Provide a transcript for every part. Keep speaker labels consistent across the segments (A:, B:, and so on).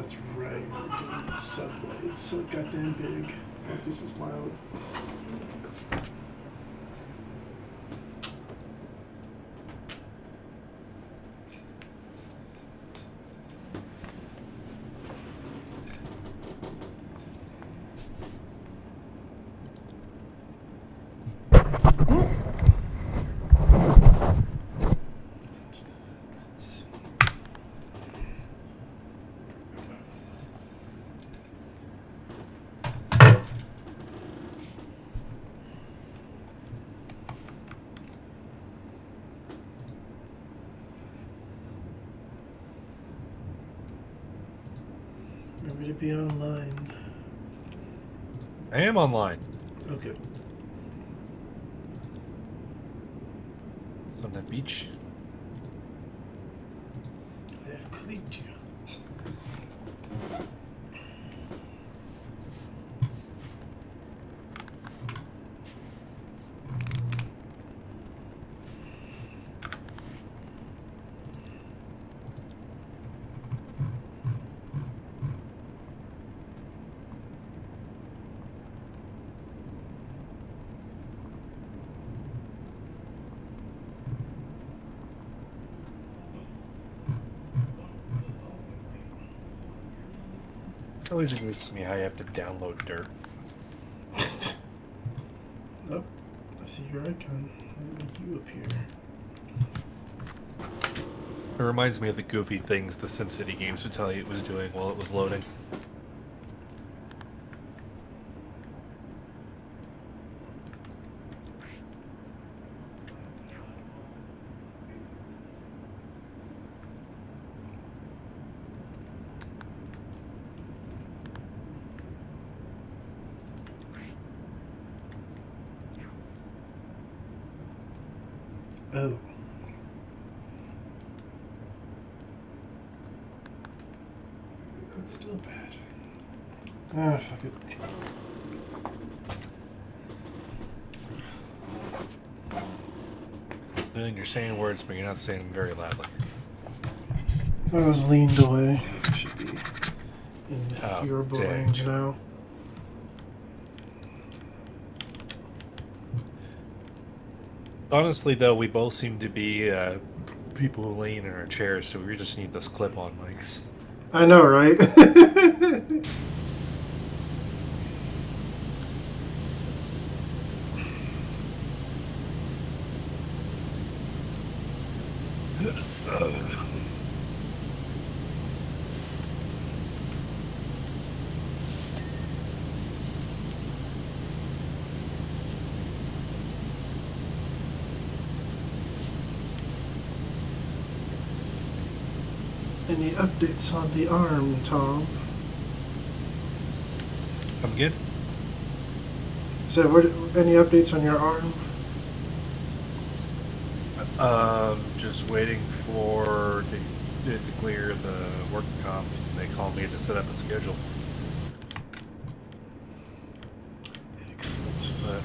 A: That's right. We're doing the subway. It's so goddamn big. Oh, this is loud. Remember to be online.
B: I am online.
A: Okay.
B: It's on that beach. It always amuses me how you have to download dirt.
A: Nope. I see your icon. Why are you up here?
B: It reminds me of the goofy things the SimCity games would tell you it was doing while it was loading.
A: Oh. That's still bad. Ah, fuck it.
B: And you're saying words, but you're not saying them very loudly.
A: I was leaned away. I should be in hearable
B: damn.
A: range now.
B: Honestly, though, we both seem to be people who lean in our chairs, so we just need those clip-on mics.
A: I know, right? Any updates on the arm, Tom?
B: I'm good.
A: So, any updates on your arm?
B: Just waiting for it to clear the work comp. They called me to set up a schedule.
A: Excellent.
B: But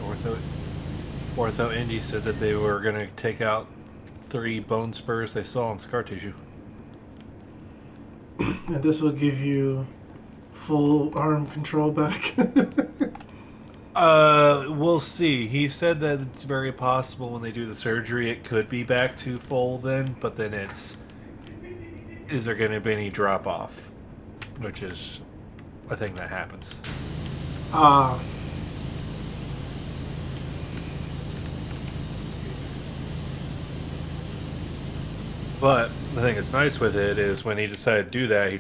B: Ortho Indy said that they were going to take out 3 bone spurs they saw in scar tissue.
A: And this will give you full arm control back.
B: We'll see. He said that it's very possible when they do the surgery it could be back to full then, but then is there going to be any drop off? Which is a thing that happens. But the thing that's nice with it is when he decided to do that,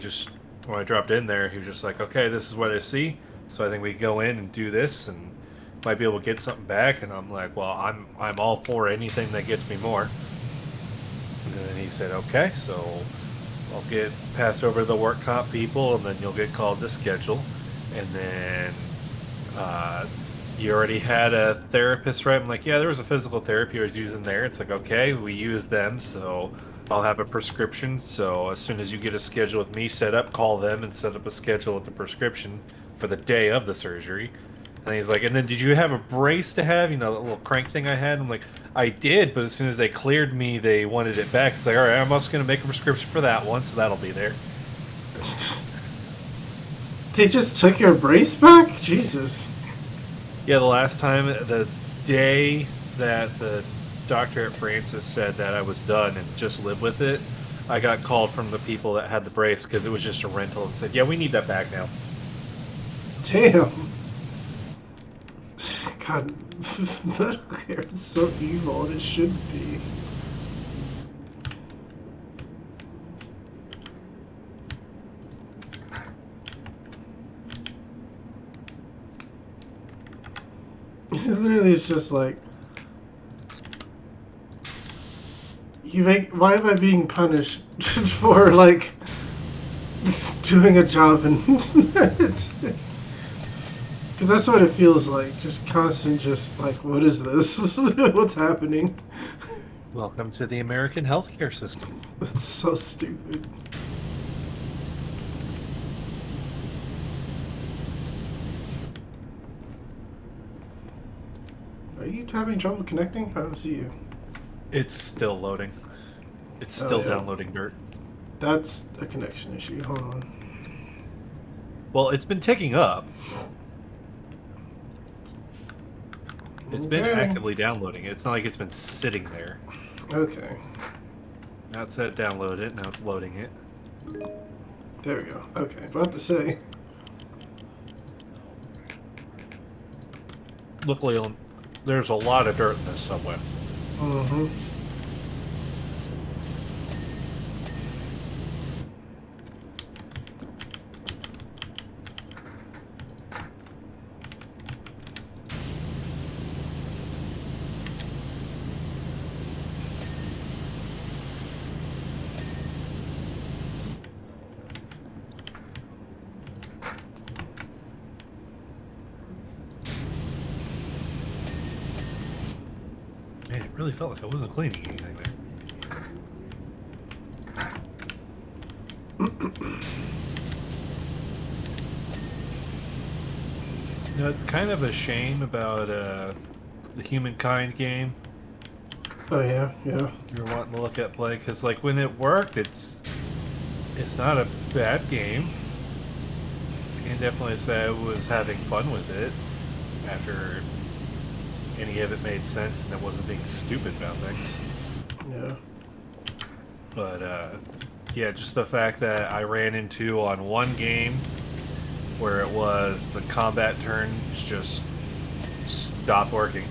B: when I dropped in there, he was just like, okay, this is what I see. So I think we go in and do this and might be able to get something back. And I'm like, well, I'm all for anything that gets me more. And then he said, okay, so I'll get passed over to the work comp people, and then you'll get called to schedule. And then you already had a therapist, right? I'm like, yeah, there was a physical therapy I was using there. It's like, okay, we use them, so I'll have a prescription. So as soon as you get a schedule with me set up, call them and set up a schedule with the prescription for the day of the surgery. And he's like, and then did you have a brace to have? You know, that little crank thing I had? I'm like, I did, but as soon as they cleared me, they wanted it back. It's like, all right, I'm also going to make a prescription for that one, so that'll be there.
A: They just took your brace back? Jesus.
B: Yeah, the last time, the day that the doctor at Francis said that I was done and just live with it, I got called from the people that had the brace because it was just a rental and said, yeah, we need that back now.
A: Damn. God, medical care is so evil, and it should be. Literally, it's just like, why am I being punished for, like, doing a job and because that's what it feels like, just constant, just like, what is this? What's happening?
B: Welcome to the American healthcare system.
A: It's so stupid. Are you having trouble connecting? I don't see you.
B: It's still loading. It's still downloading dirt.
A: That's a connection issue. Hold on.
B: Well, it's been ticking up. It's been actively downloading. It's not like it's been sitting there.
A: Okay.
B: Now it said download it. Now it's loading it.
A: There we go. Okay. About to say.
B: Luckily, there's a lot of dirt in this subway.
A: Mm-hmm.
B: Man, it really felt like I wasn't cleaning anything there. You know, it's kind of a shame about the Humankind game.
A: Oh yeah, yeah.
B: You're wanting to look at play because, like, when it worked, it's not a bad game. I can definitely say I was having fun with it after any of it made sense and it wasn't being stupid about things.
A: Yeah.
B: But yeah, just the fact that I ran into on one game where it was the combat turn just stopped working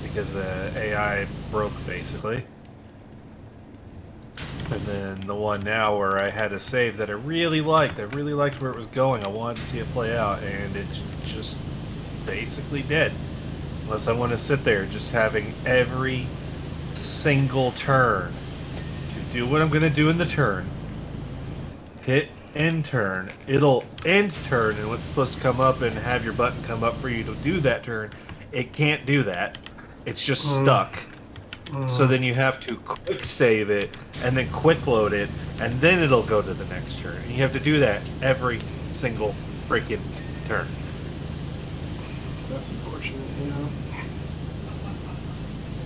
B: because the AI broke basically. And then the one now where I had a save that I really liked where it was going. I wanted to see it play out, and it's just basically dead. Unless I want to sit there just having every single turn to do what I'm going to do in the turn. Hit end turn. It'll end turn, and what's supposed to come up and have your button come up for you to do that turn, it can't do that. It's just stuck. So then you have to quick save it, and then quick load it, and then it'll go to the next turn. And you have to do that every single freaking turn.
A: That's unfortunate, yeah.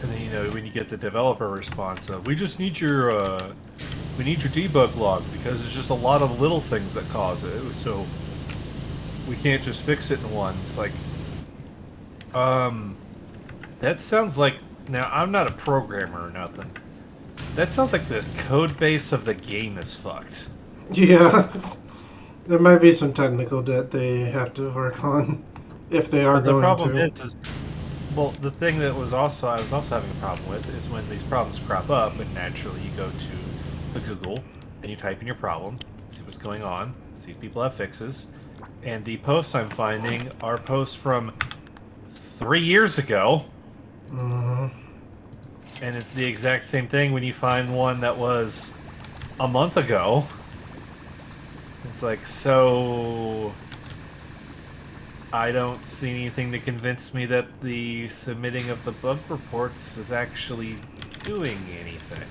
B: And then, you know, when you get the developer response of, we just need your, we need your debug log, because it's just a lot of little things that cause it, so we can't just fix it in one. It's like, that sounds like, now, I'm not a programmer or nothing. That sounds like the code base of the game is fucked.
A: Yeah. There might be some technical debt they have to work on, if they are going to.
B: The problem is, well, the thing that was also, I was also having a problem with is when these problems crop up, and naturally you go to the Google, and you type in your problem, see what's going on, see if people have fixes, and the posts I'm finding are posts from 3 years ago. And it's the exact same thing when you find one that was a month ago. It's like, so I don't see anything to convince me that the submitting of the bug reports is actually doing anything.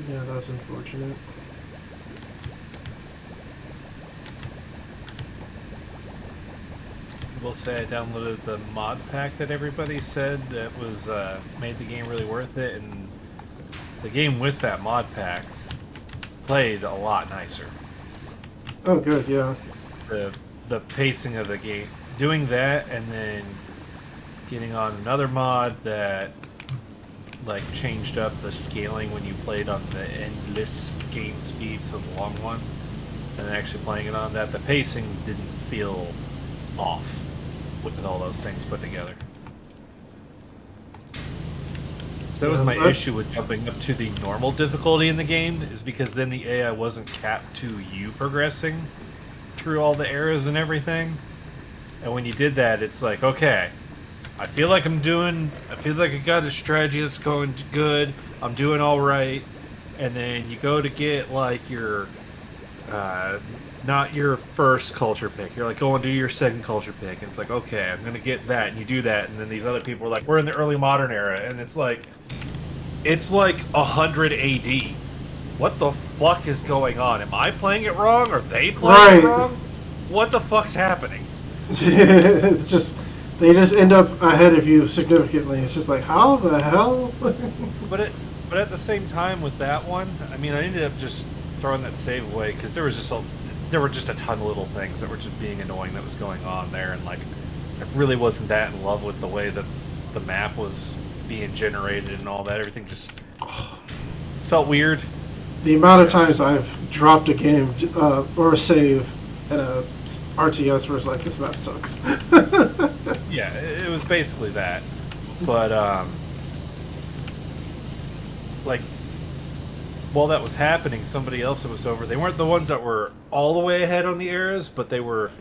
A: Yeah, that's unfortunate.
B: Well, will say I downloaded the mod pack that everybody said that was made the game really worth it, and the game with that mod pack played a lot nicer.
A: Oh, good, yeah.
B: The pacing of the game, doing that, and then getting on another mod that like changed up the scaling when you played on the endless game speed, so the long one, and then actually playing it on that, the pacing didn't feel off with all those things put together. So that was my issue with jumping up to the normal difficulty in the game, is because then the AI wasn't capped to you progressing through all the eras and everything. And when you did that, it's like, okay, I feel like I got a strategy that's going good, I'm doing alright, and then you go to get like your, not your first culture pick, you're like going to do your second culture pick, and it's like, okay, I'm gonna get that, and you do that, and then these other people are like, we're in the early modern era, and it's like 100 AD. What the fuck is going on? Am I playing it wrong? Are they playing it wrong? What the fuck's happening?
A: It's just, they just end up ahead of you significantly. It's just like, how the hell?
B: But at the same time with that one, I mean, I ended up just throwing that save away because there were just a ton of little things that were just being annoying that was going on there, and like I really wasn't that in love with the way that the map was being generated and all that. Everything just felt weird.
A: The amount of times I've dropped a game or a save at a RTS where it's like, this map sucks.
B: Yeah, it was basically that. But like while that was happening, somebody else that was over, they weren't the ones that were all the way ahead on the eras, but they were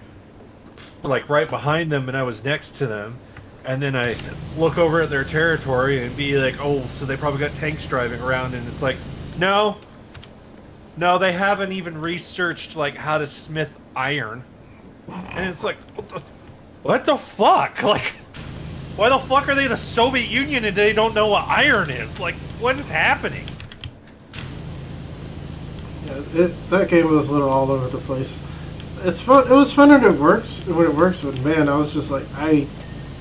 B: like right behind them, and I was next to them. And then I look over at their territory and be like, oh, so they probably got tanks driving around, and it's like, no, they haven't even researched like how to smith iron. And it's like, what the fuck? Like, why the fuck are they the Soviet Union and they don't know what iron is? Like, what is happening?
A: Yeah, that game was a little all over the place. It's fun. It was fun when it works, but man, I was just like, I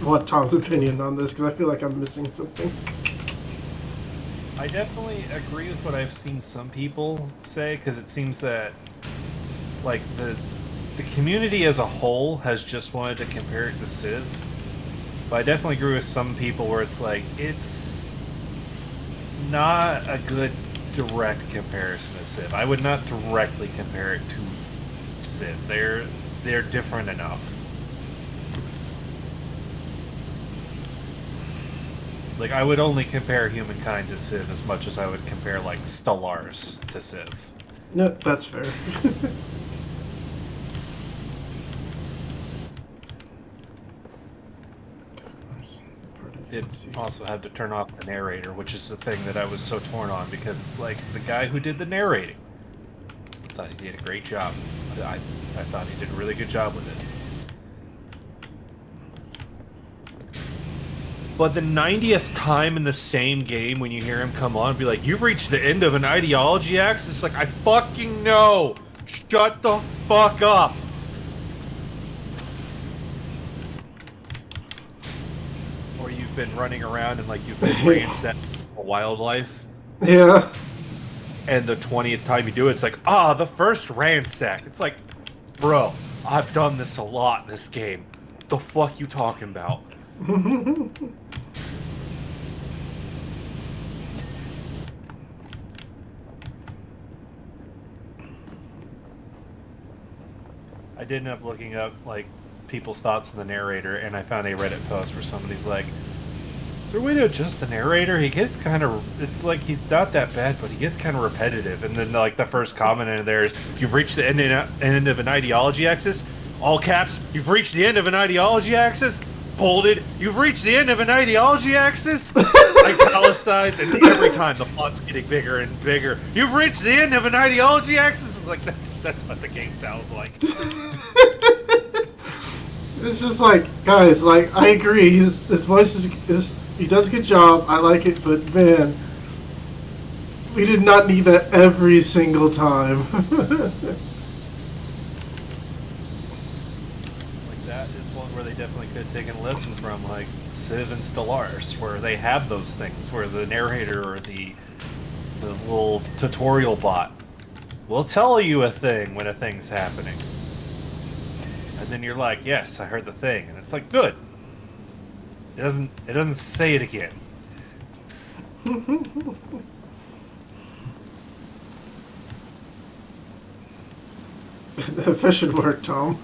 A: want Tom's opinion on this because I feel like I'm missing something.
B: I definitely agree with what I've seen some people say, because it seems that like the community as a whole has just wanted to compare it to Civ. But I definitely agree with some people where it's like, it's not a good direct comparison to Civ. I would not directly compare it to Civ. They're different enough. Like, I would only compare Humankind to Civ as much as I would compare, like, Stellaris to Civ.
A: No, that's fair.
B: It also had to turn off the narrator, which is the thing that I was so torn on, because it's like, the guy who did the narrating, I thought he did a great job. I thought he did a really good job with it. But the 90th time in the same game when you hear him come on and be like, you've reached the end of an ideology axis, it's like, I fucking know! Shut the fuck up! Or you've been running around and like you've been ransacking wildlife.
A: Yeah.
B: And the 20th time you do it, it's like, the first ransack. It's like, bro, I've done this a lot in this game. What the fuck you talking about? I did end up looking up like people's thoughts on the narrator, and I found a Reddit post where somebody's like, is there a way to adjust the narrator? He gets kind of, it's like he's not that bad, but he gets kind of repetitive. And then like the first comment in there is, you've reached the end of an ideology axis, all caps, you've reached the end of an ideology axis, bolded, you've reached the end of an ideology axis, italicized, and every time the font's getting bigger and bigger. You've reached the end of an ideology axis. I'm like, that's what the game sounds like.
A: It's just like, guys, like, I agree. His voice is he does a good job. I like it, but man, we did not need that every single time.
B: Like that is one where they definitely could have taken lessons from like Civ and Stellaris, where they have those things, where the narrator or the little tutorial bot will tell you a thing when a thing's happening, and then you're like, "Yes, I heard the thing," and it's like, "Good." It doesn't say it again.
A: That should work, Tom.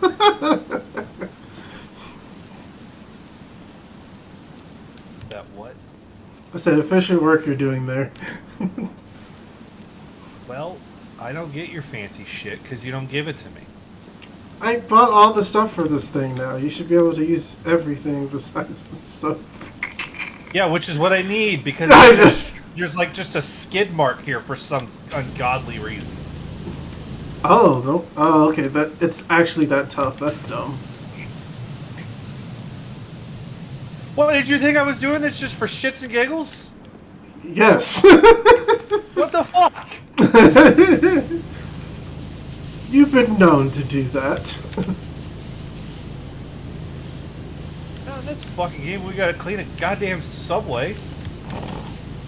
B: That what?
A: I said efficient work you're doing there.
B: Well, I don't get your fancy shit because you don't give it to me.
A: I bought all the stuff for this thing now. You should be able to use everything besides the soap.
B: Yeah, which is what I need because there's like just a skid mark here for some ungodly reason.
A: Oh, no. Oh, okay. It's actually that tough. That's dumb.
B: What, did you think I was doing this just for shits and giggles?
A: Yes.
B: What the fuck?
A: You've been known to do that.
B: Now in this fucking game, we gotta clean a goddamn subway.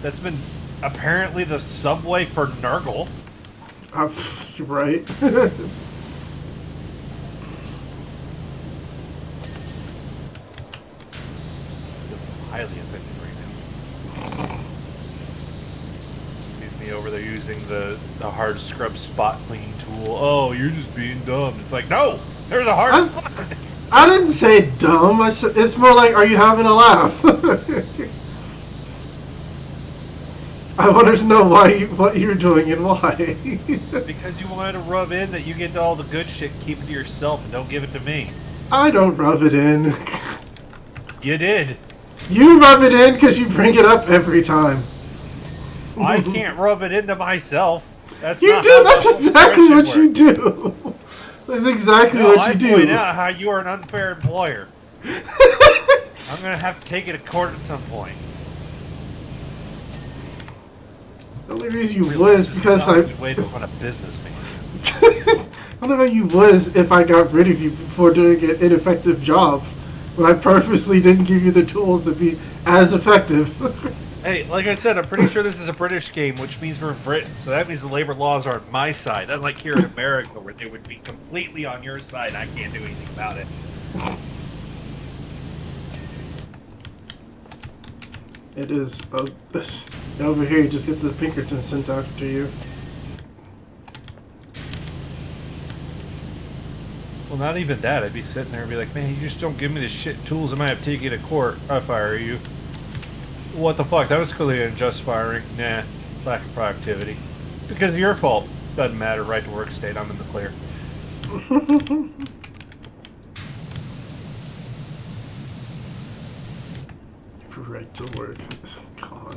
B: That's been apparently the subway for Nurgle.
A: You're right.
B: It's highly offended right now. Sees me over there using the hard scrub spot clean tool. Oh, you're just being dumb. It's like, no! There's a hard spot!
A: I didn't say dumb. I said, it's more like, are you having a laugh? I wanted to know what you're doing and why.
B: Because you wanted to rub in that you get all the good shit, keep it to yourself, and don't give it to me.
A: I don't rub it in.
B: You did.
A: You rub it in because you bring it up every time.
B: I can't rub it into myself. That's
A: you
B: not
A: do.
B: how
A: That's
B: the
A: exactly what
B: works.
A: you do. That's exactly
B: No,
A: what
B: I
A: you
B: point
A: do.
B: out how you are an unfair employer. I'm gonna have to take it to court at some point.
A: The only reason you would is because I.
B: Way to run a business, man.
A: I don't know how you was if I got rid of you before doing an ineffective job, when I purposely didn't give you the tools to be as effective.
B: Hey, like I said, I'm pretty sure this is a British game, which means we're in Britain, so that means the labor laws are on my side. Unlike here in America, where they would be completely on your side, and I can't do anything about it.
A: It is. Over here, you just get the Pinkerton sent after you.
B: Well, not even that. I'd be sitting there and be like, man, you just don't give me the shit tools. I might have to take you to court. I'll fire you. What the fuck? That was clearly unjust firing. Nah, lack of productivity. Because of your fault. Doesn't matter. Right to work state. I'm in the clear.
A: Right to work. God.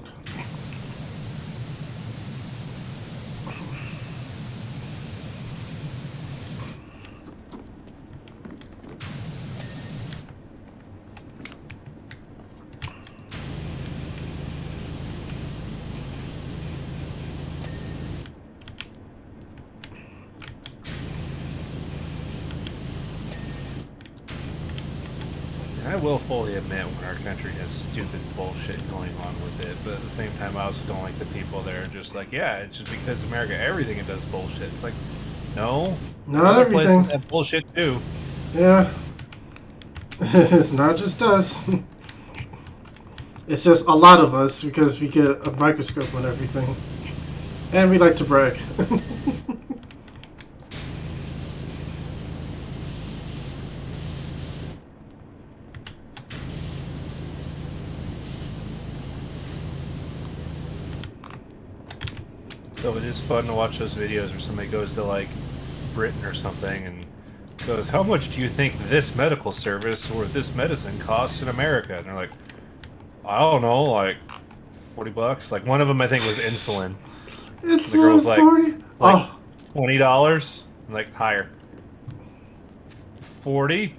B: I will fully admit when our country has stupid bullshit going on with it, but at the same time, I also don't like the people that are just like, yeah, it's just because America, everything it does bullshit. It's like, no,
A: Not
B: other
A: everything.
B: places have bullshit too.
A: Yeah. It's not just us. It's just a lot of us because we get a microscope on everything. And we like to brag.
B: So it is fun to watch those videos where somebody goes to like Britain or something and goes, how much do you think this medical service or this medicine costs in America? And they're like, I don't know, like $40. Like one of them I think was insulin.
A: It's
B: The girl's like,
A: 40. Oh,
B: $20? I'm like, higher. 40?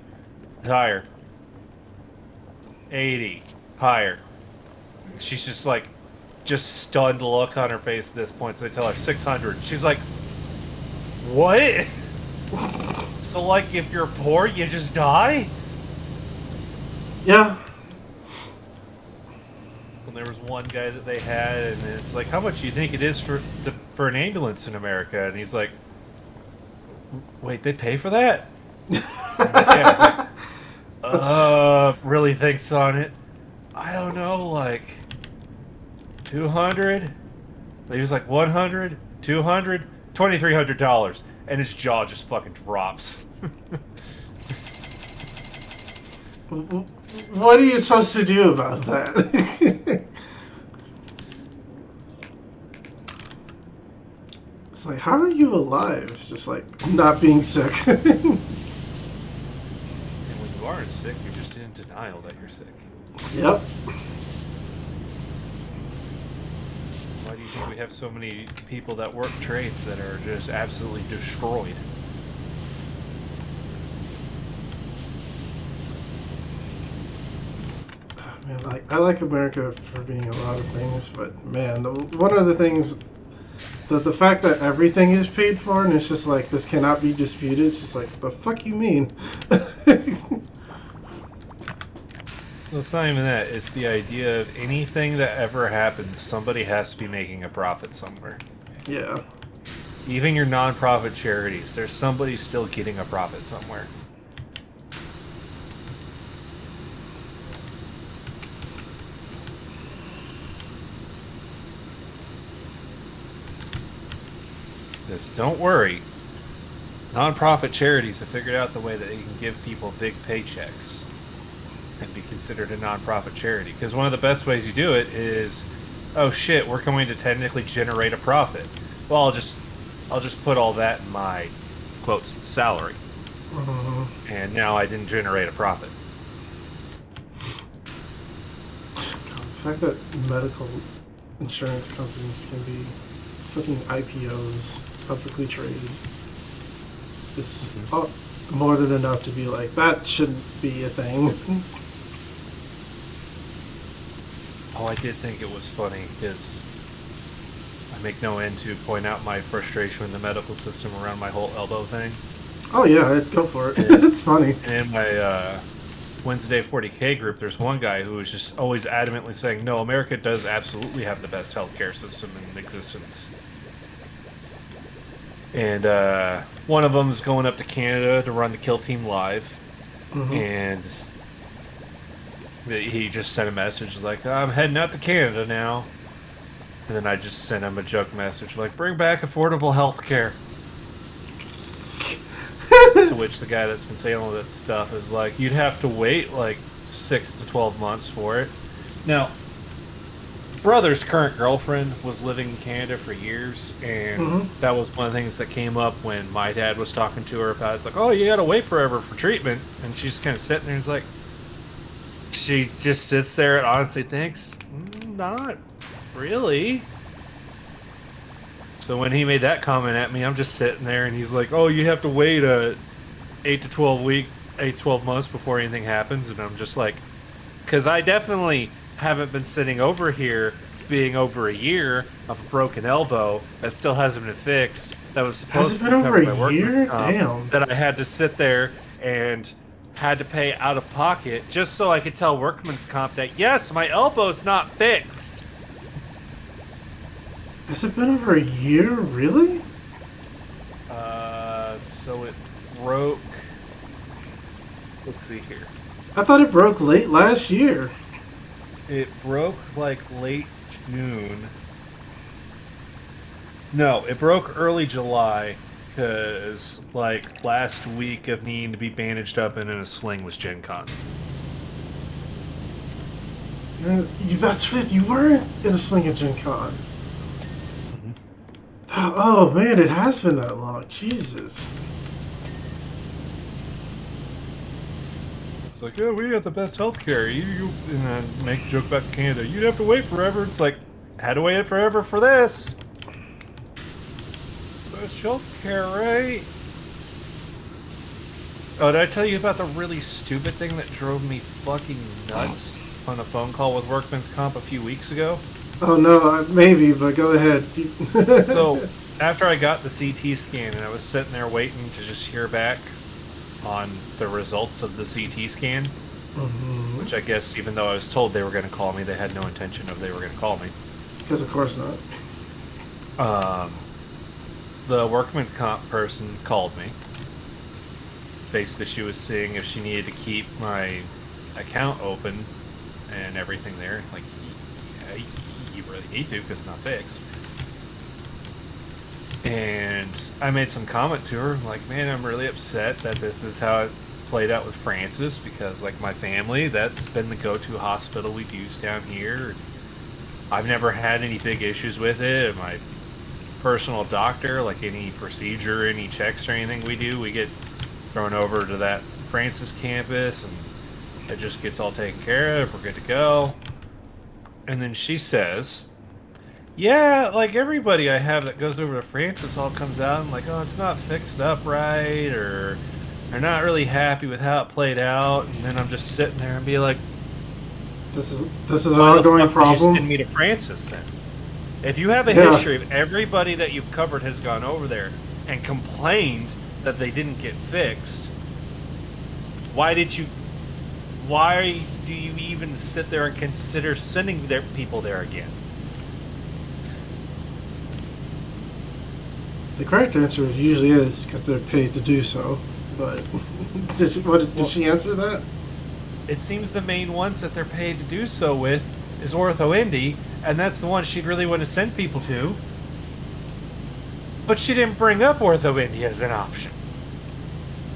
B: Higher. 80? Higher. She's just like, just stunned look on her face at this point, so they tell her 600. She's like, what? So like, if you're poor, you just die?
A: Yeah.
B: When there was one guy that they had, and it's like, how much do you think it is for an ambulance in America? And he's like, wait, they pay for that? I'm like, yeah. He's like,
A: That's
B: really thinks on it. I don't know, like 200. He was like 100, 200, $2,300, and his jaw just fucking drops.
A: what are you supposed to do about that? It's like, how are you alive? It's just like not being sick.
B: And when you aren't sick, you're just in denial that you're sick.
A: Yep.
B: Why do you think we have so many people that work trades that are just absolutely destroyed?
A: Man, I like America for being a lot of things, but man, one of the things, the fact that everything is paid for and it's just like this cannot be disputed. It's just like the fuck you mean?
B: Well, it's not even that. It's the idea of anything that ever happens, somebody has to be making a profit somewhere.
A: Yeah.
B: Even your non-profit charities, there's somebody still getting a profit somewhere. Just don't worry. Non-profit charities have figured out the way that they can give people big paychecks and be considered a non-profit charity. Because one of the best ways you do it is, oh shit, we're going to technically generate a profit. Well, I'll just put all that in my quotes salary, and now I didn't generate a profit.
A: God, the fact that medical insurance companies can be fucking IPOs, publicly traded, is more than enough to be like, that shouldn't be a thing.
B: Oh, I did think it was funny because I make no end to point out my frustration with the medical system around my whole elbow thing.
A: Oh yeah, go for it.
B: And,
A: It's funny.
B: and in my Wednesday 40K group, there's one guy who was just always adamantly saying, no, America does absolutely have the best healthcare system in existence. And one of them is going up to Canada to run the Kill Team Live. And he just sent a message like, I'm heading out to Canada now. And then I just sent him a joke message like, bring back affordable health care. To which the guy that's been saying all that stuff is like, you'd have to wait like 6 to 12 months for it. Now, brother's current girlfriend was living in Canada for years, and that was one of the things that came up when my dad was talking to her about it. It's like, oh, you gotta wait forever for treatment. And she's kind of sitting there and it's like, she just sits there and honestly thinks, not really. So when he made that comment at me, I'm just sitting there and he's like, oh, you have to wait 8 to 12 months before anything happens. And I'm just like, because I definitely haven't been sitting over here being over a year of a broken elbow that still hasn't been fixed. That was supposed to be covered by workman's comp.
A: Damn.
B: That I had to sit there and had to pay out of pocket just so I could tell workman's comp that, yes, my elbow's not fixed.
A: Has it been over a year? Really?
B: So it broke. Let's see here.
A: I thought it broke late last year.
B: It broke like late June. No, it broke early July because like last week of needing to be bandaged up and in a sling was Gen Con.
A: That's right, you were in a sling at Gen Con. Oh man, it has been that long. Jesus.
B: It's like, yeah, we have the best healthcare. You and then make a joke about Canada. You'd have to wait forever. It's like, had to wait forever for this. Best healthcare, right? Oh, did I tell you about the really stupid thing that drove me fucking nuts on a phone call with Workman's Comp a few weeks ago?
A: Oh no, maybe, but go ahead.
B: So, after I got the CT scan and I was sitting there waiting to just hear back on the results of the CT scan, Which I guess, even though I was told they were going to call me, they had no intention of they were going to call me.
A: Because of course not.
B: The workman comp person called me. Basically, she was seeing if she needed to keep my account open and everything there. Like, yeah, you really need to because it's not fixed. And I made some comment to her, like, man, I'm really upset that this is how it played out with Francis because, like, my family, that's been the go-to hospital we've used down here. I've never had any big issues with it. My personal doctor, like any procedure, any checks or anything we do, we get thrown over to that Francis campus and it just gets all taken care of. We're good to go. And then she says, yeah, like everybody I have that goes over to Francis all comes out and like, oh, it's not fixed up right, or they're not really happy with how it played out. And then I'm just sitting there and be like,
A: this is an ongoing problem.
B: You send me to Francis then. If you have a history of everybody that you've covered has gone over there and complained that they didn't get fixed, why do you even sit there and consider sending their people there again?
A: The correct answer usually is because they're paid to do so. But did she answer that?
B: It seems the main ones that they're paid to do so with is Ortho Indy, and that's the one she'd really want to send people to. But she didn't bring up Ortho Indy as an option.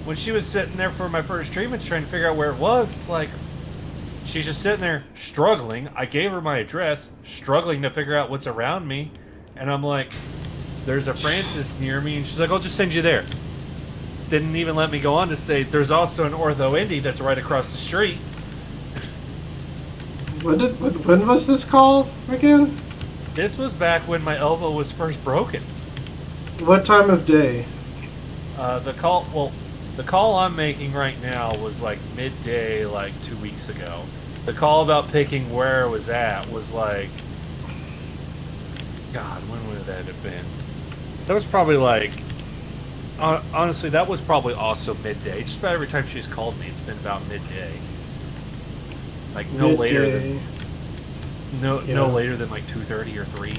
B: When she was sitting there for my first treatment trying to figure out where it was, it's like, she's just sitting there struggling. I gave her my address, struggling to figure out what's around me, and I'm like, there's a Francis near me, and she's like, I'll just send you there. Didn't even let me go on to say, there's also an Ortho Indy that's right across the street.
A: When was this call again?
B: This was back when my elbow was first broken.
A: What time of day?
B: The call I'm making right now was like midday, like 2 weeks ago. The call about picking where I was at was like, God, when would that have been? That was probably like, honestly, that was probably also midday. Just about every time she's called me, it's been about midday. Like no later than no later than like 2:30 or 3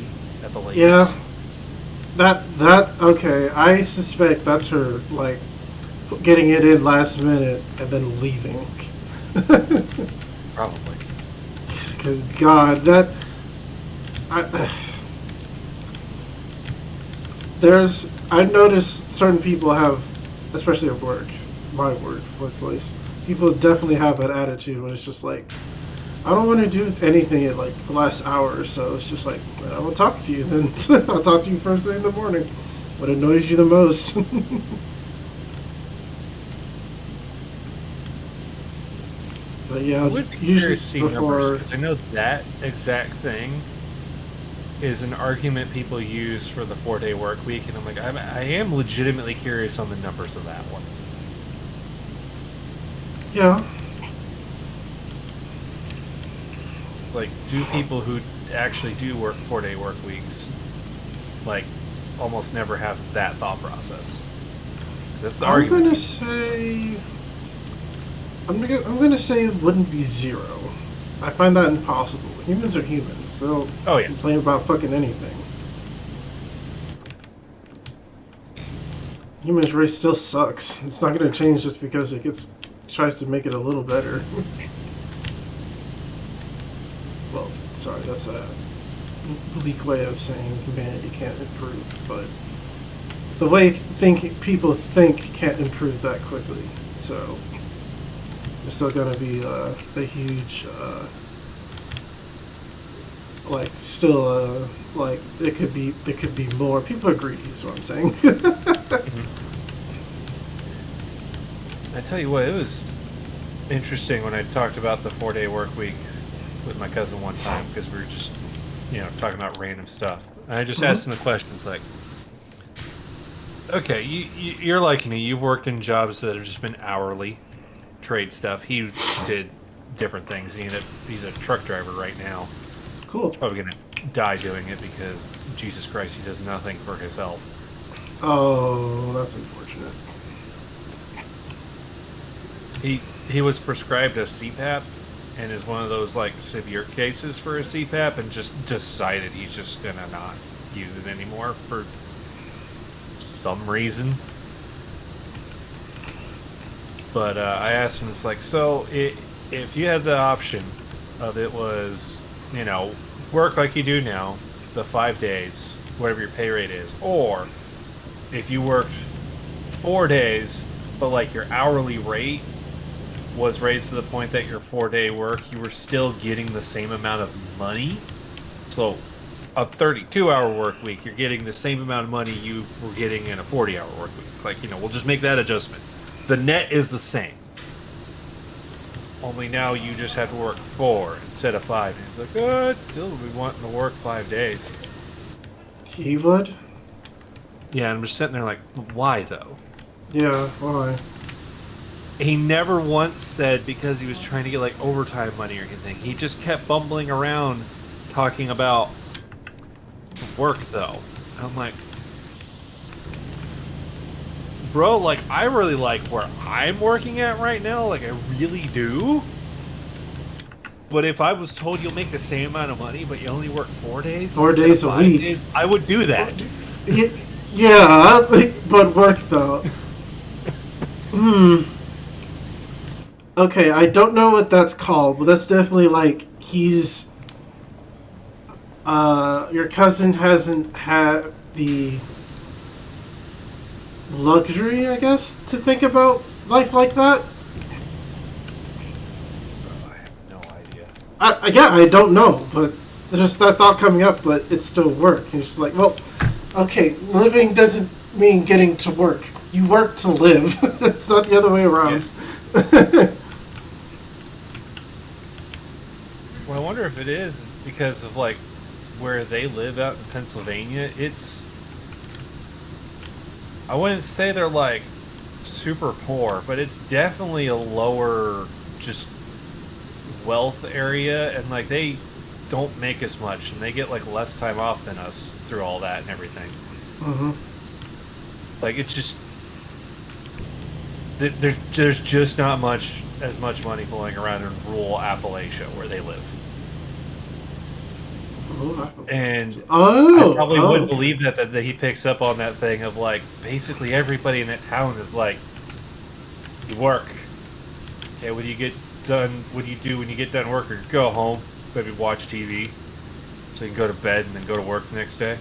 B: at the latest.
A: Yeah. That okay. I suspect that's her like getting it in last minute and then leaving.
B: Probably.
A: Because God, I've noticed certain people have, especially at work, my workplace, people definitely have that attitude when it's just like, I don't want to do anything at like the last hour or so. It's just like, I will talk to you then. I'll talk to you first thing in the morning. What annoys you the most? But yeah,
B: I would be curious to see numbers, because I know that exact thing is an argument people use for the 4-day work week, and I'm like, I am legitimately curious on the numbers of that one.
A: Yeah.
B: Like, do people who actually do work 4-day work weeks, like, almost never have that thought process? That's the argument.
A: I'm gonna say it wouldn't be zero. I find that impossible. Humans are humans. They'll complain about fucking anything. Human race still sucks. It's not gonna change just because it tries to make it a little better. Well, sorry, that's a bleak way of saying humanity can't improve, but the way people think can't improve that quickly. So there's still gonna be a huge, it could be more. People are greedy, is what I'm saying.
B: I tell you what, it was interesting when I talked about the 4-day work week with my cousin one time, because we were just, talking about random stuff. And I just asked him the questions like, okay, you're like me, you've worked in jobs that have just been hourly trade stuff. He did different things. He's a truck driver right now.
A: Cool.
B: Probably gonna die doing it because Jesus Christ, he does nothing for his health.
A: Oh, that's unfortunate.
B: he was prescribed a CPAP and is one of those like severe cases for a CPAP and just decided he's just gonna not use it anymore for some reason. But I asked him, it's like, so if you had the option of it was, you know, work like you do now, the 5 days, whatever your pay rate is, or if you worked 4 days, but like your hourly rate was raised to the point that your 4-day work, you were still getting the same amount of money. So a 32-hour work week, you're getting the same amount of money you were getting in a 40-hour work week. Like, you know, we'll just make that adjustment. The net is the same. Only now you just have to work 4 instead of 5. And he's like, oh, it's still we wanting to work 5 days.
A: He would?
B: Yeah, and I'm just sitting there like, why though?
A: Yeah, why?
B: He never once said because he was trying to get like overtime money or anything. He just kept bumbling around talking about work though. And I'm like, bro, like I really like where I'm working at right now, like I really do. But if I was told you'll make the same amount of money, but you only work 4 days,
A: 4 days a week,
B: days, I would do that.
A: Yeah, but work though. Okay, I don't know what that's called, but that's definitely like he's. Your cousin hasn't had the luxury, I guess, to think about life like that.
B: I have no idea.
A: I don't know, but there's just that thought coming up, but it's still work. And it's just like, well, okay, living doesn't mean getting to work. You work to live. It's not the other way around.
B: Yeah. Well, I wonder if it is because of like where they live out in Pennsylvania. It's, I wouldn't say they're like super poor, but it's definitely a lower just wealth area, and like they don't make as much, and they get like less time off than us through all that and everything. Like it's just there's just not as much money flowing around in rural Appalachia where they live. And I probably wouldn't believe that he picks up on that thing of like basically everybody in that town is like, you work. Okay, when you get done, what do you do when you get done work? Or go home, maybe watch TV, so you can go to bed and then go to work the next day.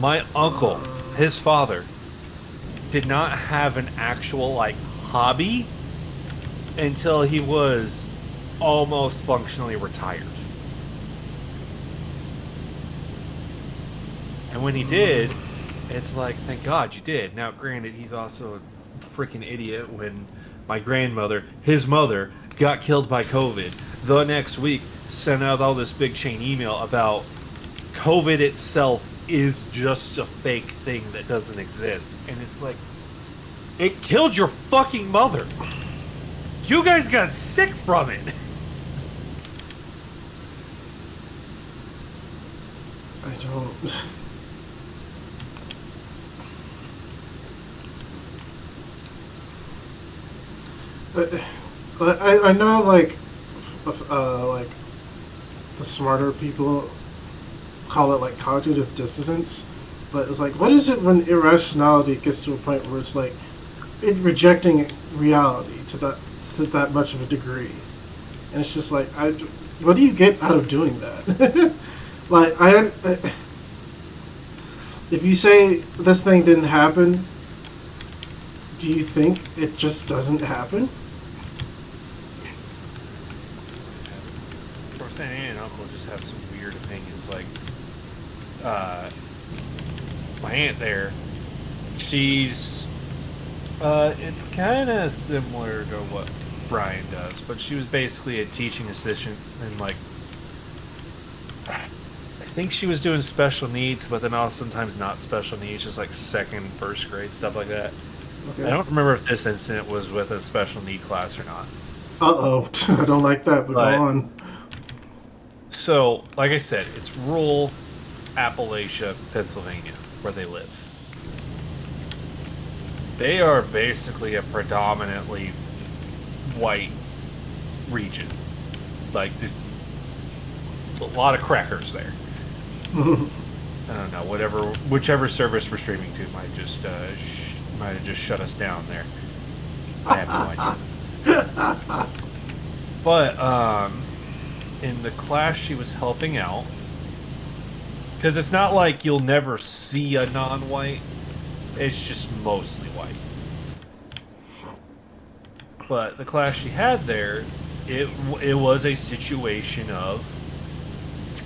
B: My uncle, his father, did not have an actual like hobby until he was almost functionally retired. And when he did, it's like, thank God you did. Now, granted, he's also a freaking idiot when my grandmother, his mother, got killed by COVID. The next week, sent out all this big chain email about COVID itself is just a fake thing that doesn't exist. And it's like, it killed your fucking mother. You guys got sick from it.
A: I don't. I know like the smarter people call it like cognitive dissonance, but it's like, what is it when irrationality gets to a point where it's like it rejecting reality to that much of a degree, and it's just like, what do you get out of doing that? Like if you say this thing didn't happen, do you think it just doesn't happen?
B: Of course, Aunt and Uncle just have some weird opinions. Like, my aunt there, she's, it's kind of similar to what Brian does, but she was basically a teaching assistant and like, I think she was doing special needs, but then also sometimes not special needs, just like second, first grade, stuff like that. Okay. I don't remember if this incident was with a special need class or not.
A: Uh-oh. I don't like that, but go on.
B: So, like I said, it's rural Appalachia, Pennsylvania, where they live. They are basically a predominantly white region. Like, a lot of crackers there. I don't know, whichever service we're streaming to might have just shut us down there. I have no idea. But in the class she was helping out, because it's not like you'll never see a non-white. It's just mostly white. But the class she had there, it was a situation of,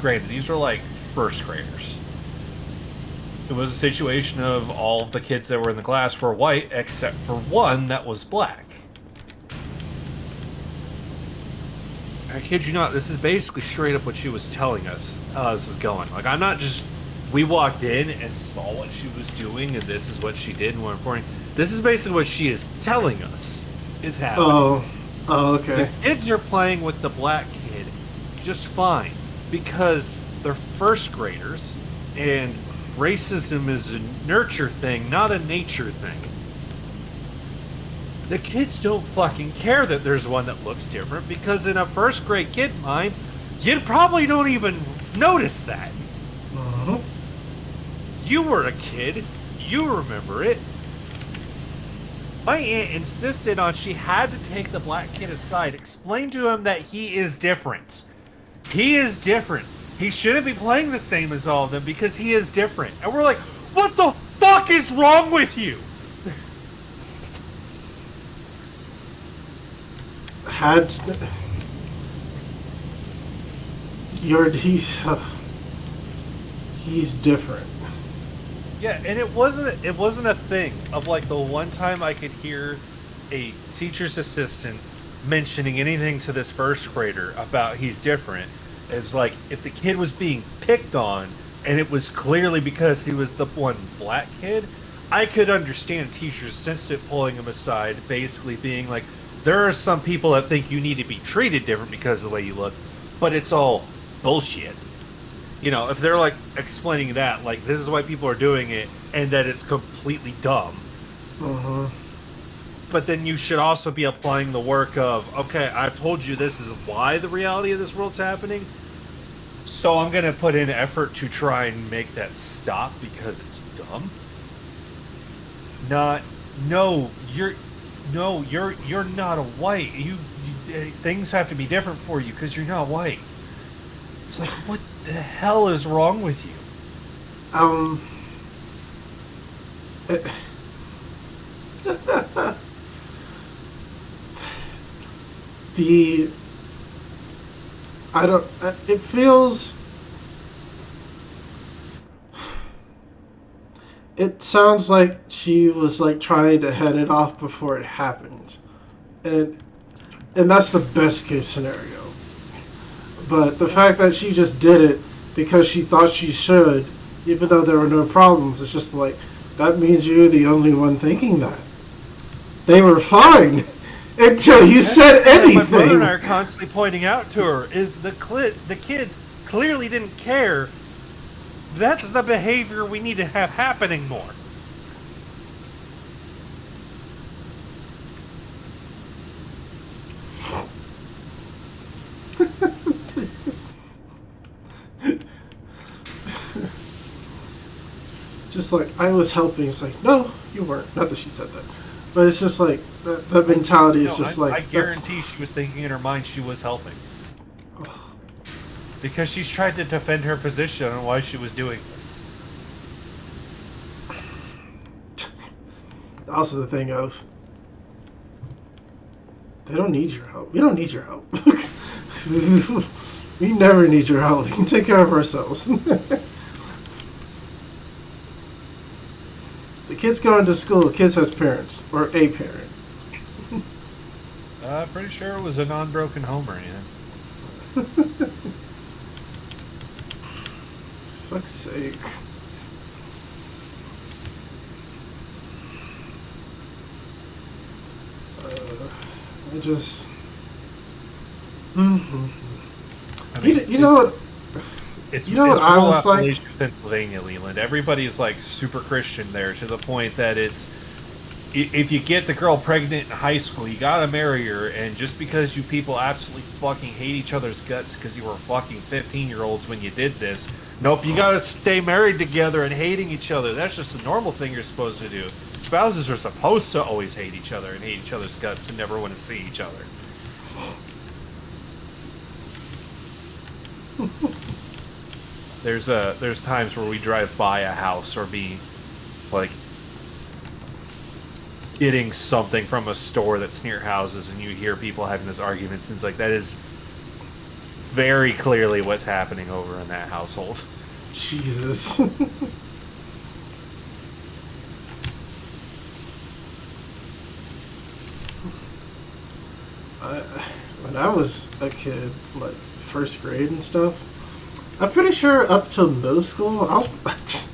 B: granted, these were like first graders. It was a situation of all of the kids that were in the class were white, except for one that was black. I kid you not, this is basically straight up what she was telling us how this is going. Like, I'm not just... We walked in and saw what she was doing, and this is what she did, and we're reporting. This is basically what she is telling us is happening.
A: Oh, okay.
B: The kids are playing with the black kid just fine, because they're first graders, and racism is a nurture thing, not a nature thing. The kids don't fucking care that there's one that looks different, because in a first grade kid mind, you probably don't even notice that.
A: Uh-huh.
B: You were a kid. You remember it. My aunt insisted on she had to take the black kid aside, explain to him that he is different. He is different. He shouldn't be playing the same as all of them because he is different. And we're like, what the fuck is wrong with you?
A: He's different.
B: Yeah, and it wasn't a thing of like the one time I could hear a teacher's assistant mentioning anything to this first grader about he's different. Is like if the kid was being picked on and it was clearly because he was the one black kid, I could understand teachers assistant pulling him aside, basically being like, there are some people that think you need to be treated different because of the way you look, but it's all bullshit. You know, if they're like explaining that, like this is why people are doing it, and that it's completely dumb.
A: Uh-huh.
B: But then you should also be applying the work of, okay, I've told you this is why the reality of this world's happening, so I'm gonna put in effort to try and make that stop because it's dumb. You're not a white. You things have to be different for you because you're not white. It's like, what the hell is wrong with you?
A: It feels, it sounds like she was like trying to head it off before it happened. And that's the best case scenario. But the fact that she just did it because she thought she should, even though there were no problems, it's just like, that means you're the only one thinking that. They were fine until you said anything.
B: My brother and I are constantly pointing out to her is the kids clearly didn't care. That's the behavior we need to have happening more.
A: Just like, I was helping. It's like, no, you weren't. Not that she said that. But it's just like, that mentality is just like...
B: I guarantee she was thinking in her mind she was helping. Because she's tried to defend her position on why she was doing this.
A: Also the thing of, they don't need your help. We don't need your help. We never need your help. We can take care of ourselves. The kids going to school, the kids has parents, or a parent.
B: I'm pretty sure it was a non-broken home or anything.
A: Fuck's sake. I just...
B: I mean,
A: you know what? You know what I was like?
B: Pennsylvania, Leland. Everybody is like super Christian there to the point that it's if you get the girl pregnant in high school, you gotta marry her, and just because you people absolutely fucking hate each other's guts because you were fucking 15-year-olds when you did this, nope, you gotta stay married together and hating each other. That's just a normal thing you're supposed to do. Spouses are supposed to always hate each other and hate each other's guts and never want to see each other. There's times where we drive by a house or be like getting something from a store that's near houses, and you hear people having those arguments, and it's like that is very clearly what's happening over in that household.
A: Jesus. When I was a kid, like first grade and stuff, I'm pretty sure up till middle school, I was.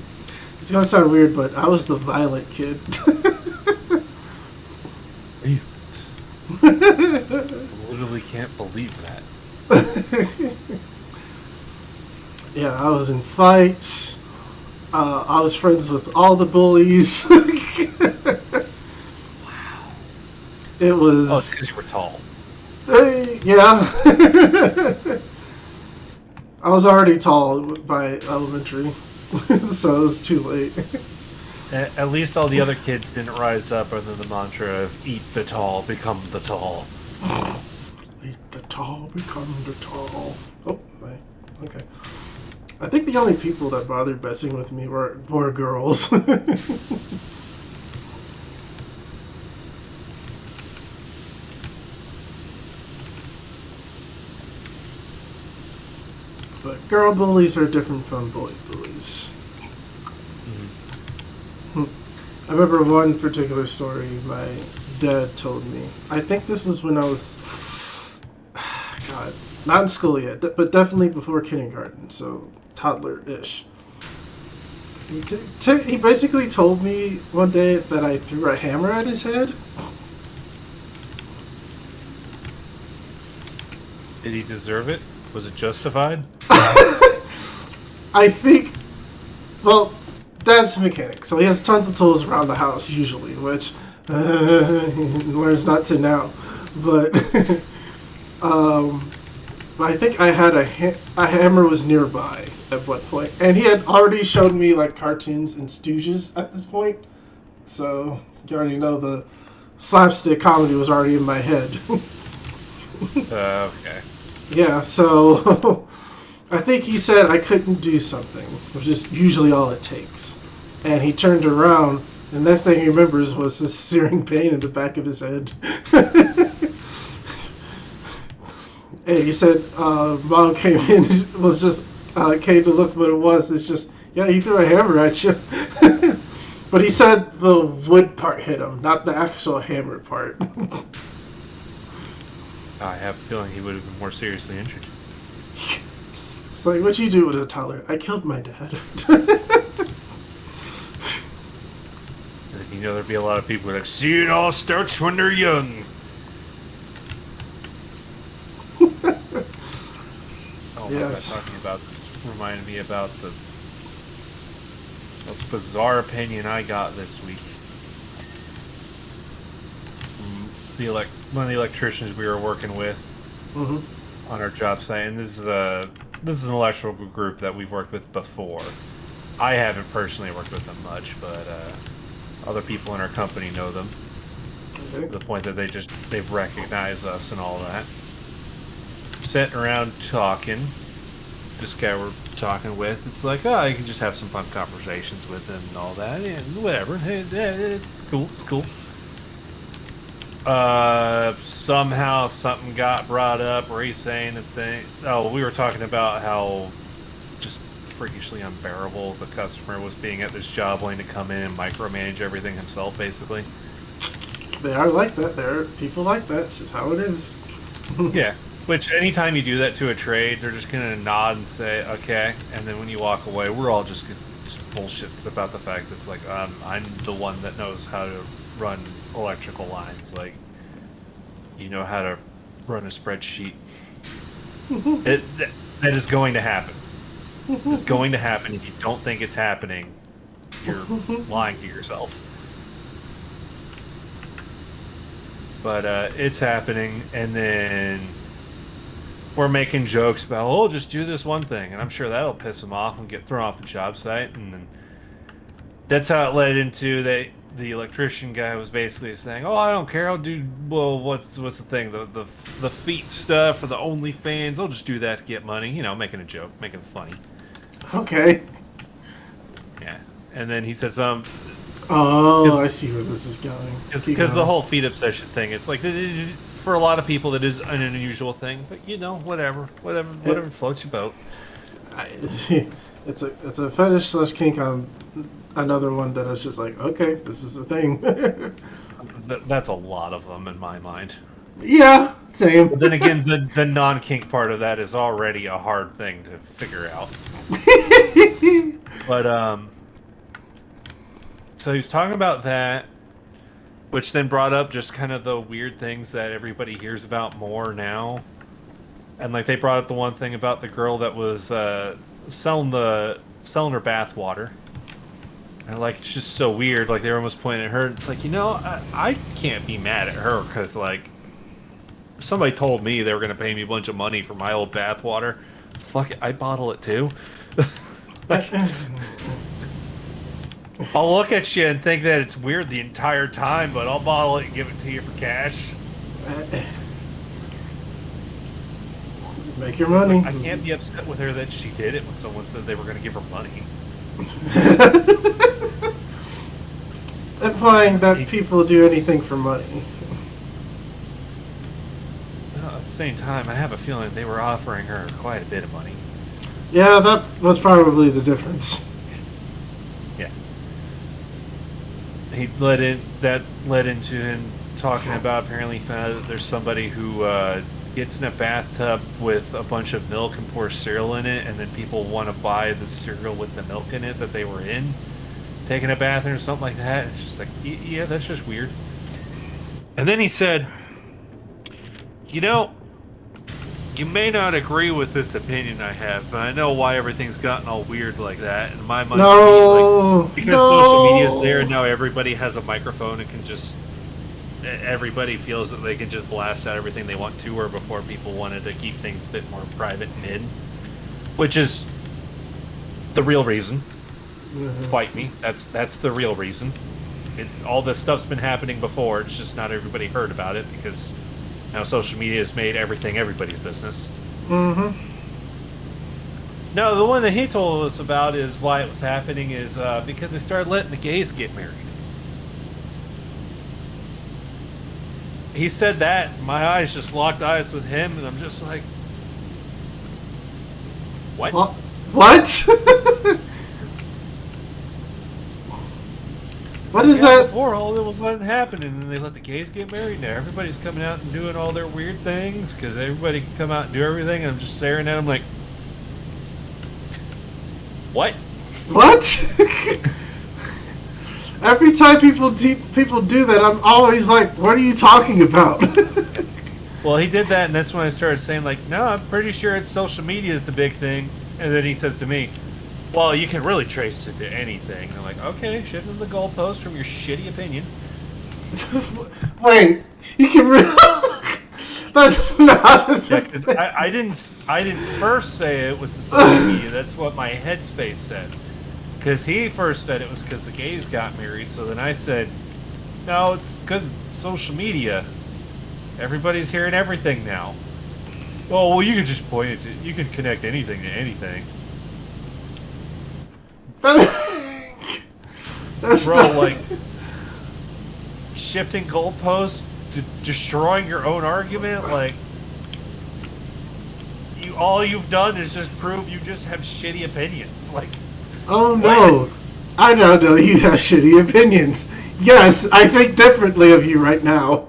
A: It's gonna sound weird, but I was the violent kid.
B: I literally can't believe that.
A: Yeah, I was in fights. I was friends with all the bullies.
B: Wow.
A: It was.
B: Oh, it's because you were tall.
A: Yeah. I was already tall by elementary, so it was too late.
B: At least all the other kids didn't rise up under the mantra of "eat the tall, become the tall."
A: Eat the tall, become the tall. Oh, right. Okay. I think the only people that bothered messing with me were girls. But girl bullies are different from boy bullies. I remember one particular story my dad told me. I think this is when I was, God, not in school yet, but definitely before kindergarten, so toddler-ish. He basically told me one day that I threw a hammer at his head.
B: Did he deserve it? Was it justified?
A: I think, well, Dad's a mechanic, so he has tons of tools around the house usually, which he learns not to now. But I think I had a hammer was nearby at one point, and he had already showed me like cartoons and Stooges at this point, so you already know the slapstick comedy was already in my head.
B: Okay.
A: Yeah, so I think he said I couldn't do something, which is usually all it takes. And he turned around, and the next thing he remembers was this searing pain in the back of his head. And he said Mom came in, was just came to look what it was. It's just, yeah, he threw a hammer at you. But he said the wood part hit him, not the actual hammer part.
B: I have a feeling he would have been more seriously injured.
A: It's like, what'd you do with a toddler? I killed my dad.
B: You know, there'd be a lot of people who are like, see, it all starts when they're young. Oh my
A: Yes.
B: God, talking about this reminded me about the most bizarre opinion I got this week. One of the electricians we were working with on our job site, and this is an electrical group that we've worked with before. I haven't personally worked with them much, but other people in our company know them.
A: Okay.
B: To the point that they recognize us and all that. Sitting around talking, this guy we're talking with, it's like, oh, you can just have some fun conversations with him and all that, and whatever. Hey, it's cool. It's cool. Somehow something got brought up where he's saying the thing. Oh, we were talking about how just freakishly unbearable the customer was being at this job, wanting to come in and micromanage everything himself, basically.
A: They are like that. There are people like that. It's just how it is.
B: Yeah. Which, anytime you do that to a trade, they're just going to nod and say, okay. And then when you walk away, we're all just bullshit about the fact that it's like, I'm the one that knows how to run electrical lines. Like, you know how to run a spreadsheet. That is going to happen. It's going to happen. If you don't think it's happening, you're lying to yourself. But it's happening, and then we're making jokes about, oh, just do this one thing, and I'm sure that'll piss him off and get thrown off the job site, and then that's how it led into the electrician guy was basically saying, "Oh, I don't care. I'll do well. What's the thing? The feet stuff or the OnlyFans. I'll just do that to get money. You know, making a joke, making it funny."
A: Okay.
B: Yeah, and then he said some
A: Oh, I see where this is going.
B: because the whole feet obsession thing. It's like for a lot of people that is an unusual thing, but you know, whatever floats your boat.
A: It's a fetish / kink on another one that I was just like, okay, this is a thing.
B: That's a lot of them in my mind.
A: Yeah, same.
B: But then again, the non-kink part of that is already a hard thing to figure out. But so he was talking about that, which then brought up just kind of the weird things that everybody hears about more now. And like they brought up the one thing about the girl that was selling her bath water. And like it's just so weird. Like they were almost pointing at her. It's like, you know, I can't be mad at her because like somebody told me they were gonna pay me a bunch of money for my old bath water. Fuck it, I bottle it too. Like, I'll look at you and think that it's weird the entire time, but I'll bottle it and give it to you for cash.
A: Make your money.
B: I can't be upset with her that she did it when someone said they were going to give her money.
A: Implying that people do anything for money.
B: At the same time, I have a feeling they were offering her quite a bit of money.
A: Yeah, that was probably the difference.
B: Yeah. That led into him talking about apparently found out that there's somebody who gets in a bathtub with a bunch of milk and pours cereal in it, and then people want to buy the cereal with the milk in it that they were in, taking a bath in or something like that. It's just like, yeah, that's just weird. And then he said, you know, you may not agree with this opinion I have, but I know why everything's gotten all weird like that. And my mind, because social media's there and now everybody has a microphone and can just, everybody feels that they can just blast out everything they want to, where before people wanted to keep things a bit more private and hidden, which is the real reason. Fight me. That's the real reason. All this stuff's been happening before. It's just not everybody heard about it because now social media has made everything everybody's business.
A: Mm-hmm.
B: No, the one that he told us about is why it was happening is because they started letting the gays get married. He said that, my eyes just locked eyes with him, and I'm just like, what?
A: What? What is that?
B: Before all that wasn't happening, and they let the gays get married. Now everybody's coming out and doing all their weird things because everybody can come out and do everything. And I'm just staring at them like, what?
A: What? Every time people do that, I'm always like, what are you talking about?
B: Well, he did that, and that's when I started saying, like, no, I'm pretty sure it's social media is the big thing. And then he says to me, well, you can really trace it to anything. And I'm like, okay, shifting the goalpost from your shitty opinion.
A: Wait, you can really... That's not...
B: Yeah, I didn't first say it was the social media. That's what my headspace said. Because he first said it was because the gays got married. So then I said, no, it's because social media. Everybody's hearing everything now. Well, you can just point it to... You can connect anything to anything.
A: That's
B: Bro,
A: not...
B: like... Shifting goalposts, destroying your own argument, like... All you've done is just prove you just have shitty opinions. Like...
A: Oh no, what? I now know you have shitty opinions. Yes, I think differently of you right now.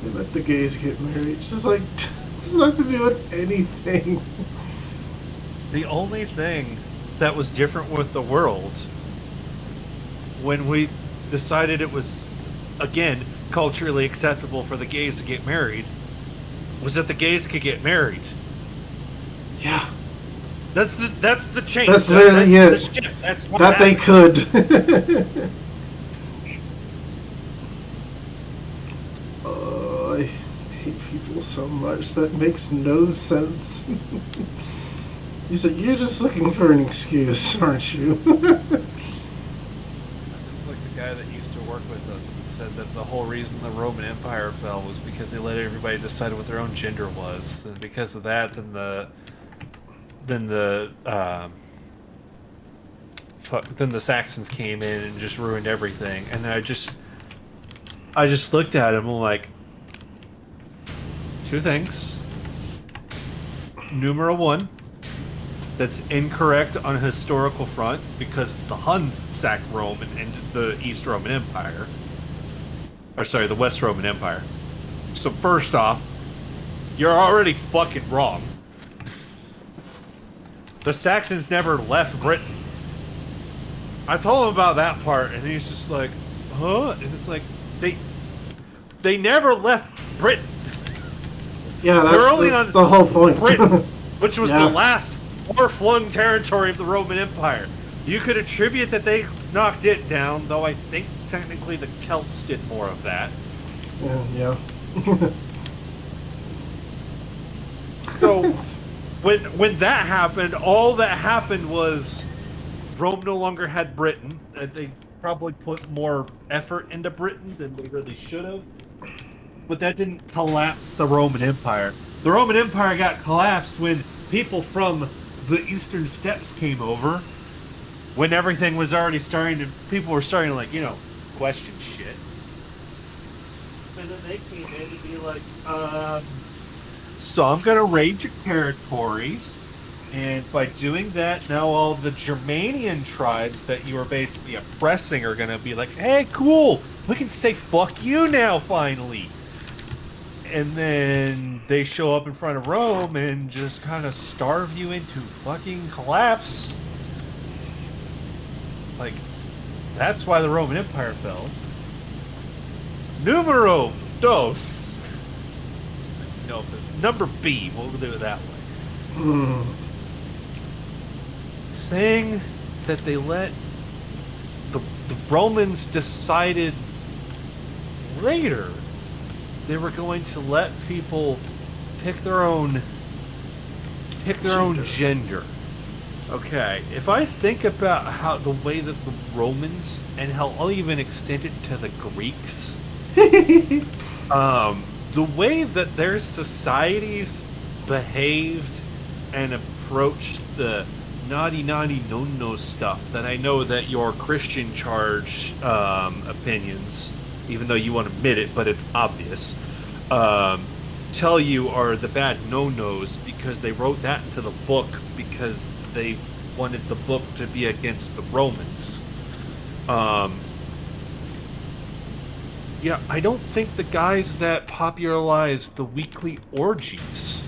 A: They let the gays get married. It's just like, it's nothing to do with anything.
B: The only thing that was different with the world when we decided it was, again, culturally acceptable for the gays to get married was that the gays could get married.
A: Yeah.
B: That's the change.
A: That's literally
B: that's
A: it.
B: the shift. That's what
A: That they
B: happened.
A: could. I hate people so much. That makes no sense. You said you're just looking for an excuse, aren't you?
B: It's like the guy that used to work with us and said that the whole reason the Roman Empire fell was because they let everybody decide what their own gender was, and because of that, then the Saxons came in and just ruined everything. And I just looked at him and like, two things. Numero one, that's incorrect on a historical front because it's the Huns that sacked Rome and ended the East Roman Empire. Or sorry, the West Roman Empire. So first off, you're already fucking wrong. The Saxons never left Britain. I told him about that part, and he's just like, huh? And it's like, they never left Britain.
A: Yeah, that's the whole point.
B: Britain, which was
A: Yeah.
B: the last far-flung territory of the Roman Empire. You could attribute that they knocked it down, though I think technically the Celts did more of that.
A: Yeah.
B: So when that happened, all that happened was Rome no longer had Britain. They probably put more effort into Britain than they really should have. But that didn't collapse the Roman Empire. The Roman Empire got collapsed when people from the Eastern Steppes came over. When everything was already people were starting to, like, question shit. And then they came in to be like, so I'm going to raid your territories. And by doing that, now all the Germanian tribes that you were basically oppressing are going to be like, hey, cool, we can say fuck you now, finally. And then they show up in front of Rome and just kind of starve you into fucking collapse. Like, that's why the Roman Empire fell. Numero dos. No, number B, we'll do it that way. Saying that they let the Romans decided later they were going to let people pick their own gender. Okay, if I think about how the way that the Romans, and how I'll even extend it to the Greeks, the way that their societies behaved and approached the naughty no stuff that I know that your Christian charge opinions, even though you won't admit it, but it's obvious, tell you are the bad no-nos because they wrote that into the book because they wanted the book to be against the Romans. Yeah, I don't think the guys that popularized the weekly orgies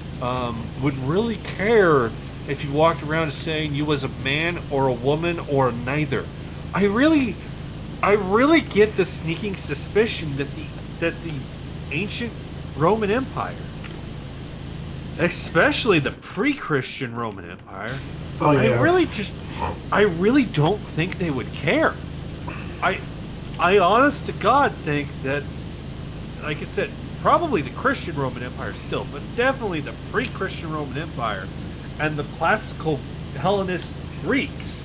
B: would really care if you walked around saying you was a man or a woman or neither. I really get the sneaking suspicion that the ancient Roman Empire, especially the pre-Christian Roman Empire,
A: Oh yeah.
B: I really don't think they would care. I honest to God think that, like I said, probably the Christian Roman Empire still, but definitely the pre-Christian Roman Empire and the classical Hellenist Greeks.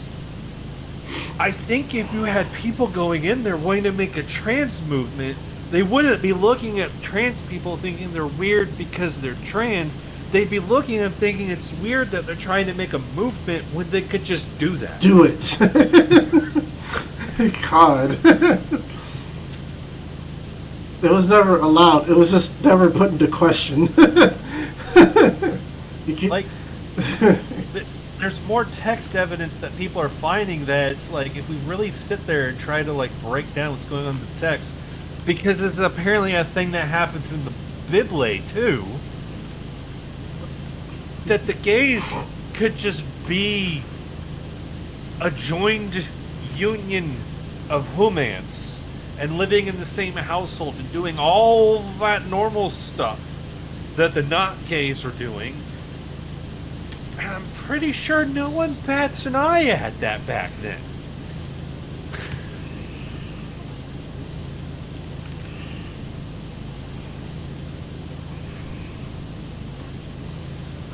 B: I think if you had people going in there wanting to make a trans movement, they wouldn't be looking at trans people thinking they're weird because they're trans. They'd be looking at them thinking it's weird that they're trying to make a movement when they could just do that.
A: Do it. God. It was never allowed. It was just never put into question.
B: Like, there's more text evidence that people are finding that it's like, if we really sit there and try to, like, break down what's going on in the text, because this is apparently a thing that happens in the Bible too, that the gays could just be a joined union of humans and living in the same household and doing all that normal stuff that the not gays are doing, And I'm pretty sure no one bats an eye at that back then.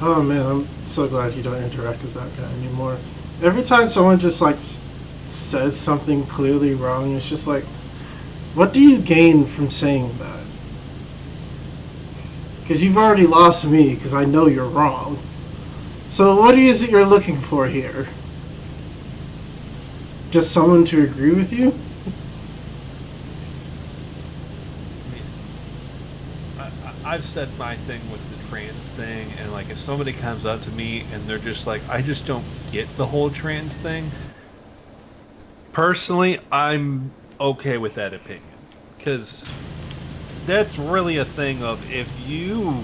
A: Oh man, I'm so glad you don't interact with that guy anymore. Every time someone just like says something clearly wrong, it's just like, what do you gain from saying that? Because you've already lost me because I know you're wrong. So what is it you're looking for here? Just someone to agree with you?
B: I've said my thing with the trans thing, and like if somebody comes up to me and they're just like, I just don't get the whole trans thing. Personally, I'm okay with that opinion, because that's really a thing of if you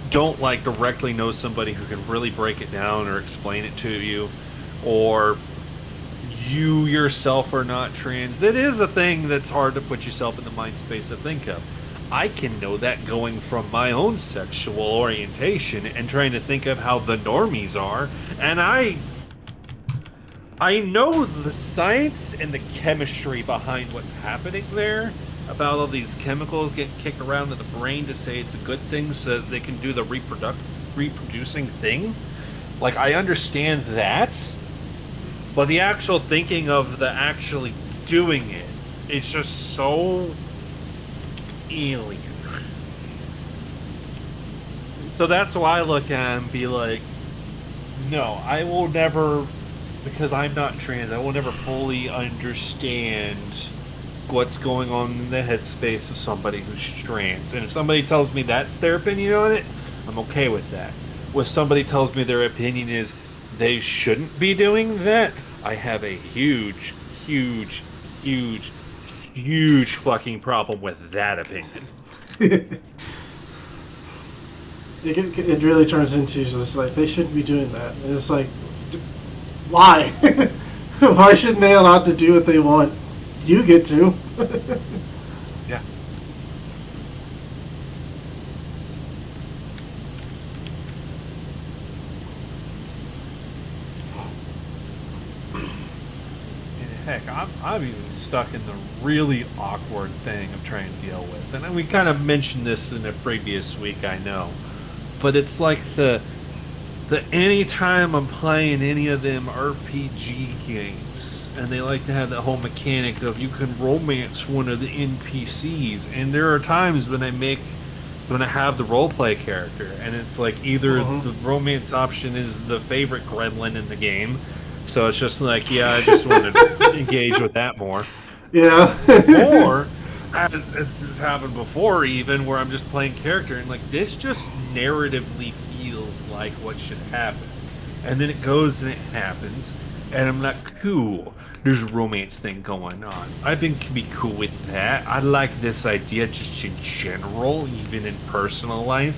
B: don't like directly know somebody who can really break it down or explain it to you, or you yourself are not trans, that is a thing that's hard to put yourself in the mind space to think of. I can know that going from my own sexual orientation and trying to think of how the normies are, and I know the science and the chemistry behind what's happening there, about all these chemicals getting kicked around in the brain to say it's a good thing so that they can do the reproducing thing. Like, I understand that, but the actual thinking of the actually doing it, it's just so alien. So that's why I look at it and be like, no, I will never, because I'm not trans, I will never fully understand what's going on in the headspace of somebody who's trans. And if somebody tells me that's their opinion on it, I'm okay with that. If somebody tells me their opinion is they shouldn't be doing that, I have a huge, huge, huge, huge fucking problem with that opinion.
A: It really turns into just like, they shouldn't be doing that. And it's like, why? Why shouldn't they allowed to do what they want? You get to.
B: Yeah. Heck, I'm even stuck in the really awkward thing of trying to deal with. And we kind of mentioned this in a previous week, I know. But it's like the anytime I'm playing any of them RPG games, and they like to have that whole mechanic of you can romance one of the NPCs, and there are times when I have the roleplay character, and it's like either the romance option is the favorite gremlin in the game, so it's just like, yeah, I just want to engage with that more.
A: Yeah.
B: Or it's happened before, even where I'm just playing character and like this just narratively feels like what should happen, and then it goes and it happens, and I'm like, cool, there's a romance thing going on. I think can be cool with that. I like this idea just in general, even in personal life.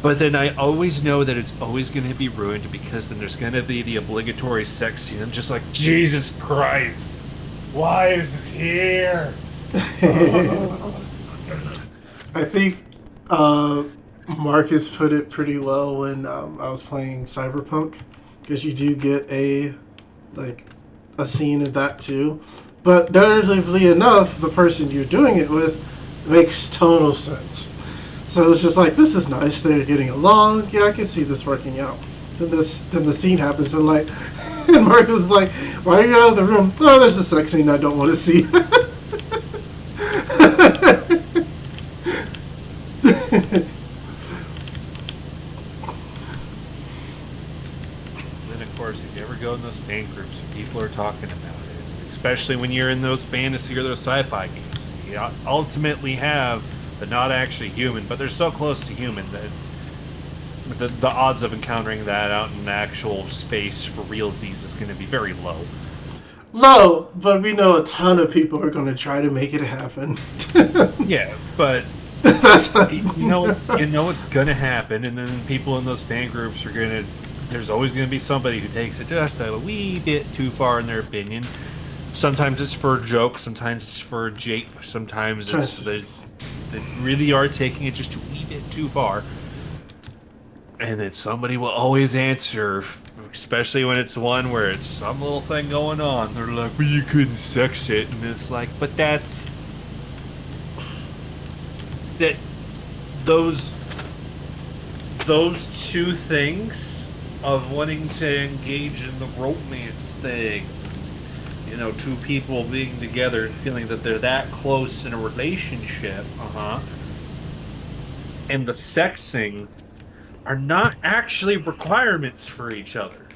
B: But then I always know that it's always going to be ruined because then there's going to be the obligatory sex scene. I'm just like, Jesus Christ, why is this here?
A: I think Marcus put it pretty well when I was playing Cyberpunk, because you do get a scene of that too. But narratively enough, the person you're doing it with makes total sense. So it's just like, this is nice. They're getting along. Yeah, I can see this working out. Then the scene happens, and like, and Marcus is like, "Why are you out of the room?" "Oh, there's a sex scene I don't want to see."
B: Then of course, if you ever go in those fan groups, people are talking about it. Especially when you're in those fantasy or those sci-fi games, you ultimately have the not actually human, but they're so close to human that the odds of encountering that out in actual space for realsies is going to be very low.
A: Low, but we know a ton of people are going to try to make it happen.
B: Yeah, but
A: That's
B: you know it's going to happen, and then people in those fan groups are going to. There's always going to be somebody who takes it just a wee bit too far in their opinion. Sometimes it's for a joke, sometimes it's for a jape, sometimes it's they really are taking it just a wee bit too far. And then somebody will always answer, especially when it's one where it's some little thing going on. They're like, well, you couldn't sex it. And it's like, but that those two things of wanting to engage in the romance thing, you know, two people being together and feeling that they're that close in a relationship, and the sexing are not actually requirements for each other.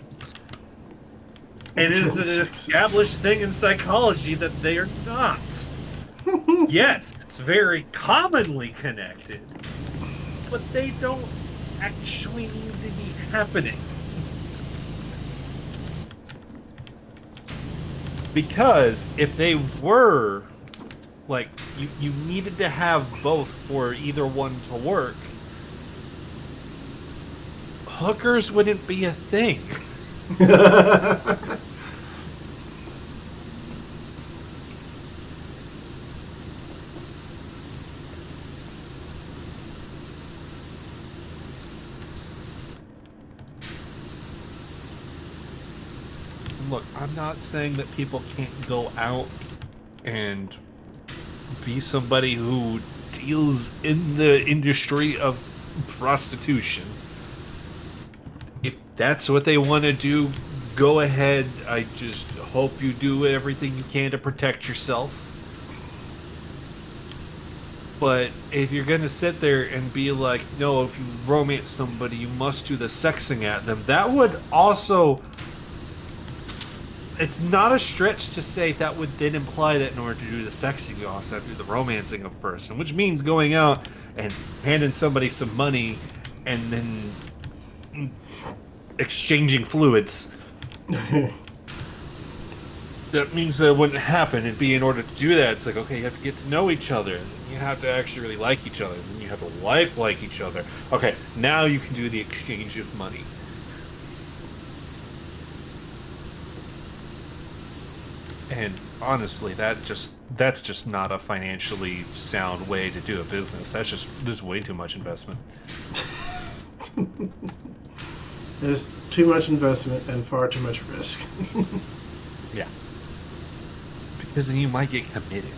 B: It is an established thing in psychology that they are not. Yes, it's very commonly connected, but they don't actually need to be happening. Because if they were, like, you needed to have both for either one to work, hookers wouldn't be a thing. Look, I'm not saying that people can't go out and be somebody who deals in the industry of prostitution. If that's what they want to do, go ahead. I just hope you do everything you can to protect yourself. But if you're going to sit there and be like, no, if you romance somebody, you must do the sexing at them, that would also... It's not a stretch to say that would then imply that in order to do the sexing, you also have to do the romancing of a person, which means going out and handing somebody some money and then exchanging fluids. That means that it wouldn't happen. It'd be in order to do that, it's like, okay, you have to get to know each other. You have to actually really like each other. Then you have to like each other. Okay, now you can do the exchange of money. And honestly, that's just not a financially sound way to do a business. There's way too much investment.
A: There's too much investment and far too much risk.
B: Yeah. Because then you might get committed.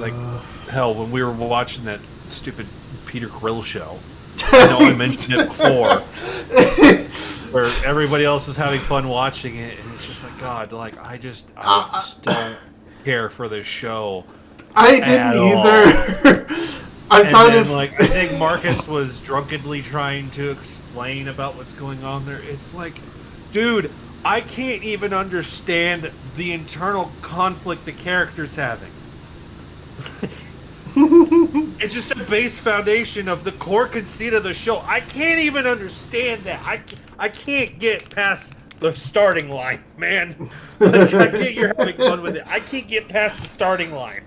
B: Like, hell, when we were watching that stupid Peter Grill show, I know I mentioned it before, where everybody else is having fun watching it, and it's just like, God, like, I just don't care for this show.
A: I didn't either. I
B: think Marcus was drunkenly trying to explain about what's going on there. It's like, dude, I can't even understand the internal conflict the character's having. It's just a base foundation of the core conceit of the show. I can't even understand that. I can't get past the starting line, man. Like, I get you're having fun with it. I can't get past the starting line.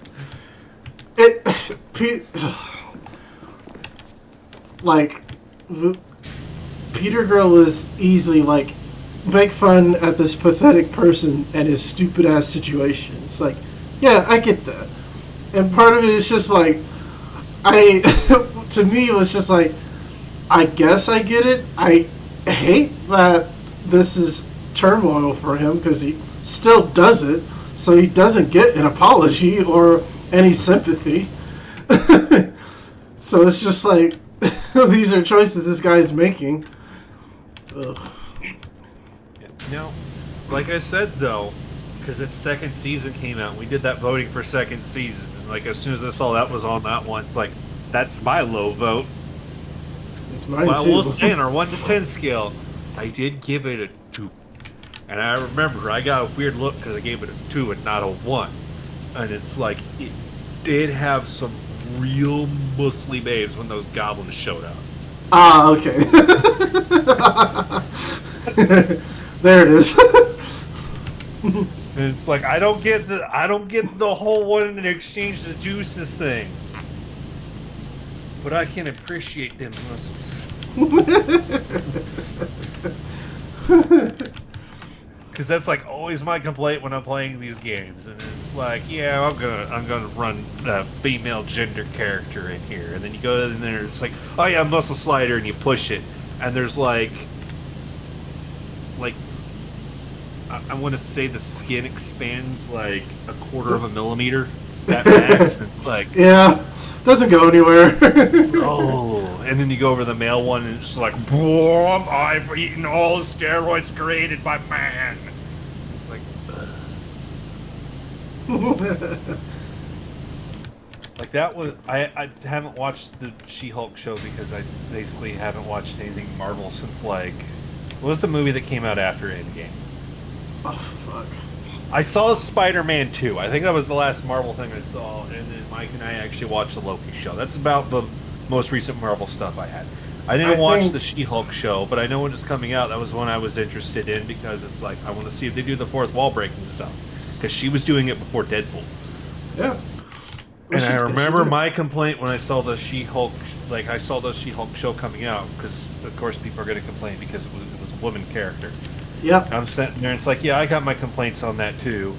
A: Peter Grill is easily like make fun at this pathetic person and his stupid ass situation. It's like, yeah, I get that. And part of it is just like, to me, it was just like, I guess I get it. I hate that this is turmoil for him because he still does it, so he doesn't get an apology or any sympathy. So it's just like, these are choices this guy's making. Ugh.
B: No, like I said though, because its second season came out, we did that voting for second season. And like as soon as I saw that was on that one, it's like, that's my low vote.
A: It's mine
B: well,
A: too.
B: We'll say on our 1 to 10 scale, I did give it a 2. And I remember I got a weird look because I gave it a 2 and not a 1. And it's like, it did have some real muscly babes when those goblins showed up.
A: Ah, okay. There it is.
B: And it's like, I don't get the whole one and exchange the juices thing. But I can appreciate them muscles. Because that's like always my complaint when I'm playing these games. And it's it's like, yeah, I'm gonna run a female gender character in here, and then you go in there, it's like, oh yeah, muscle slider, and you push it, and there's like I want to say the skin expands like a quarter of a millimeter at max. And like,
A: yeah, doesn't go anywhere.
B: oh, and then you go over the male one, and it's just like, boom, I've eaten all the steroids created by man. It's like, like that was I haven't watched the She-Hulk show because I basically haven't watched anything Marvel since like, what was the movie that came out after Endgame?
A: Oh fuck.
B: I saw Spider-Man 2. I think that was the last Marvel thing I saw, and then Mike and I actually watched the Loki show. That's about the most recent Marvel stuff I had. I didn't watch the She-Hulk show, but I know when it's coming out, that was one I was interested in because it's like, I want to see if they do the fourth wall breaking stuff. Because she was doing it before Deadpool.
A: Yeah.
B: And I remember my complaint when I saw the She-Hulk, like I saw the She-Hulk show coming out, because of course people are going to complain because it was a woman character.
A: Yep.
B: I'm sitting there and it's like, yeah, I got my complaints on that too.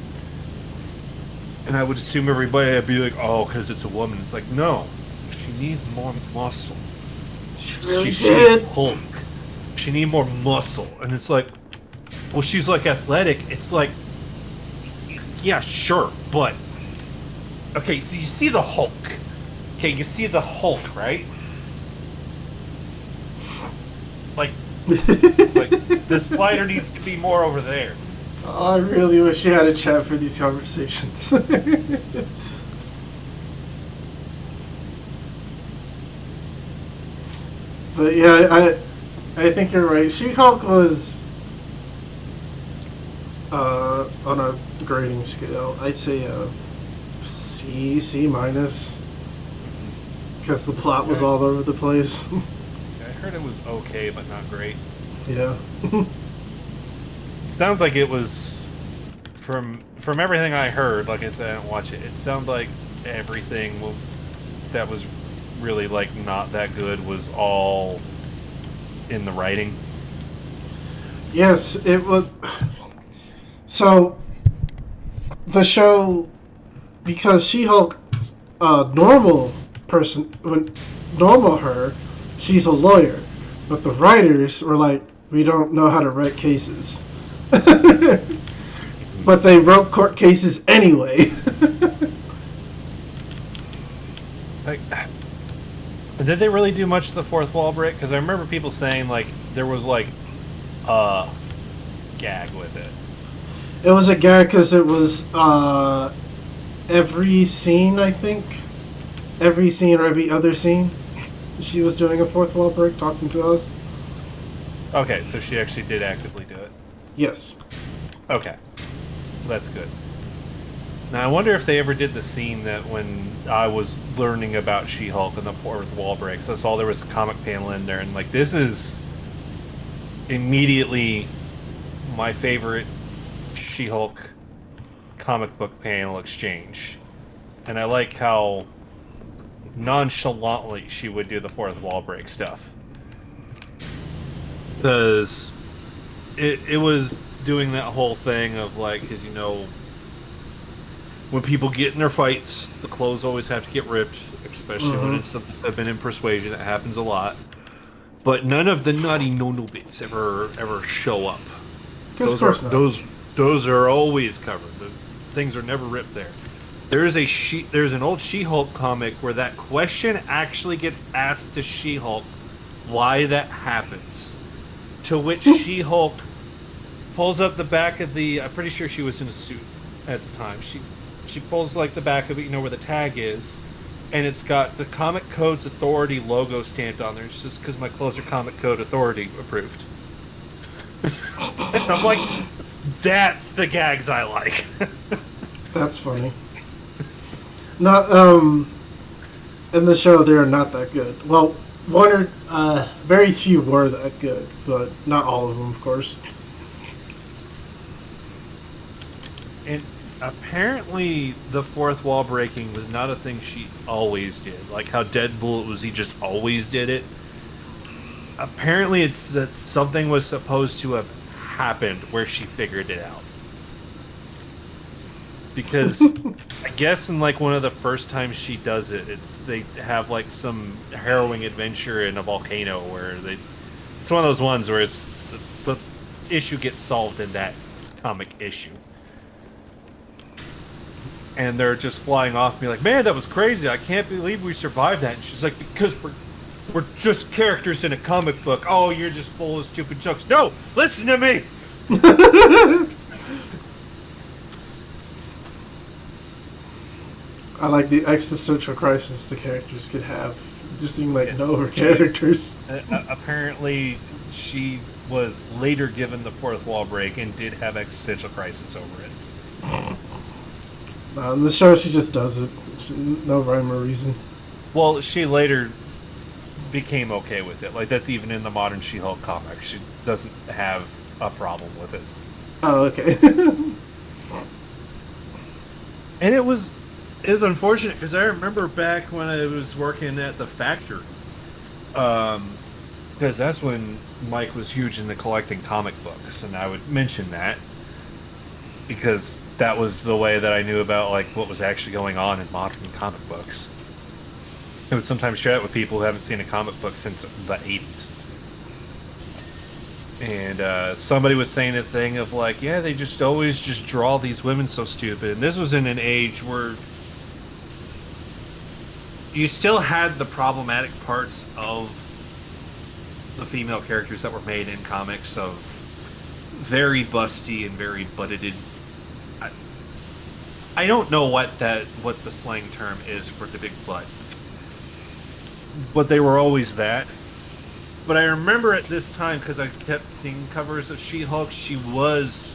B: And I would assume everybody would be like, oh, because it's a woman. It's like, no, she needs more muscle.
A: She really did.
B: Hulk. She needs more muscle. And it's like, well, she's like athletic. It's like, yeah, sure, but okay, so you see the Hulk. Okay, you see the Hulk, right? Like, the slider needs to be more over there.
A: Oh, I really wish you had a chat for these conversations. But yeah, I think you're right. She-Hulk was on a grading scale, I'd say C minus, because the plot was all over the place.
B: I heard it was okay, but not great.
A: Yeah.
B: Sounds like it was from everything I heard. Like I said, I didn't watch it. It sounded like everything that was really like not that good was all in the writing.
A: Yes, it was. So the show, because She-Hulk's normal person, when normal her, she's a lawyer, but the writers were like, we don't know how to write cases. But they wrote court cases anyway.
B: Like, did they really do much to the fourth wall break? Because I remember people saying like there was like a gag with it.
A: It was a gag because it was every scene, I think. Every scene or every other scene, she was doing a fourth wall break, talking to us.
B: Okay, so she actually did actively do it.
A: Yes.
B: Okay, that's good. Now I wonder if they ever did the scene that when I was learning about She-Hulk and the fourth wall breaks, I saw there was a comic panel in there, and like this is immediately my favorite She-Hulk comic book panel exchange, and I like how nonchalantly she would do the fourth wall break stuff, because it was doing that whole thing of like, because you know, when people get in their fights, the clothes always have to get ripped, especially when it's something that's been in Persuasion. That happens a lot, but none of the naughty no bits ever show up. Those are always covered. The things are never ripped there. There's an old She-Hulk comic where that question actually gets asked to She-Hulk, why that happens. To which She-Hulk pulls up the back of the. I'm pretty sure she was in a suit at the time. She pulls like the back of it, you know where the tag is, and it's got the Comic Code's Authority logo stamped on there. It's just because my clothes are Comic Code Authority approved. And I'm like, that's the gags I like.
A: That's funny. Not in the show they're not that good. Well, one or very few were that good, but not all of them, of course.
B: And apparently the fourth wall breaking was not a thing she always did. Like how Deadpool, it was he just always did it. Apparently it's that something was supposed to have happened where she figured it out. because I guess in like one of the first times she does it, they have like some harrowing adventure in a volcano where it's one of those ones where the issue gets solved in that comic issue. And they're just flying off and be like, man, that was crazy. I can't believe we survived that. And she's like, because we're just characters in a comic book. Oh, you're just full of stupid jokes. No, listen to me.
A: I like the existential crisis the characters could have. Just being like, no, we're characters.
B: Apparently, she was later given the fourth wall break and did have existential crisis over it.
A: In the show, she just does it. No rhyme or reason.
B: Well, she later became okay with it. Like, that's even in the modern She-Hulk comic. She doesn't have a problem with it.
A: Oh, okay.
B: And it was unfortunate because I remember back when I was working at the factory, because that's when Mike was huge into collecting comic books, and I would mention that because that was the way that I knew about like what was actually going on in modern comic books. I would sometimes share it with people who haven't seen a comic book since the 80s. And somebody was saying a thing of like, yeah, they just always just draw these women so stupid. And this was in an age where you still had the problematic parts of the female characters that were made in comics of very busty and very butted. I don't know what the slang term is for the big butt, but they were always that. But I remember at this time, because I kept seeing covers of She-Hulk, she was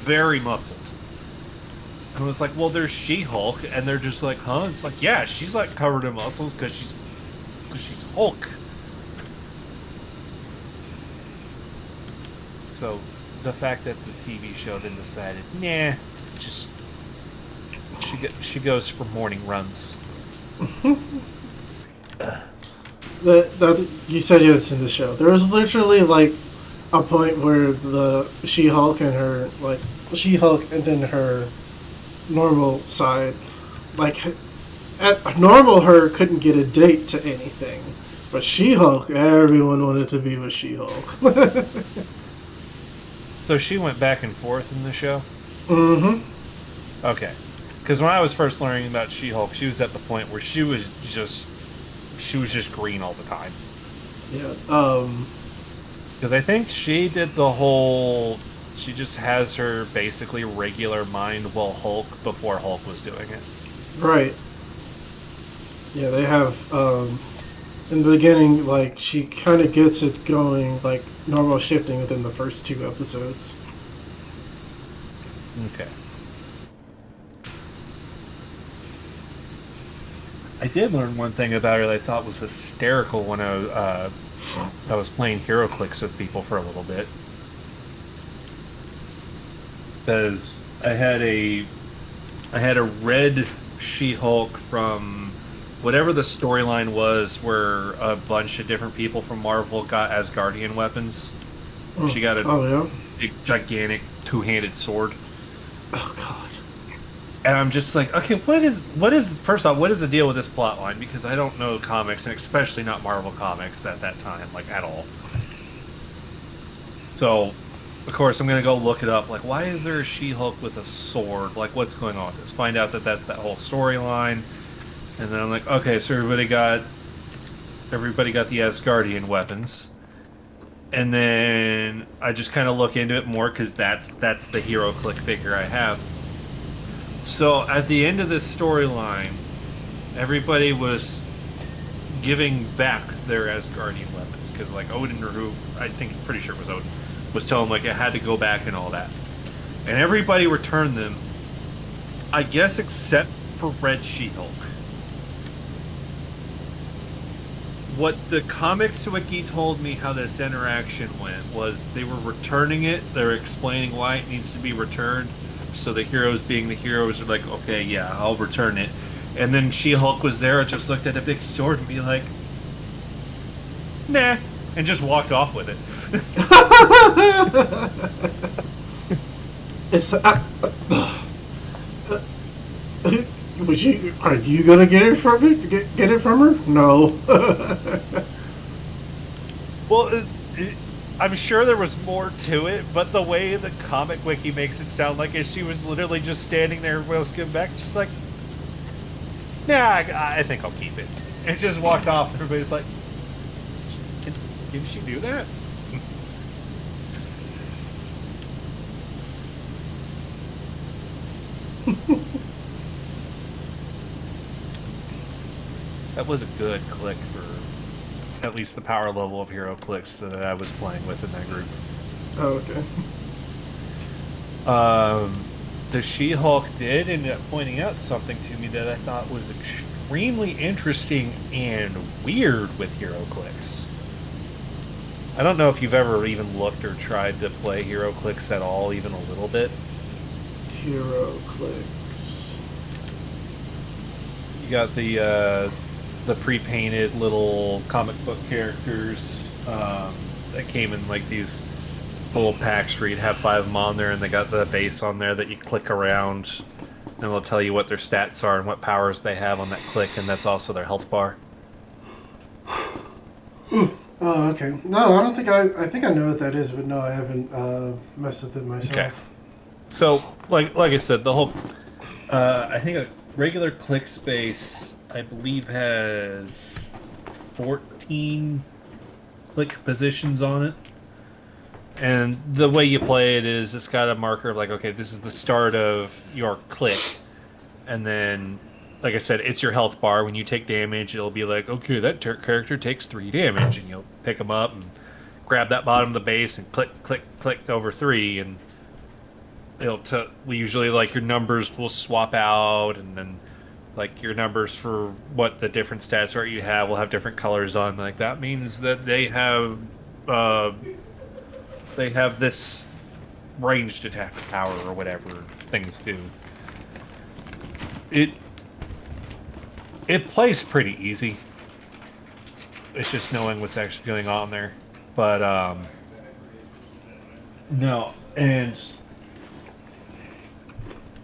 B: very muscled. And I was like, well, there's She-Hulk, and they're just like, huh? It's like, yeah, she's like covered in muscles because she's Hulk. So the fact that the TV show then decided, nah, just she goes for morning runs.
A: You said it's in the show. There was literally like a point where the She-Hulk and her She-Hulk and then her normal side, like at normal her couldn't get a date to anything, but She-Hulk, everyone wanted to be with She-Hulk.
B: So she went back and forth in the show?
A: Mm-hmm.
B: Okay. Because when I was first learning about She-Hulk, she was at the point where she was just green all the time.
A: Yeah.
B: Because I think she did the whole... She just has her basically regular mind while Hulk before Hulk was doing it.
A: Right. Yeah, they have... in the beginning, like, she kind of gets it going, like, normal shifting within the first 2 episodes.
B: Okay. I did learn one thing about her that I thought was hysterical when I was playing HeroClix with people for a little bit. Because I had a red She-Hulk from whatever the storyline was, where a bunch of different people from Marvel got Asgardian weapons. She got a big, gigantic, 2-handed sword.
A: Oh, God.
B: And I'm just like, okay, first off, what is the deal with this plot line? Because I don't know comics, and especially not Marvel comics at that time, like, at all. So, of course, I'm going to go look it up. Like, why is there a She-Hulk with a sword? Like, what's going on with this? Find out that that's that whole storyline. And then I'm like, okay, so everybody got the Asgardian weapons. And then I just kind of look into it more because that's the HeroClix figure I have. So at the end of this storyline, everybody was giving back their Asgardian weapons because, like, Odin, or who I think pretty sure it was Odin, was telling them like it had to go back and all that, and everybody returned them. I guess except for Red She-Hulk. What the comics wiki told me how this interaction went was they were returning it. They're explaining why it needs to be returned. So the heroes, being the heroes, are like, okay, yeah, I'll return it. And then She-Hulk was there and just looked at a big sword and be like, nah, and just walked off with it.
A: It's are you gonna get it from it? Get it from her? No.
B: Well, I'm sure there was more to it, but the way the comic wiki makes it sound like she was literally just standing there, everybody else giving back. She's like, "Nah, I think I'll keep it," and just walked off. Everybody's like, "Can she do that?" That was a good click for at least the power level of hero clicks that I was playing with in that group.
A: Oh, okay.
B: The She-Hulk did end up pointing out something to me that I thought was extremely interesting and weird with hero clicks. I don't know if you've ever even looked or tried to play hero clicks at all, even a little bit.
A: Hero clicks.
B: You got the pre-painted little comic book characters that came in like these little packs where you'd have 5 of them on there, and they got the base on there that you click around, and it'll tell you what their stats are and what powers they have on that click, and that's also their health bar.
A: Oh, okay. No, I don't think I think I know what that is, but no, I haven't messed with it myself.
B: Okay. So, like I said, the whole I think a regular click space, I believe, has 14 click positions on it. And the way you play it is it's got a marker of like, okay, this is the start of your click. And then, like I said, it's your health bar. When you take damage, it'll be like, okay, that character takes 3 damage. And you'll pick them up and grab that bottom of the base and click, click, click over 3. And it'll usually, like, your numbers will swap out. And then, like, your numbers for what the different stats are you have will have different colors on. Like, that means that they have this ranged attack power or whatever things do. It plays pretty easy. It's just knowing what's actually going on there. But no, and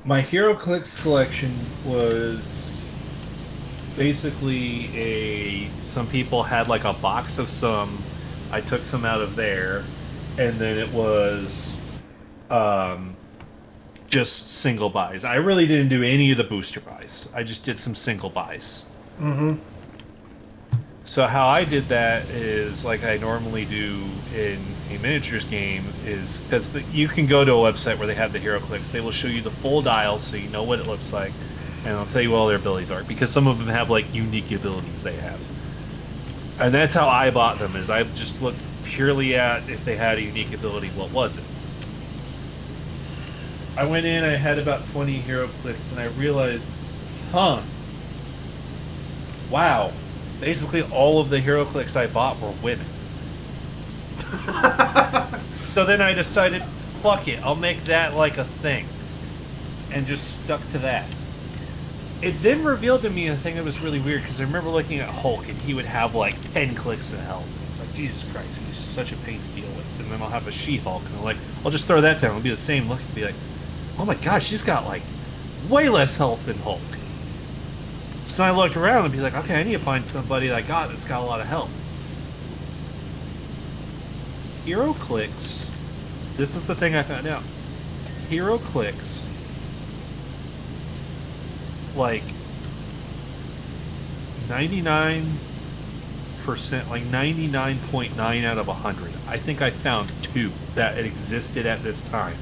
B: my Hero Clicks collection was basically some people had like a box of some. I took some out of there. And then it was just single buys. I really didn't do any of the booster buys. I just did some single buys.
A: Mm-hmm.
B: So how I did that is like I normally do in a miniatures game is because you can go to a website where they have the hero clicks. They will show you the full dial so you know what it looks like. And they'll tell you what all their abilities are. Because some of them have like unique abilities they have. And that's how I bought them is I just looked purely at if they had a unique ability, what was it? I went in, I had about 20 hero clicks, and I realized, wow, basically all of the hero clicks I bought were women. So then I decided, fuck it, I'll make that like a thing. And just stuck to that. It then revealed to me a thing that was really weird, because I remember looking at Hulk, and he would have like 10 clicks of health. It's like, Jesus Christ, he's such a pain to deal with. And then I'll have a She-Hulk, and I'm like, I'll just throw that down. It'll be the same look, and be like, oh my gosh, she's got like way less health than Hulk. So I looked around and be like, okay, I need to find somebody that's got a lot of health. Hero clicks. This is the thing I found out. Hero clicks, like 99%, like 99.9 out of 100. I think I found 2 that existed at this time.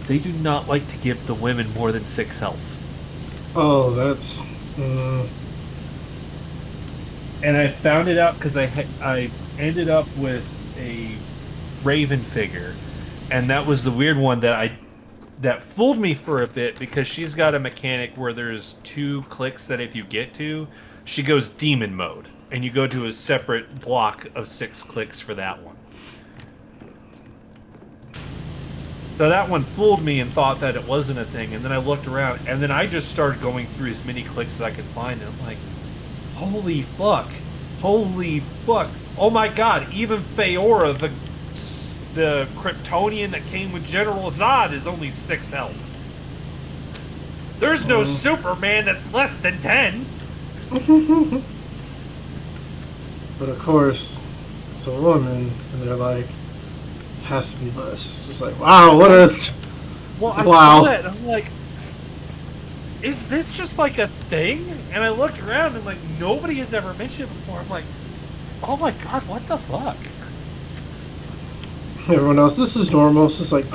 B: They do not like to give the women more than 6 health.
A: Oh, that's.
B: And I found it out because I ended up with a Raven figure, and that was the weird one that fooled me for a bit because she's got a mechanic where there's 2 clicks that if you get to, she goes demon mode, and you go to a separate block of 6 clicks for that one. So that one fooled me and thought that it wasn't a thing, and then I looked around, and then I just started going through as many clicks as I could find, and I'm like, holy fuck, oh my god, even Feora, the the Kryptonian that came with General Zod is only 6 health. There's no Superman that's less than 10.
A: But of course, it's a woman, and they're like, has to be less. It's just like, wow, what a...
B: Well, I
A: wow.
B: saw that, and I'm like, is this just like a thing? And I looked around, and like, nobody has ever mentioned it before. I'm like, oh my god, what the fuck?
A: Everyone else, this is normal. It's just like,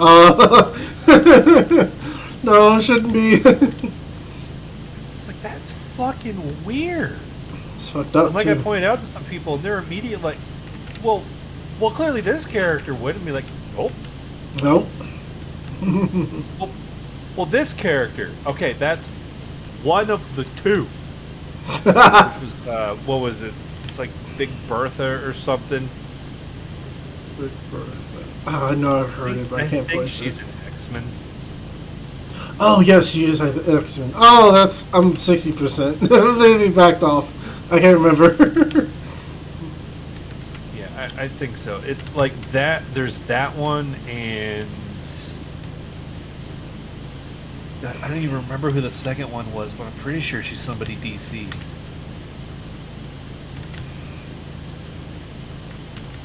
A: no, it shouldn't be.
B: It's like, that's fucking weird.
A: It's fucked up,
B: and like
A: too.
B: I pointed out to some people, and they're immediately like, well, clearly this character would, and be like, nope.
A: Nope.
B: Well, this character, okay, that's one of the two. Which was, what was it? It's like Big Bertha or something.
A: Big Bertha. Oh, I know I've heard it, but I can't place it.
B: She's an X-Men.
A: Oh, yes, she is an X-Men. Oh, I'm 60%. Maybe backed off. I can't remember.
B: Yeah, I think so. It's like that. There's that one, and God, I don't even remember who the second one was, but I'm pretty sure she's somebody DC.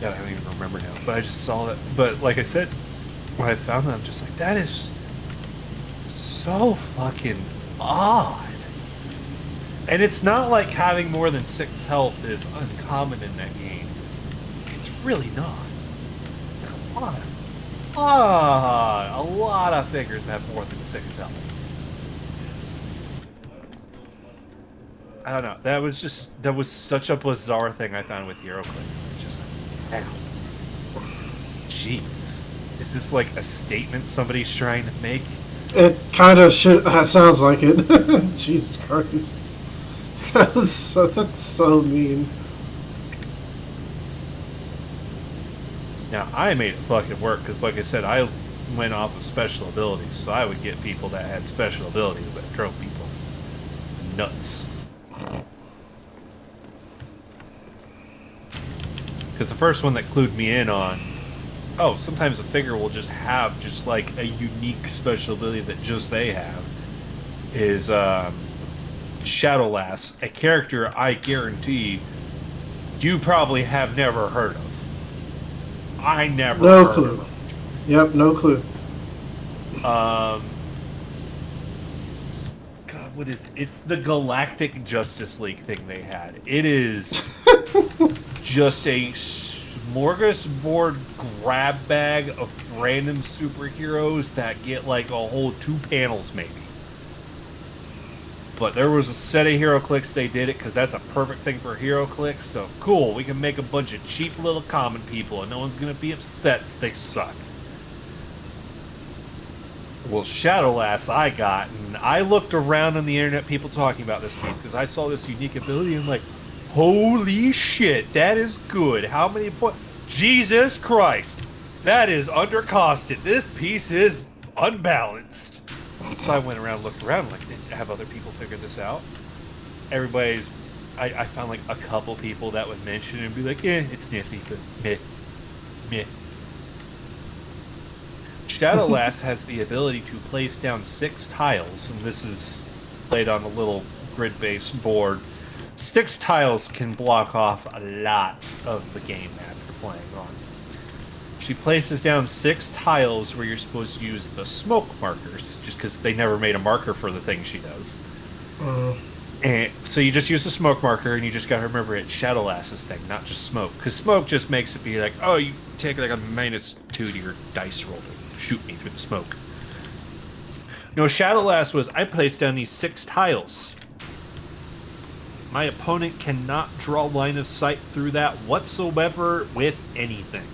B: God, I don't even remember now. But I just saw that. But like I said, when I found that, I'm just like, that is so fucking odd. And it's not like having more than 6 health is uncommon in that game. It's really not. Come on. A lot of figures have more than 6 health. I don't know. That was such a bizarre thing I found with HeroClix. It's just like, ow. Jeez. Is this like a statement somebody's trying to make?
A: It kind of sounds like it. Jesus Christ. That's so mean.
B: Now, I made it fucking work because, like I said, I went off of special abilities, so I would get people that had special abilities that drove people nuts. Because the first one that clued me in on, oh, sometimes a figure will just have just like a unique special ability that just they have, is Shadowlass, a character I guarantee you probably have never heard of. I never
A: No
B: heard
A: clue.
B: of him.
A: Yep, no clue.
B: God, what is it? It's the Galactic Justice League thing they had. It is just a smorgasbord grab bag of random superheroes that get like a whole 2 panels maybe. But there was a set of HeroClix, they did it because that's a perfect thing for HeroClix. So cool, we can make a bunch of cheap little common people and no one's going to be upset if they suck. Well, Shadowlass I got, and I looked around on the internet, people talking about this piece, because I saw this unique ability, and I'm like, holy shit, that is good. How many points? Jesus Christ, that is undercosted. This piece is unbalanced. So I went around and looked around, like, have other people figured this out? Everybody's, I found like a couple people that would mention it and be like, yeah, it's nifty, but meh. Shadowlass has the ability to place down 6 tiles, and this is played on a little grid-based board. 6 tiles can block off a lot of the game map you're playing on. She places down 6 tiles where you're supposed to use the smoke markers, just because they never made a marker for the thing she does. And so you just use the smoke marker, and you just gotta remember it's Shadowlass's thing, not just smoke. Because smoke just makes it be like, oh, you take like a -2 to your dice roll to shoot me through the smoke. No, Shadowlass was, I placed down these 6 tiles. My opponent cannot draw line of sight through that whatsoever with anything.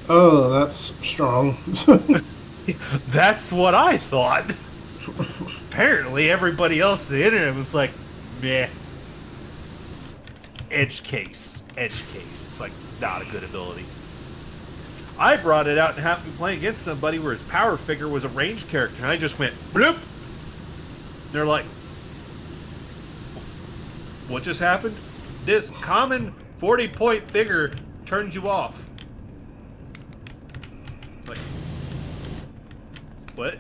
A: Oh, that's strong.
B: That's what I thought. Apparently, everybody else on the internet was like, meh. Edge case. It's like, not a good ability. I brought it out and happened to play against somebody where his power figure was a ranged character, and I just went, bloop! They're like, what just happened? This common 40-point figure turns you off. What?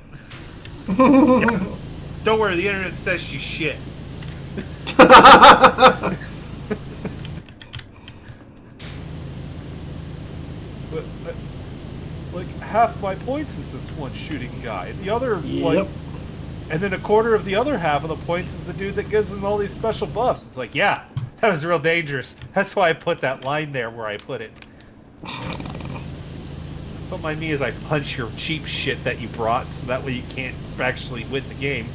B: Yeah. Don't worry, the internet says she's shit. But, like, half my points is this one shooting guy. The other, like, and then a quarter of the other half of the points is the dude that gives him all these special buffs. It's like, yeah, that was real dangerous. That's why I put that line there where I put it. Don't mind me as I punch your cheap shit that you brought, so that way you can't actually win the game.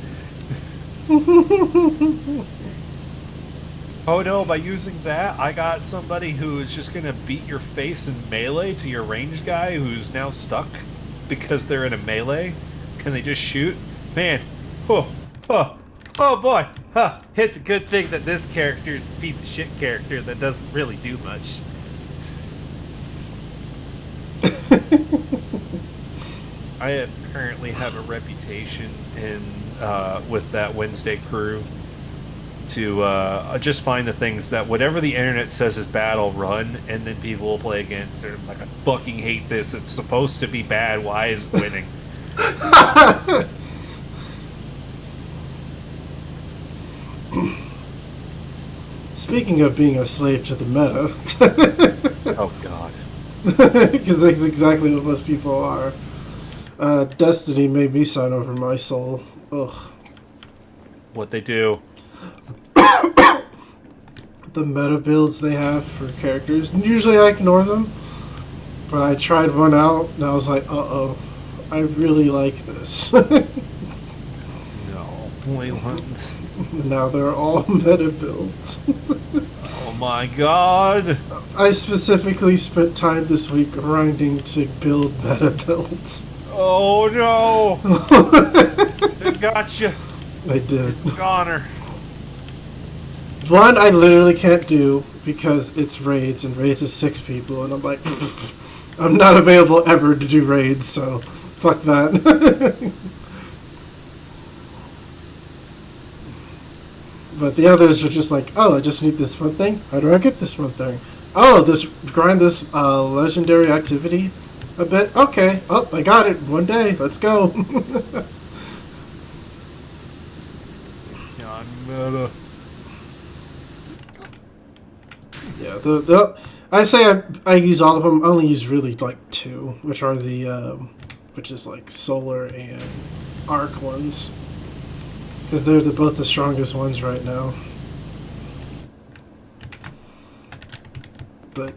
B: Oh no, by using that, I got somebody who is just gonna beat your face in melee to your ranged guy who's now stuck because they're in a melee. Can they just shoot? Man, oh boy, huh. It's a good thing that this character is a piece of shit character that doesn't really do much. I currently have a reputation in with that Wednesday crew to just find the things that whatever the internet says is bad, I'll run, and then people will play against it. I'm like, I fucking hate this. It's supposed to be bad. Why is it winning?
A: Speaking of being a slave to the meta.
B: Oh, God.
A: Because that's exactly what most people are. Destiny made me sign over my soul. Ugh.
B: What they do.
A: The meta builds they have for characters. Usually I ignore them. But I tried one out and I was like, uh-oh. I really like this.
B: No. Wait, what?
A: Now they're all meta builds.
B: Oh my God.
A: I specifically spent time this week grinding to build meta builds.
B: Oh no! They got you.
A: They did.
B: Goner.
A: One I literally can't do because it's raids, and raids is 6 people, and I'm like, I'm not available ever to do raids, so fuck that. But the others are just like, oh, I just need this one thing. How do I get this one thing? Oh, grind this legendary activity a bit. Okay, oh, I got it. One day. Let's go.
B: Yeah, I'm meta.
A: Yeah, I say I use all of them. I only use really like 2, which are which is like solar and arc ones. Because they're both the strongest ones right now. But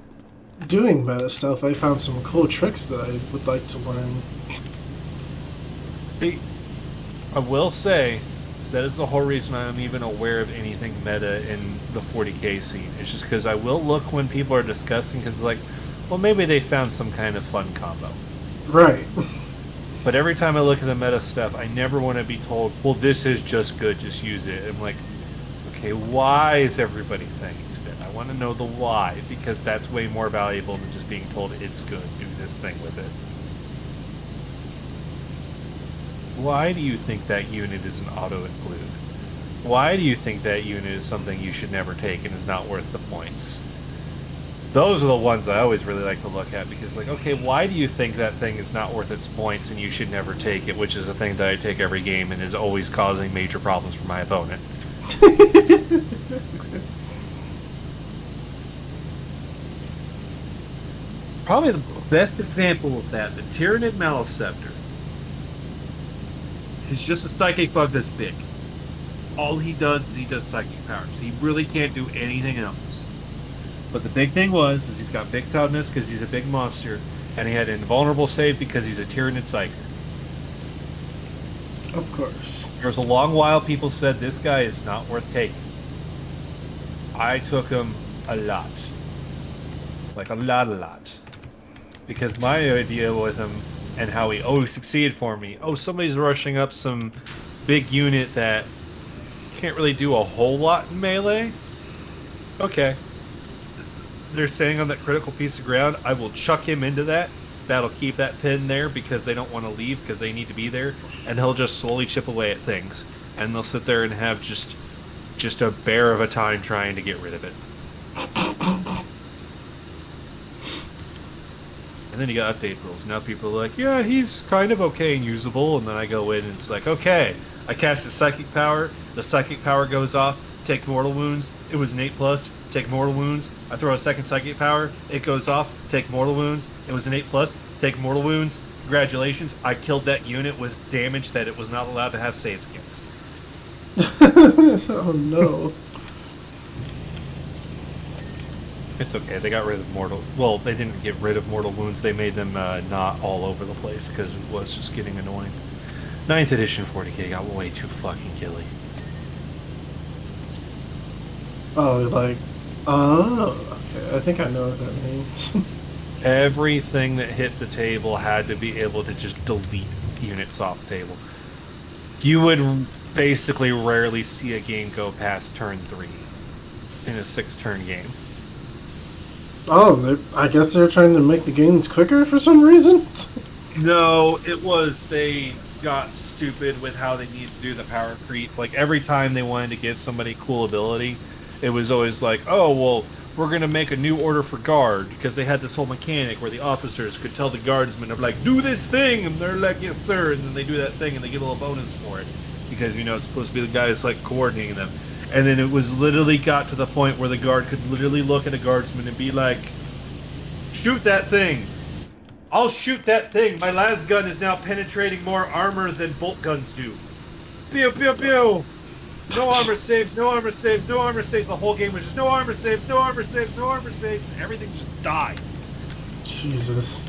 A: doing meta stuff, I found some cool tricks that I would like to learn.
B: I will say, that is the whole reason I'm even aware of anything meta in the 40k scene. It's just because I will look when people are discussing, because like, well, maybe they found some kind of fun combo.
A: Right.
B: But every time I look at the meta stuff, I never want to be told, well, this is just good, just use it. I'm like, okay, why is everybody saying it's good? I want to know the why, because that's way more valuable than just being told it's good, do this thing with it. Why do you think that unit is an auto-include? Why do you think that unit is something you should never take and is not worth the points? Those are the ones I always really like to look at, because like, okay, why do you think that thing is not worth its points and you should never take it, which is a thing that I take every game and is always causing major problems for my opponent? Probably the best example of that, the Tyranid Maliceptor. He's just a psychic bug this big. All he does is he does psychic powers. He really can't do anything else. But the big thing is he's got big toughness because he's a big monster, and he had an invulnerable save because he's a Tyranid Psyker.
A: Of course.
B: There was a long while people said this guy is not worth taking. I took him a lot. Like a lot. Because my idea with him and how he always succeeded for me, somebody's rushing up some big unit that can't really do a whole lot in melee. Okay. They're standing on that critical piece of ground. I will chuck him into that. That'll keep that pin there because they don't want to leave because they need to be there. And he'll just slowly chip away at things. And they'll sit there and have just a bear of a time trying to get rid of it. And then you got update rules. Now people are like, yeah, he's kind of okay and usable. And then I go in and it's like, okay, I cast a psychic power. The psychic power goes off. Take mortal wounds. It was an 8+. Take mortal wounds. I throw a second psychic power. It goes off. Take mortal wounds. It was an 8+. Take mortal wounds. Congratulations. I killed that unit with damage that it was not allowed to have saves against.
A: Oh no.
B: It's okay. They got rid of mortal. Well, they didn't get rid of mortal wounds. They made them not all over the place because it was just getting annoying. 9th edition 40k got way too fucking killy.
A: Oh, like, oh, okay. I think I know what that means.
B: Everything that hit the table had to be able to just delete units off the table. You would basically rarely see a game go past turn 3 in a 6-turn game.
A: Oh, I guess they're trying to make the games quicker for some reason?
B: No, it was they got stupid with how they needed to do the power creep. Like, every time they wanted to give somebody cool ability, it was always like, oh, well, we're going to make a new order for guard, because they had this whole mechanic where the officers could tell the guardsmen of like, do this thing, and they're like, yes, sir, and then they do that thing, and they get a little bonus for it, because, you know, it's supposed to be the guy that's, like, coordinating them. And then it was literally got to the point where the guard could literally look at a guardsman and be like, shoot that thing. I'll shoot that thing. My las gun is now penetrating more armor than bolt guns do. Pew, pew, pew. No armor saves, no armor saves, no armor saves. The whole game was just no armor saves, no armor saves, no armor saves. And everything just died.
A: Jesus.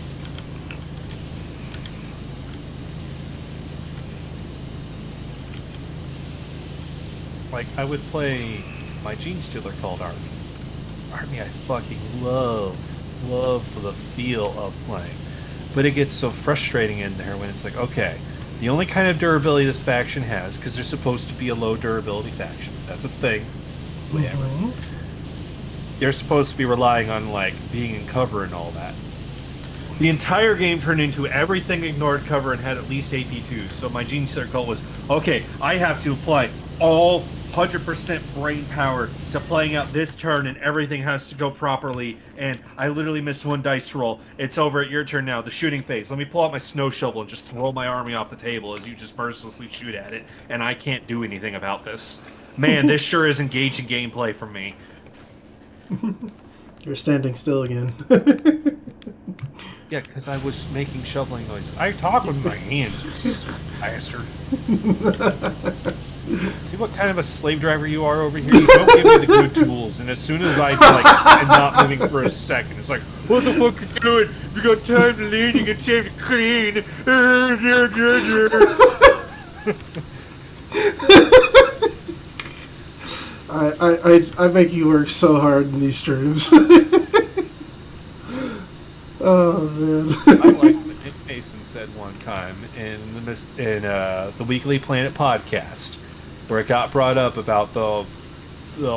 B: Like, I would play my Gene Stealer called Army. Army I fucking love the feel of playing. But it gets so frustrating in there when it's like, okay, the only kind of durability this faction has, because they're supposed to be a low durability faction. That's a thing. Whatever.
A: Mm-hmm.
B: They're supposed to be relying on, like, being in cover and all that. The entire game turned into everything ignored cover and had at least AP2. So my Gene Stealer call was, okay, I have to apply all 100% brain power to playing out this turn, and everything has to go properly, and I literally missed one dice roll. It's over at your turn now, the shooting phase. Let me pull out my snow shovel and just throw my army off the table as you just mercilessly shoot at it, and I can't do anything about this. Man, this sure is engaging gameplay for me.
A: You're standing still again.
B: Yeah, because I was making shoveling noises. I talk with my hands, you bastard. See what kind of a slave driver you are over here? You don't give me the good tools, and as soon as I, like, am not moving for a second, it's like, what the fuck are you doing? If you got time to lean, you got time to clean.
A: I make you work so hard in these streams. Oh man.
B: I like what Nick Mason said one time in the Weekly Planet podcast, where it got brought up about the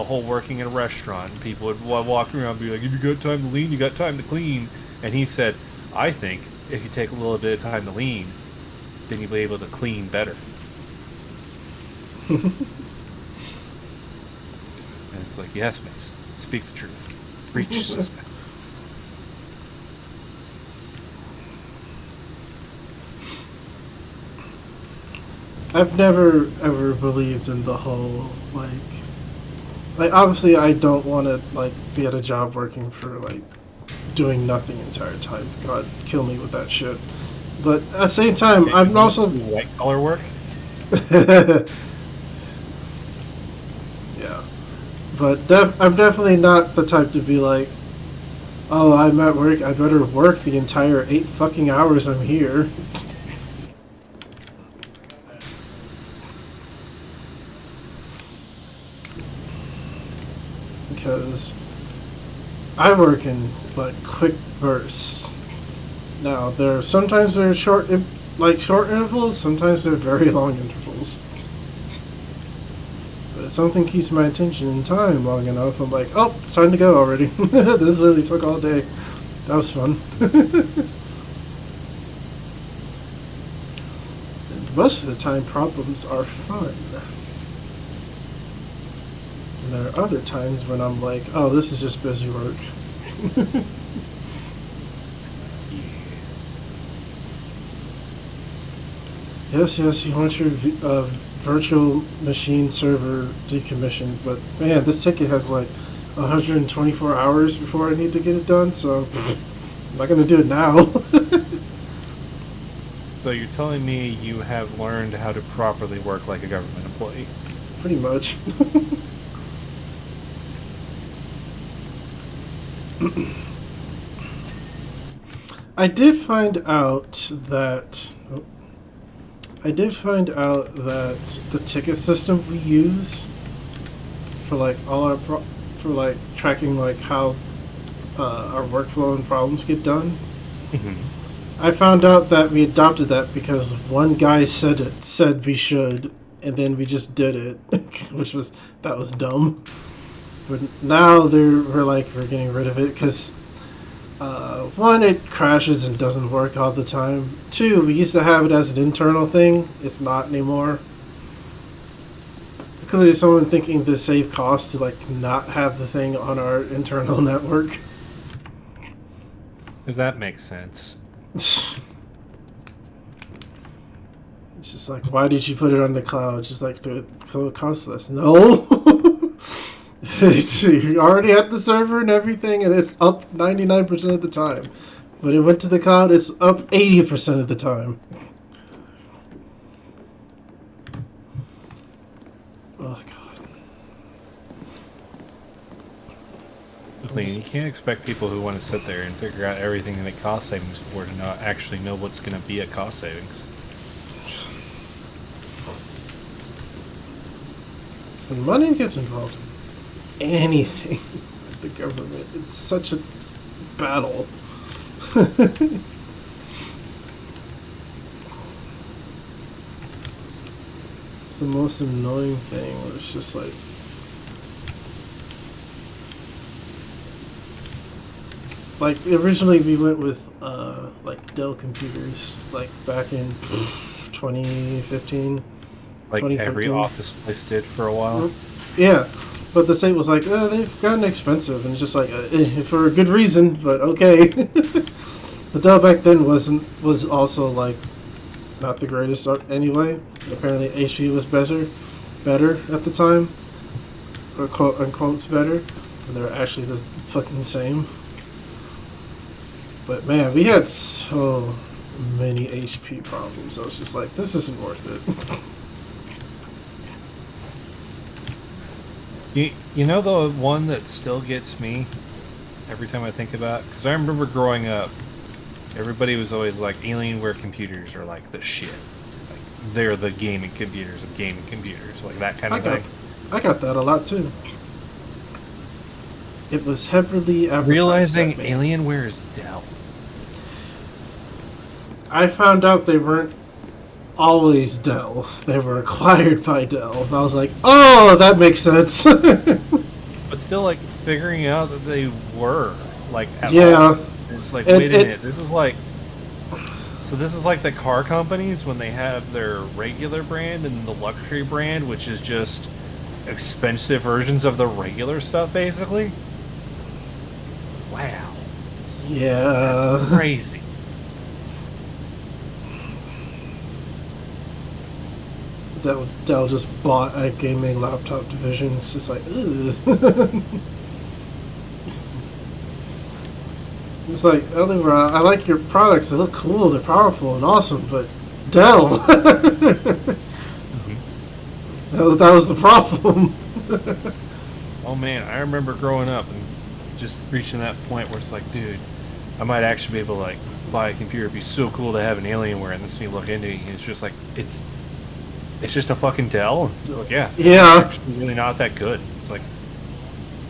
B: whole working in a restaurant. People would walk around and be like, if you got time to lean, you got time to clean. And he said, I think if you take a little bit of time to lean, then you'll be able to clean better. And it's like, yes, Mason, speak the truth. Preach, sister.
A: I've never ever believed in the whole like obviously I don't want to like be at a job working for like doing nothing the entire time. God, kill me with that shit. But at the same time, I'm also
B: white collar work.
A: Yeah, but I'm definitely not the type to be like, oh, I'm at work, I better work the entire 8 fucking hours I'm here. Because I work in like quick bursts. Now sometimes they're short intervals, sometimes they're very long intervals. But if something keeps my attention in time long enough, I'm like, oh, it's time to go already. This literally took all day. That was fun. And most of the time, problems are fun. And there are other times when I'm like, oh, this is just busy work. Yes, yes, you want your virtual machine server decommissioned, but man, this ticket has like 124 hours before I need to get it done, so I'm not gonna do it now.
B: So you're telling me you have learned how to properly work like a government employee?
A: Pretty much. I did find out that the ticket system we use for like all our for like tracking like how our workflow and problems get done. I found out that we adopted that because one guy said we should, and then we just did it, that was dumb. But now we're getting rid of it because one, it crashes and doesn't work all the time. Two, we used to have it as an internal thing. It's not anymore. Clearly, someone thinking to save costs to like not have the thing on our internal network.
B: If that makes sense.
A: It's just like, why did you put it on the cloud? Just like, so it costs less. No! You already had the server and everything, and it's up 99% of the time. When it went to the cloud, it's up 80% of the time. Oh, God.
B: I mean, you can't expect people who want to sit there and figure out everything that cost savings for to not actually know what's going to be a cost savings.
A: When money gets involved in anything with the government, it's such a battle. It's the most annoying thing where it's just like originally we went with like Dell computers like back in 2015,
B: Like every office place did for a while.
A: Yeah, but the state was like, they've gotten expensive, and it's just like for a good reason, but okay. The Dell back then was also like not the greatest anyway. Apparently HP was better at the time, or quote unquote better, and they're actually the fucking same. But man, we had so many HP problems. I was just like, this isn't worth
B: it. You know the one that still gets me every time I think about it? Because I remember growing up, everybody was always like, Alienware computers are like the shit. Like, they're the gaming computers of gaming computers. Like that kind of thing.
A: I got that a lot too. It was heavily advertised.
B: Realizing Alienware is Dell.
A: I found out they weren't always Dell. They were acquired by Dell. And I was like, oh, that makes sense.
B: But still, like, figuring out that they were, like, at all. It's like, wait a minute. This is like... So this is like the car companies when they have their regular brand and the luxury brand, which is just expensive versions of the regular stuff, basically? Wow.
A: Yeah.
B: That's crazy.
A: Dell just bought a gaming laptop division. It's just like, ugh. It's like, I like your products. They look cool. They're powerful and awesome, but Dell. That was the problem.
B: Oh man, I remember growing up and just reaching that point where it's like, dude, I might actually be able to like buy a computer. It'd be so cool to have an Alienware, and then you look into it, and it's just like it's just a fucking Dell. Like, yeah,
A: yeah,
B: it's really not that good. It's like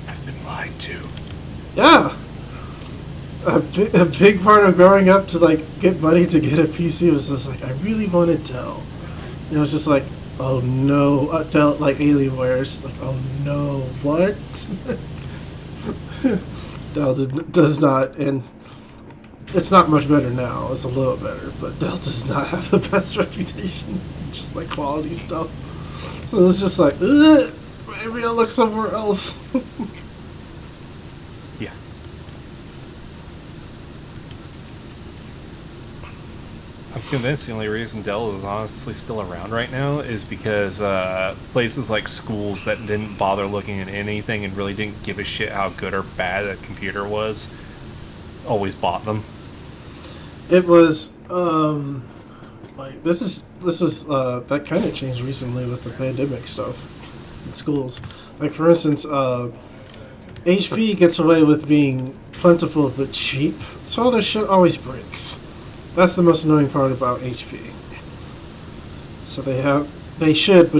B: I've been lied to.
A: Yeah, a big part of growing up to like get money to get a PC was just like I really wanted Dell. You know, it's just like, oh no, Dell like Alienware. It's just like, oh no, what? Dell does not, and it's not much better now. It's a little better, but Dell does not have the best reputation. Just like quality stuff. So it's just like, ugh, maybe I'll look somewhere else.
B: Yeah. I'm convinced the only reason Dell is honestly still around right now is because places like schools that didn't bother looking at anything and really didn't give a shit how good or bad a computer was always bought them.
A: It was like this is that kind of changed recently with the pandemic stuff in schools. Like for instance, HP gets away with being plentiful but cheap, so all their shit always breaks. That's the most annoying part about HP. So they should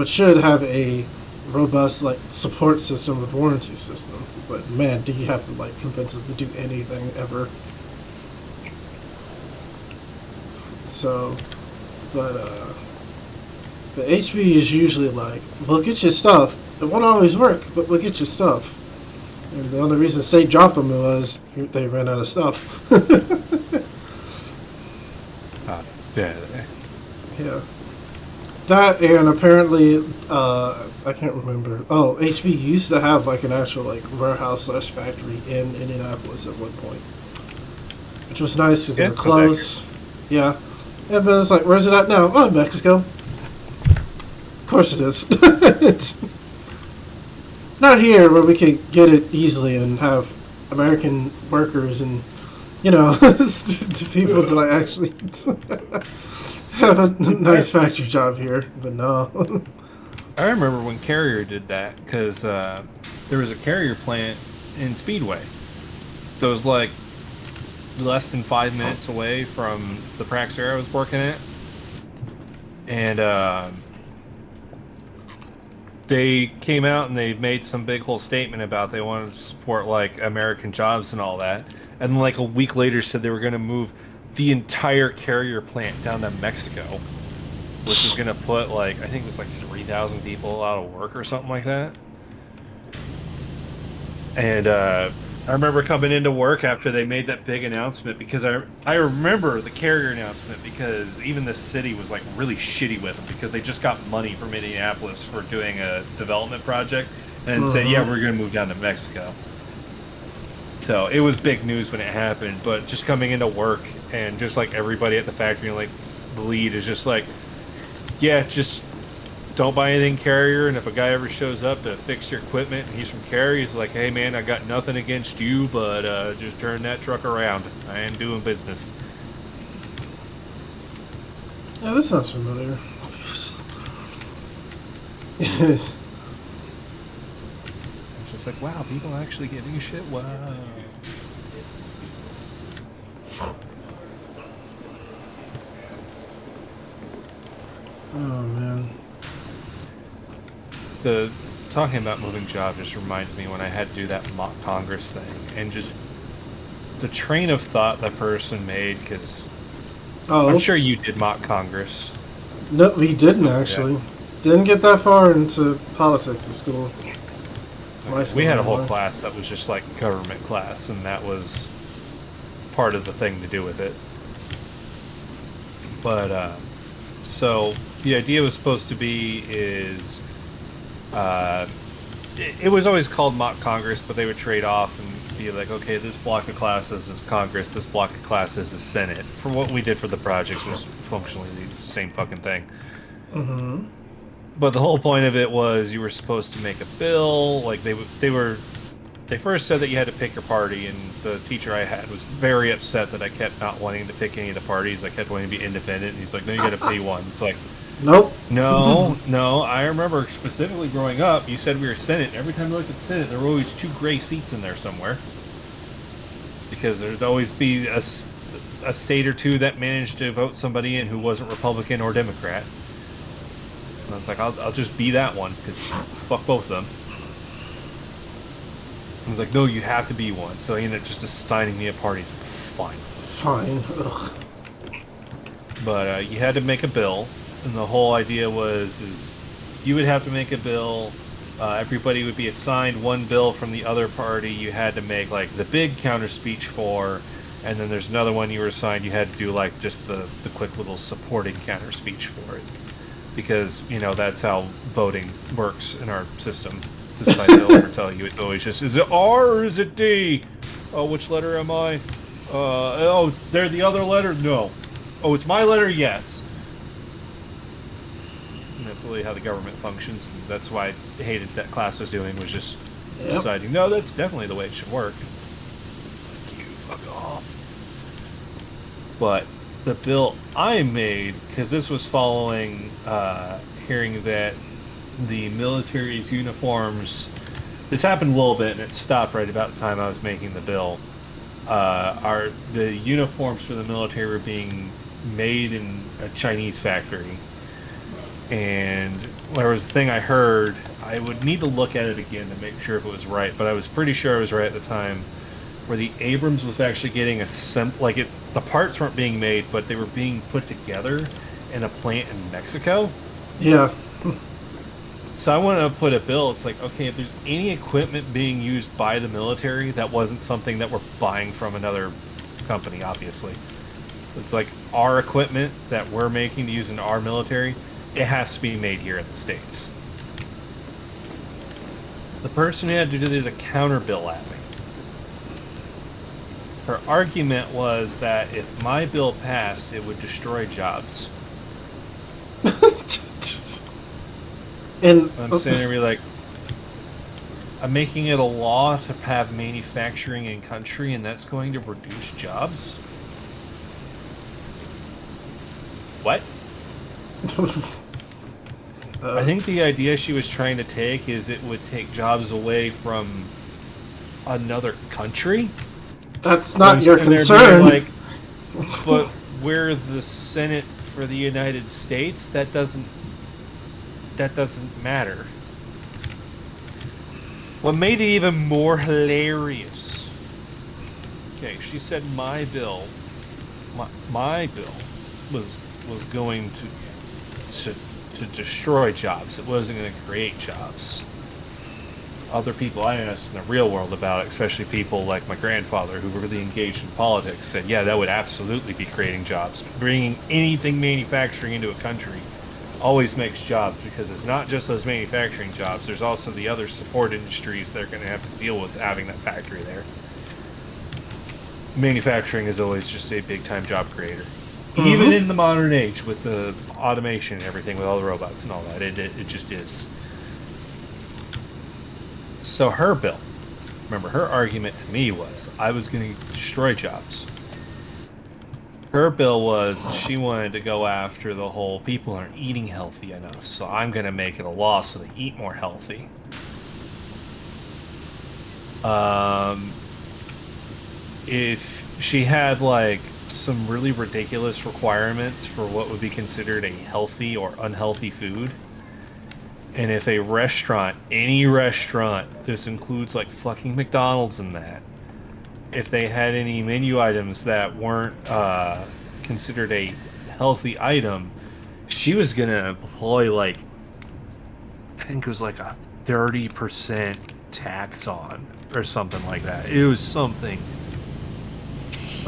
A: should have a robust like support system with warranty system. But man, do you have to like convince them to do anything ever? So, but the HP is usually like, we'll get your stuff. It won't always work, but we'll get your stuff. And the only reason State dropped them was they ran out of stuff.
B: Yeah.
A: Yeah. That and apparently, I can't remember. Oh, HP used to have like an actual like warehouse slash factory in Indianapolis at one point, which was nice because they were close. Yeah. Yeah, but it's like, where's it at now? Oh, in Mexico. Of course it is. It's not here where we could get it easily and have American workers and, you know, to people to like actually have a nice factory job here. But no.
B: I remember when Carrier did that because there was a Carrier plant in Speedway that was like less than 5 minutes away from the Prax area I was working at, and they came out and they made some big whole statement about they wanted to support like American jobs and all that, and then like a week later said they were going to move the entire Carrier plant down to Mexico, which is going to put like I think it was like 3,000 people out of work or something like that. And I remember coming into work after they made that big announcement because I remember the Carrier announcement because even the city was like really shitty with them because they just got money from Indianapolis for doing a development project and said, yeah, we're going to move down to Mexico. So it was big news when it happened, but just coming into work and just like everybody at the factory, like the lead is just like, yeah, just don't buy anything Carrier, and if a guy ever shows up to fix your equipment and he's from Carrier, he's like, hey man, I got nothing against you, but just turn that truck around. I ain't doing business.
A: Yeah, this sounds familiar.
B: It's just like, wow, people actually giving a shit? Wow.
A: Oh man.
B: Talking about moving job just reminds me when I had to do that mock Congress thing, and just the train of thought that person made, because I'm sure you did mock Congress.
A: No, we didn't actually. Yeah. Didn't get that far into politics at school.
B: We had a whole class that was just like government class, and that was part of the thing to do with it. But so the idea was supposed to be is it was always called mock Congress, but they would trade off and be like, okay, this block of classes is Congress, this block of classes is Senate. For what we did for the projects was functionally the same fucking thing.
A: Mm-hmm.
B: But the whole point of it was you were supposed to make a bill. Like they first said that you had to pick your party, and the teacher I had was very upset that I kept not wanting to pick any of the parties. I kept wanting to be independent, and he's like, no, you got to pay one. It's like,
A: nope.
B: No. I remember specifically growing up, you said we were Senate. Every time I looked at Senate, there were always 2 gray seats in there somewhere. Because there'd always be a state or two that managed to vote somebody in who wasn't Republican or Democrat. And I was like, I'll just be that one, because fuck both of them. I was like, no, you have to be one. So he ended up just assigning me a party. Fine.
A: Fine. Ugh.
B: But you had to make a bill. And the whole idea is you would have to make a bill. Everybody would be assigned one bill from the other party. You had to make like the big counter speech for, and then there's another one you were assigned. You had to do like just the quick little supporting counter speech for it, because you know that's how voting works in our system. Despite they'll ever tell you, it's always just, is it R or is it D? Oh, which letter am I? Oh, they're the other letter? No. oh, it's my letter, yes. And that's really how the government functions. And that's why I hated that class was doing, was just deciding, no, that's definitely the way it should work. It's like, you fuck off. But the bill I made, because this was following hearing that the military's uniforms, this happened a little bit and it stopped right about the time I was making the bill. The uniforms for the military were being made in a Chinese factory. And there was a thing I heard, I would need to look at it again to make sure if it was right, but I was pretty sure I was right at the time, where the Abrams was actually getting the parts weren't being made, but they were being put together in a plant in Mexico.
A: Yeah.
B: So I want to put a bill. It's like, okay, if there's any equipment being used by the military, that wasn't something that we're buying from another company, obviously. It's like our equipment that we're making to use in our military, it has to be made here in the States. The person who had to do the counter bill at me, her argument was that if my bill passed, it would destroy jobs.
A: And
B: I'm sitting there like, I'm making it a law to have manufacturing in country, and that's going to reduce jobs? What? I think the idea she was trying to take is it would take jobs away from another country.
A: That's not your concern.
B: Like, but we're the Senate for the United States. That doesn't matter. What made it even more hilarious. Okay, she said my bill was going to destroy jobs. It wasn't going to create jobs. Other people I asked in the real world about it, especially people like my grandfather who were really engaged in politics, said, yeah, that would absolutely be creating jobs. Bringing anything manufacturing into a country always makes jobs, because it's not just those manufacturing jobs, there's also the other support industries that are going to have to deal with having that factory there. Manufacturing is always just a big time job creator. Mm-hmm. Even in the modern age with the automation and everything, with all the robots and all that, it just is. So her bill, remember, her argument to me was I was going to destroy jobs. Her bill was she wanted to go after the whole people aren't eating healthy enough, so I'm going to make it a law so they eat more healthy. If she had like some really ridiculous requirements for what would be considered a healthy or unhealthy food, and if a restaurant, any restaurant, this includes like fucking McDonald's and that, if they had any menu items that weren't considered a healthy item, she was gonna employ like, I think it was like a 30% tax on, or something like that. It was something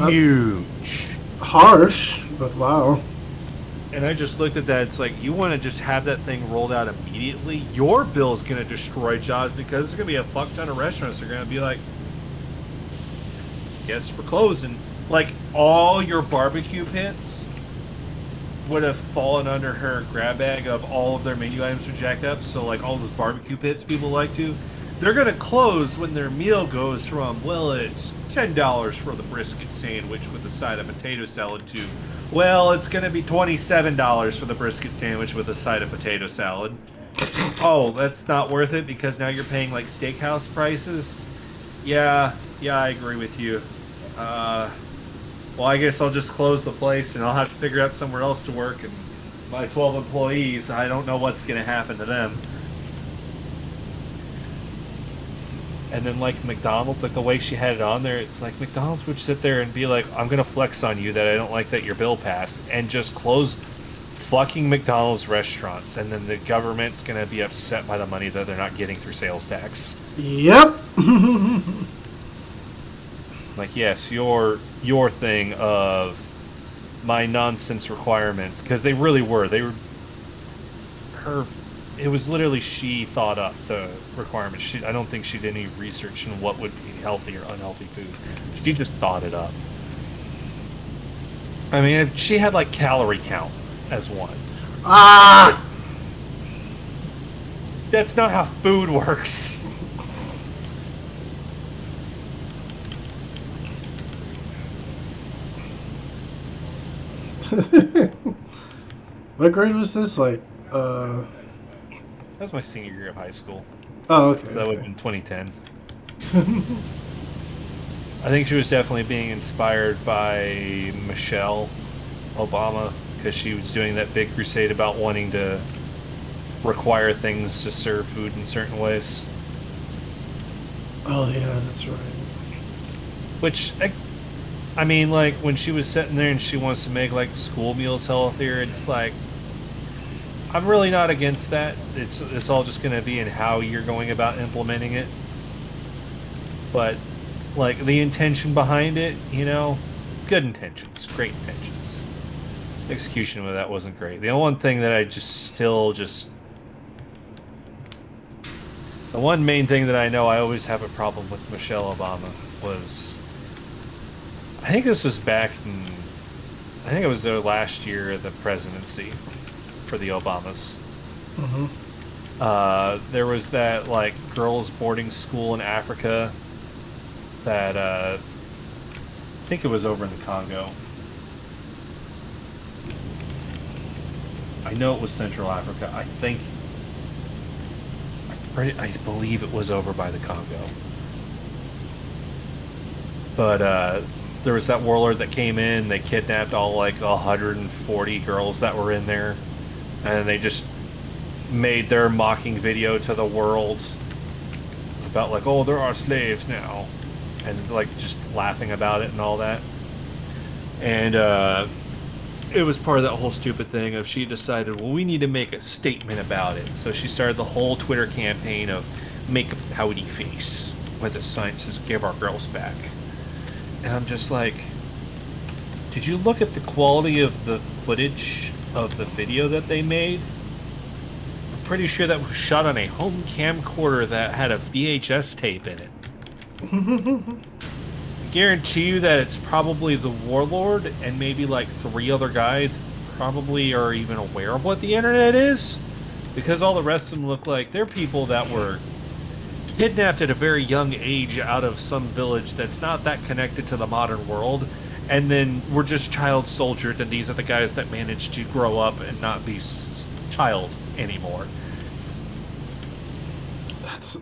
B: huge.
A: Harsh, but wow.
B: And I just looked at that, it's like, you want to just have that thing rolled out immediately? Your bill is going to destroy jobs, because there's going to be a fuck ton of restaurants that are going to be like, guess we're closing. Like, all your barbecue pits would have fallen under her grab bag of all of their menu items are jacked up. So, like, all those barbecue pits people like to, they're going to close when their meal goes from, well, it's $10 for the brisket sandwich with a side of potato salad to, well, it's going to be $27 for the brisket sandwich with a side of potato salad. Oh, that's not worth it because now you're paying like steakhouse prices? Yeah, I agree with you. Well, I guess I'll just close the place and I'll have to figure out somewhere else to work. And my 12 employees, I don't know what's going to happen to them. And then, like, McDonald's, like, the way she had it on there, it's like McDonald's would sit there and be like, I'm going to flex on you that I don't like that your bill passed, and just close fucking McDonald's restaurants, and then the government's going to be upset by the money that they're not getting through sales tax.
A: Yep.
B: Like, yes, your thing of my nonsense requirements, because they really were. It was literally she thought up the requirements. I don't think she did any research on what would be healthy or unhealthy food. She just thought it up. I mean, if she had like calorie count as one.
A: Ah!
B: That's not how food works.
A: What grade was this? Like,
B: That was my senior year of high school.
A: oh, okay.
B: So that would have been 2010. I think she was definitely being inspired by Michelle Obama because she was doing that big crusade about wanting to require things to serve food in certain ways.
A: Oh, yeah, that's right.
B: Which, I mean, like, when she was sitting there and she wants to make, like, school meals healthier, it's like, I'm really not against that. It's all just going to be in how you're going about implementing it. But, like, the intention behind it, you know, good intentions, great intentions. The execution of that wasn't great. The only one thing that I the one main thing that I know I always have a problem with Michelle Obama was, I think this was back in, I think it was their last year of the presidency for the Obamas. There was that, like, girls' boarding school in Africa that, I think it was over in the Congo. I know it was Central Africa. I believe it was over by the Congo. But there was that warlord that came in. They kidnapped all like 140 girls that were in there, and they just made their mocking video to the world about like, oh, there are slaves now, and like just laughing about it and all that. And it was part of that whole stupid thing of she decided, well, we need to make a statement about it. So she started the whole Twitter campaign of make a pouty face when the sign says give our girls back. And I'm just like, did you look at the quality of the footage of the video that they made? I'm pretty sure that was shot on a home camcorder that had a VHS tape in it. I guarantee you that it's probably the warlord and maybe like 3 other guys probably are even aware of what the internet is, because all the rest of them look like they're people that were kidnapped at a very young age out of some village that's not that connected to the modern world, and then were just child soldiers, and these are the guys that managed to grow up and not be child anymore.
A: That's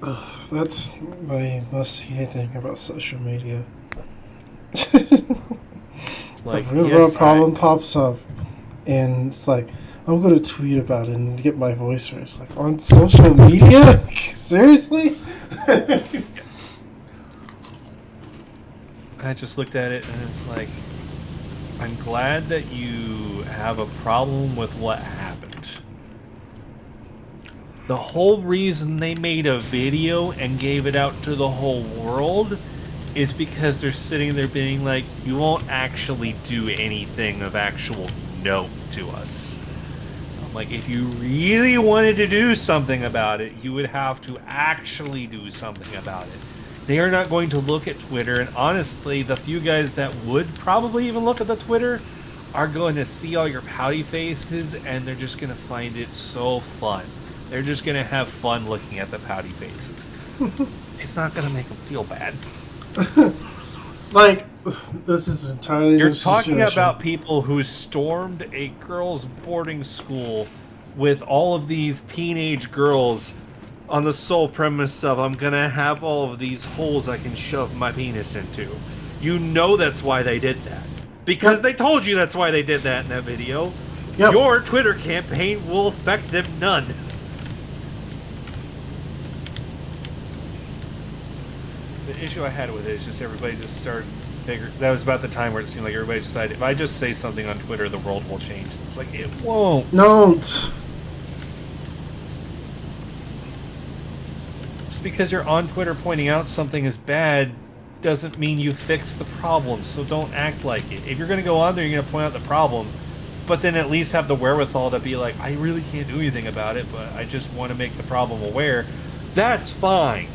A: my most hated thing about social media.
B: It's like,
A: a real world problem pops up, and it's like, I'm gonna tweet about it and get my voice raised. Like, on social media? Seriously?
B: I just looked at it and it's like, I'm glad that you have a problem with what happened. The whole reason they made a video and gave it out to the whole world is because they're sitting there being like, you won't actually do anything of actual note to us. I'm like, if you really wanted to do something about it, you would have to actually do something about it. They are not going to look at Twitter, and honestly, the few guys that would probably even look at the Twitter are going to see all your pouty faces, and they're just going to find it so fun. They're just going to have fun looking at the pouty faces. It's not going to make them feel bad.
A: Like, this is entirely
B: You're
A: new
B: talking
A: situation.
B: about people who stormed a girls' boarding school with all of these teenage girls on the sole premise of, I'm gonna have all of these holes I can shove my penis into. You know that's why they did that. Because they told you that's why they did that in that video.
A: Yep.
B: Your Twitter campaign will affect them none. The issue I had with it is just everybody just started figuring. That was about the time where it seemed like everybody decided, if I just say something on Twitter, the world will change. It's like, it won't.
A: Don't.
B: Just because you're on Twitter pointing out something is bad doesn't mean you fix the problem, so don't act like it. If you're going to go on there, you're going to point out the problem, but then at least have the wherewithal to be like, I really can't do anything about it, but I just want to make the problem aware. That's fine.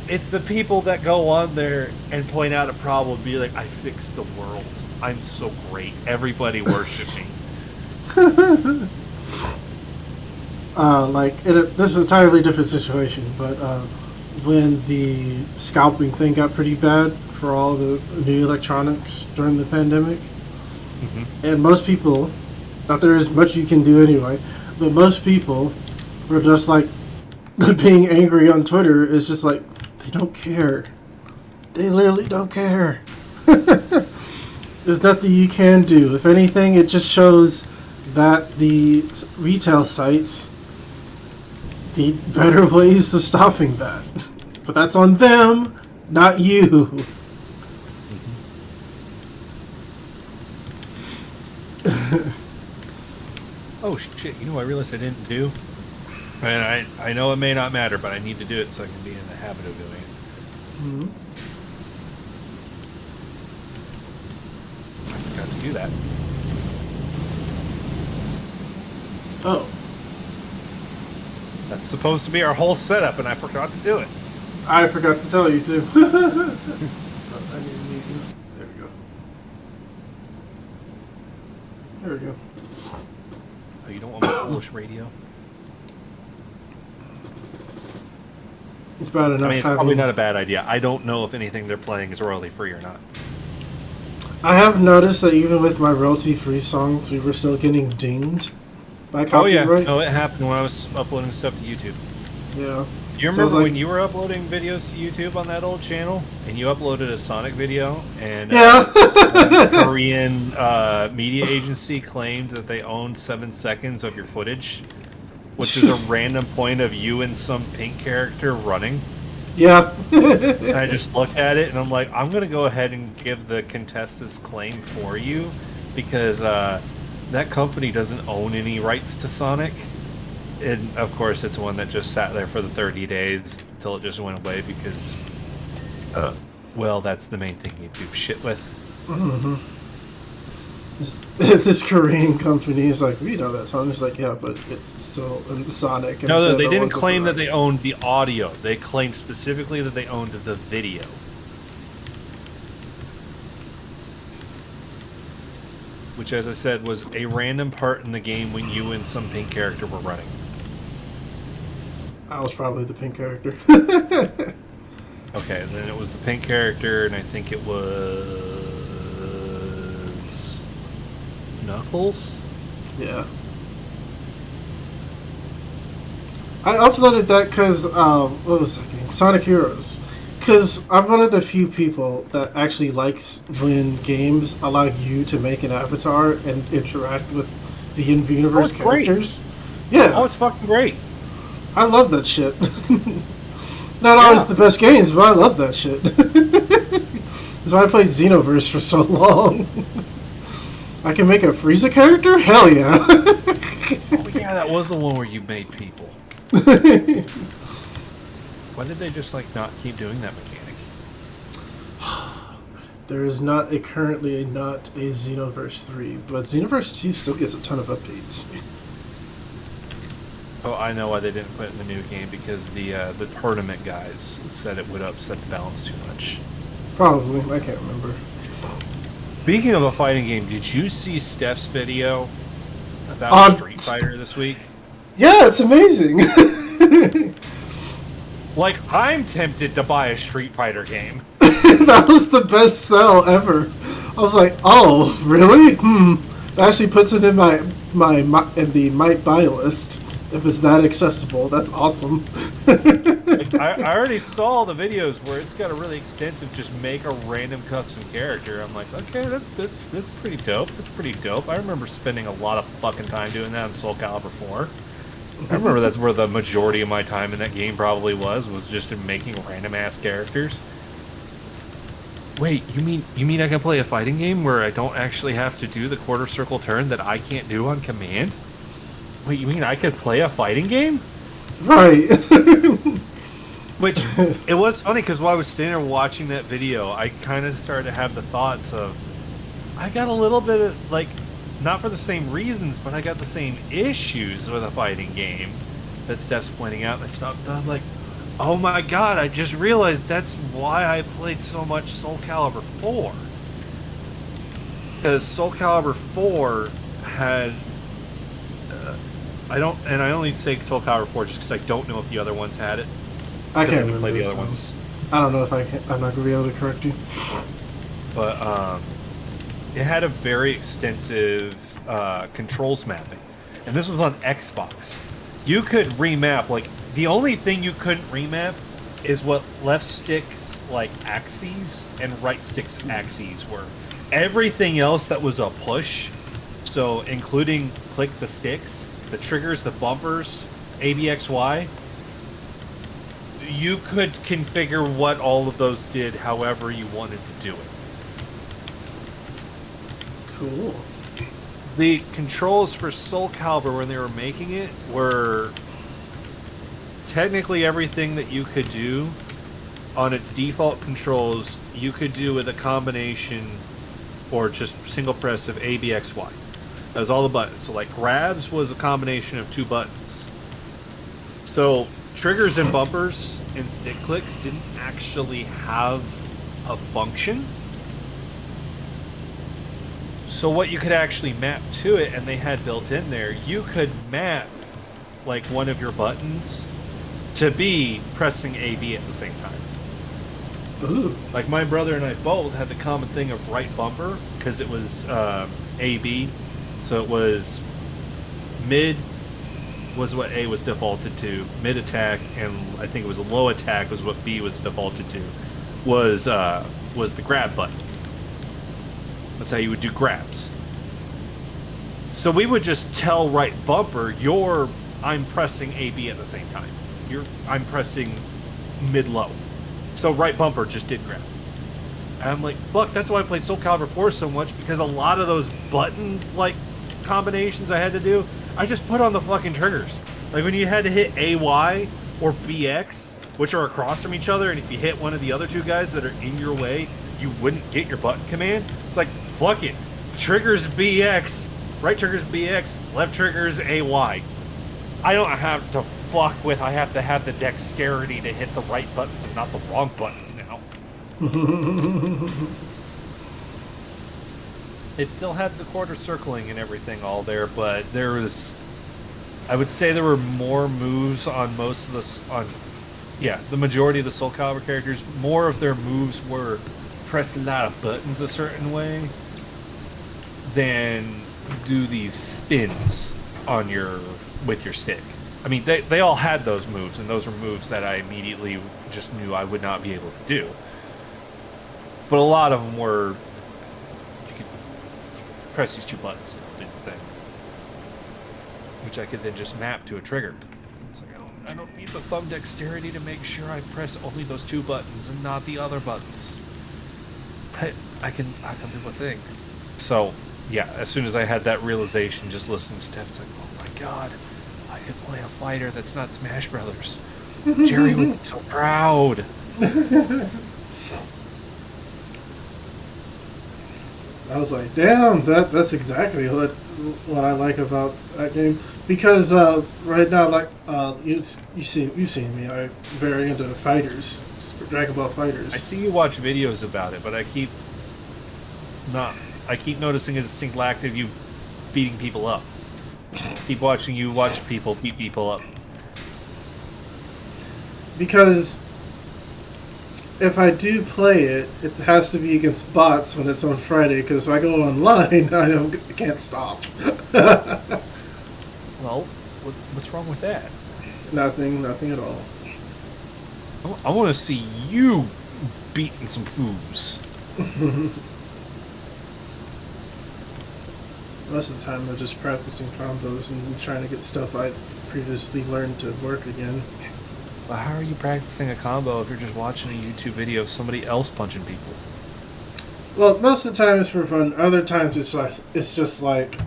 B: It's the people that go on there and point out a problem and be like, I fixed the world. I'm so great. Everybody worship me.
A: This is an entirely different situation, but when the scalping thing got pretty bad for all the new electronics during the pandemic, and most people, not there is much you can do anyway, but most people were just like, being angry on Twitter is just like, they don't care. They literally don't care. There's nothing you can do. If anything, it just shows that the retail sites need better ways of stopping that. But that's on them, not you.
B: Oh shit, you know what I realized I didn't do? And I know it may not matter, but I need to do it so I can be in the habit of doing it. I forgot to do that.
A: Oh.
B: That's supposed to be our whole setup, and I forgot to do it.
A: I forgot to tell you, too. I need to meet you. There we go. There we go.
B: Oh, you don't want my Polish radio?
A: It's bad enough.
B: I mean, it's probably not a bad idea. I don't know if anything they're playing is royalty free or not.
A: I have noticed that even with my royalty free songs, we were still getting dinged by copyright.
B: Oh yeah, no, it happened when I was uploading stuff to YouTube.
A: Yeah.
B: Do you remember when you were uploading videos to YouTube on that old channel, and you uploaded a Sonic video, and a Korean media agency claimed that they owned 7 seconds of your footage, which is a random point of you and some pink character running?
A: Yeah.
B: And I just look at it, and I'm like, I'm going to go ahead and give the contest this claim for you, because that company doesn't own any rights to Sonic. And, of course, it's one that just sat there for the 30 days until it just went away because, well, that's the main thing you do shit with.
A: This Korean company is like, we know that song. It's like, yeah, but it's still in Sonic. And
B: no, they didn't claim that they owned the audio. They claimed specifically that they owned the video. Which, as I said, was a random part in the game when you and some pink character were running.
A: I was probably the pink character.
B: Okay, then it was the pink character, and I think it was Knuckles?
A: Yeah. I uploaded that because, what was that game? Sonic Heroes. Because I'm one of the few people that actually likes when games allow you to make an avatar and interact with the in-universe characters. Yeah.
B: Oh, it's fucking great.
A: I love that shit. Not always the best games, but I love that shit. That's why I played Xenoverse for so long. I can make a Frieza character? Hell yeah.
B: Oh, yeah, that was the one where you made people. Why did they just, like, not keep doing that mechanic?
A: There is currently not a Xenoverse 3, but Xenoverse 2 still gets a ton of updates.
B: Oh, I know why they didn't put it in the new game, because the tournament guys said it would upset the balance too much.
A: Probably. I can't remember.
B: Speaking of a fighting game, did you see Steph's video about Street Fighter this week?
A: Yeah, it's amazing.
B: Like, I'm tempted to buy a Street Fighter game.
A: That was the best sell ever. I was like, oh, really? That actually puts it in my might buy list. If it's that accessible, that's awesome.
B: Like, I already saw the videos where it's got a really extensive just make a random custom character. I'm like, okay, that's pretty dope. That's pretty dope. I remember spending a lot of fucking time doing that in Soul Calibur 4. I remember that's where the majority of my time in that game probably was just in making random ass characters. Wait, you mean I can play a fighting game where I don't actually have to do the quarter circle turn that I can't do on command? Wait, you mean I could play a fighting game?
A: Right.
B: Which, it was funny because while I was sitting there watching that video, I kind of started to have the thoughts of, I got a little bit of, like, not for the same reasons, but I got the same issues with a fighting game that Steph's pointing out. And I'm like, Oh my god, I just realized that's why I played so much Soul Calibur 4. Because Soul Calibur 4 had... I only say Soul Calibur 4 just because I don't know if the other ones had it.
A: I can't
B: Didn't play
A: remember
B: the other ones.
A: I don't know if I'm not gonna be able to correct you.
B: But it had a very extensive controls mapping, and this was on Xbox. You could remap, like, the only thing you couldn't remap is what left stick's like axes and right stick's axes were. Everything else that was a push, so including click the sticks, the triggers, the bumpers, ABXY, you could configure what all of those did however you wanted to do it.
A: Cool.
B: The controls for Soul Calibur when they were making it were technically everything that you could do on its default controls you could do with a combination or just single press of ABXY. That was all the buttons. So like grabs was a combination of 2 buttons. So triggers and bumpers and stick clicks didn't actually have a function. So what you could actually map to it, and they had built in there, you could map like one of your buttons to be pressing AB at the same time.
A: Ooh.
B: Like my brother and I both had the common thing of right bumper because it was AB, so it was mid was what A was defaulted to, mid attack, and I think it was a low attack was what B was defaulted to, was the grab button. That's how you would do grabs. So we would just tell right bumper, I'm pressing AB at the same time. I'm pressing mid-low. So right bumper just did grab. And I'm like, fuck, that's why I played Soul Calibur 4 so much, because a lot of those button, like, combinations I had to do, I just put on the fucking triggers. Like when you had to hit AY or BX, which are across from each other, and if you hit one of the other 2 guys that are in your way, you wouldn't get your button command. It's like, fuck it. Triggers BX, right triggers BX, left triggers AY. I don't have to fuck with, I have to have the dexterity to hit the right buttons and not the wrong buttons now. It still had the quarter circling and everything all there, but there was, I would say there were more moves on most of the majority of the Soul Calibur characters. More of their moves were press a lot of buttons a certain way than do these spins on with your stick. I mean, they all had those moves, and those were moves that I immediately just knew I would not be able to do. But a lot of them were, you could press these 2 buttons and do the thing, which I could then just map to a trigger. It's like, I don't need the thumb dexterity to make sure I press only those 2 buttons and not the other buttons. But I can do a thing. So, yeah, as soon as I had that realization, just listening to Steph, it's like, oh my god, I could play a fighter that's not Smash Brothers. Jerry would be so proud.
A: I was like, damn, that's exactly what I like about that game. Because right now, like you've seen me, I'm very into fighters, Dragon Ball Fighters.
B: I see you watch videos about it, but I keep noticing a distinct lack of you beating people up. Keep watching you watch people beat people up.
A: Because if I do play it, it has to be against bots when it's on Friday. Because if I go online, I can't stop.
B: Well, what's wrong with that?
A: Nothing at all.
B: I want to see you beating some foos.
A: Most of the time, I'm just practicing combos and trying to get stuff I previously learned to work again.
B: Well, how are you practicing a combo if you're just watching a YouTube video of somebody else punching people?
A: Well, most of the time it's for fun. Other times it's just like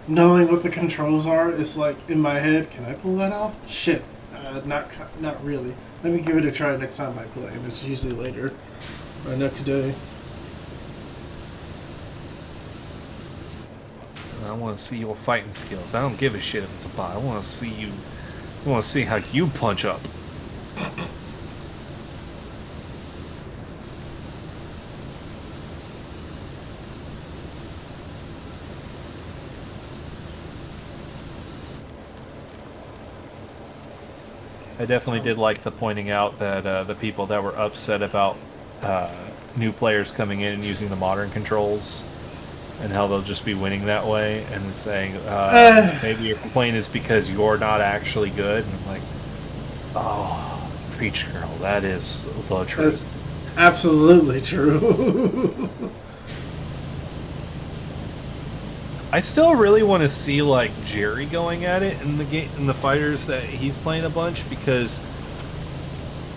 A: knowing what the controls are. It's like in my head, can I pull that off? Shit, not really. Let me give it a try next time I play, and it's usually later or next day.
B: I want to see your fighting skills. I don't give a shit if it's a bot. I want to see how you punch up. I definitely did like the pointing out that the people that were upset about uh, new players coming in and using the modern controls and how they'll just be winning that way, and saying maybe your complaint is because you're not actually good. And I'm like, oh, preach, girl, that is the truth.
A: That's absolutely true.
B: I still really want to see like Jerry going at it in the game, in the fighters that he's playing a bunch, because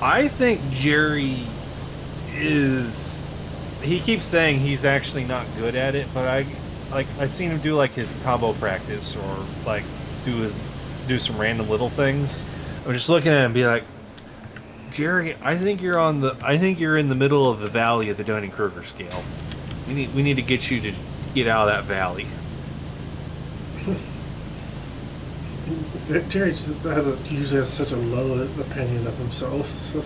B: I think Jerry is. He keeps saying he's actually not good at it, but I've seen him do like his combo practice or like do some random little things. I'm just looking at him and be like, Jerry, I think you're in the middle of the valley of the Dunning-Kruger scale. We need to get you to get out of that valley.
A: Jerry just usually has such a low opinion of himself, so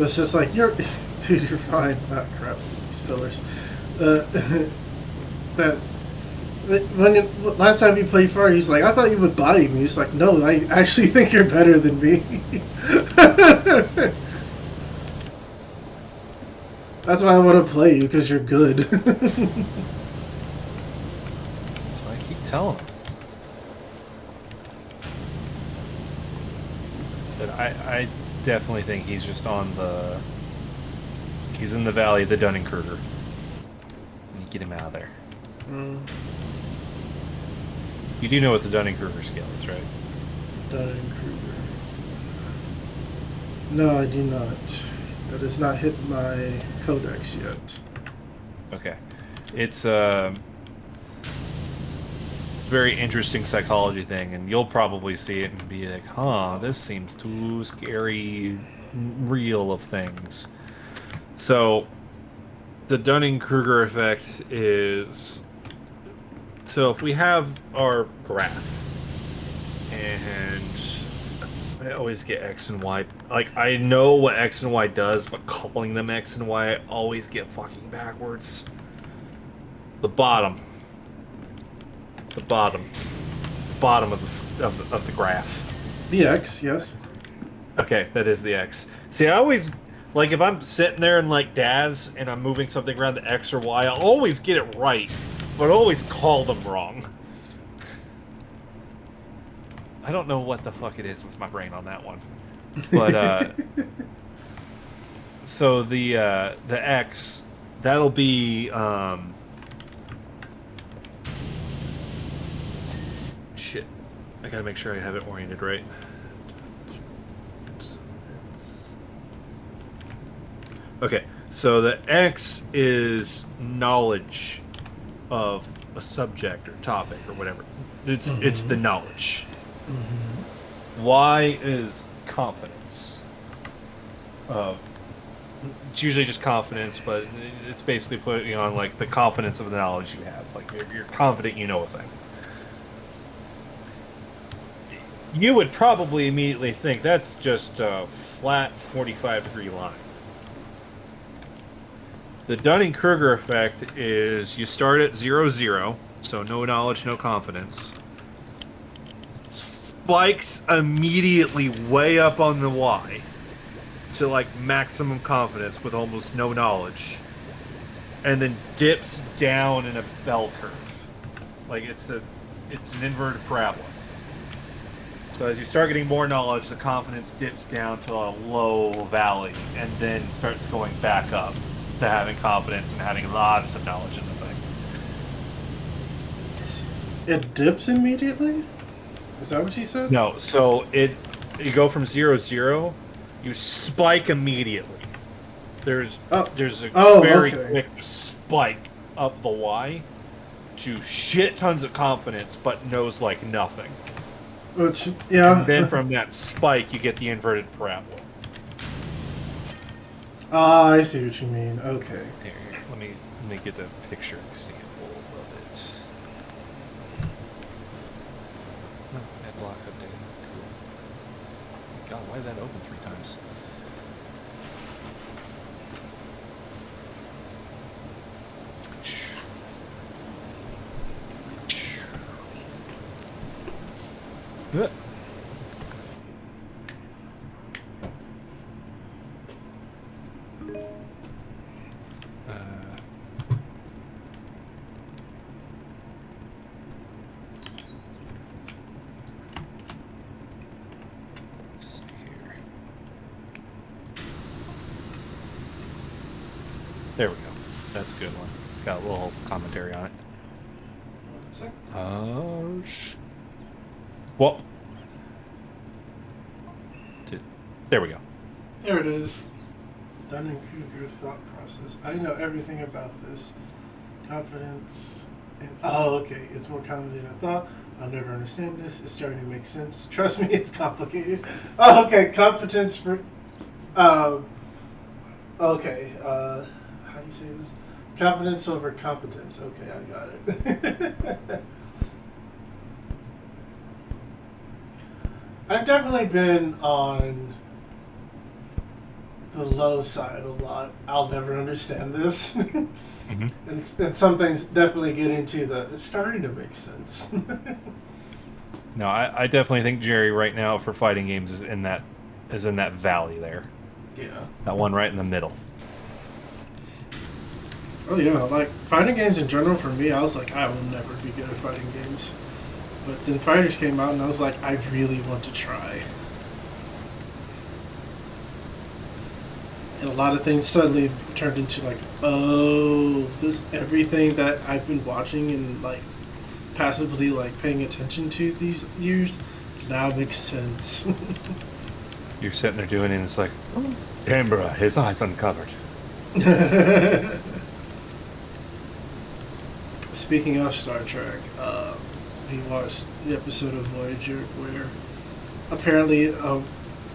A: it's just like dude, you're fine. Not crap, these pillars. That last time you played Far, he's like, I thought you would body me. He's like, no, I actually think you're better than me. That's why I want to play you, because you're good.
B: So I keep telling him. But I definitely think he's just he's in the valley of the Dunning-Kruger. You get him out of there. You do know what the Dunning-Kruger scale is, right?
A: Dunning-Kruger. No, I do not. That has not hit my codex yet.
B: Okay. It's a very interesting psychology thing, and you'll probably see it and be like, huh, this seems too scary real of things. So the Dunning-Kruger effect is, so if we have our graph and I always get X and Y, like I know what X and Y does, but calling them X and Y I always get fucking backwards. The bottom of the graph.
A: The X, yes.
B: Okay, that is the X. See, I always, like, if I'm sitting there in, like, DAS and I'm moving something around the X or Y, I'll always get it right, but I'll always call them wrong. I don't know what the fuck it is with my brain on that one. But, so the X, that'll be, shit. I gotta make sure I have it oriented right. Okay, so the X is knowledge of a subject or topic or whatever. It's the knowledge. Y is confidence. It's usually just confidence, but it's basically putting on like the confidence of the knowledge you have. Like you're confident you know a thing. You would probably immediately think that's just a flat 45-degree line. The Dunning-Kruger effect is you start at 0, 0, so no knowledge, no confidence. Spikes immediately way up on the Y to like maximum confidence with almost no knowledge. And then dips down in a bell curve. Like it's an inverted parabola. So as you start getting more knowledge, the confidence dips down to a low valley and then starts going back up to having confidence and having lots of knowledge in the thing.
A: It dips immediately? Is that what you said?
B: No, so you go from 0, 0, you spike immediately. There's a very quick spike up the Y to shit tons of confidence, but knows like nothing.
A: Which, yeah.
B: And then from that spike, you get the inverted parabola.
A: Ah, I see what you mean. Okay.
B: Here, let me get the picture example of it. Oh, ad block update. Cool. God, why did that open 3 times? That's a good one. It's got a little commentary on it.
A: One sec.
B: Oh, Well, there we go.
A: There it is. Dunning-Kruger thought process. I know everything about this. Confidence. Oh, okay. It's more common than I thought. I'll never understand this. It's starting to make sense. Trust me, it's complicated. Oh, okay. Competence for. Okay. How do you say this? Competence over competence. Okay, I got it. I've definitely been on the low side a lot. I'll never understand this.
B: Mm-hmm.
A: And some things definitely get into the. It's starting to make sense.
B: No, I definitely think Jerry right now for fighting games is in that valley there.
A: Yeah.
B: That one right in the middle.
A: Oh yeah, like fighting games in general for me, I was like, I will never be good at fighting games. But then Fighters came out, and I was like, I really want to try. And a lot of things suddenly turned into like, oh, this everything that I've been watching and like passively like paying attention to these years now makes sense.
B: You're sitting there doing it, and it's like, Canberra, his eyes uncovered.
A: Speaking of Star Trek, we watched the episode of Voyager where apparently the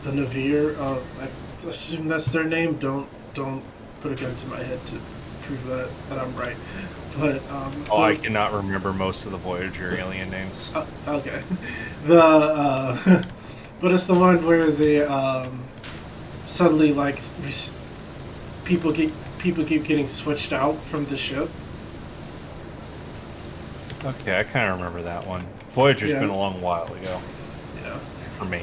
A: Navir, I assume that's their name. Don't put a gun to my head to prove that I'm right. But
B: I cannot remember most of the Voyager alien names.
A: Okay, the but it's the one where they suddenly like people keep getting switched out from the ship.
B: Okay, I kind of remember that one. Voyager's
A: Yeah.
B: been a long while ago.
A: Yeah.
B: For me.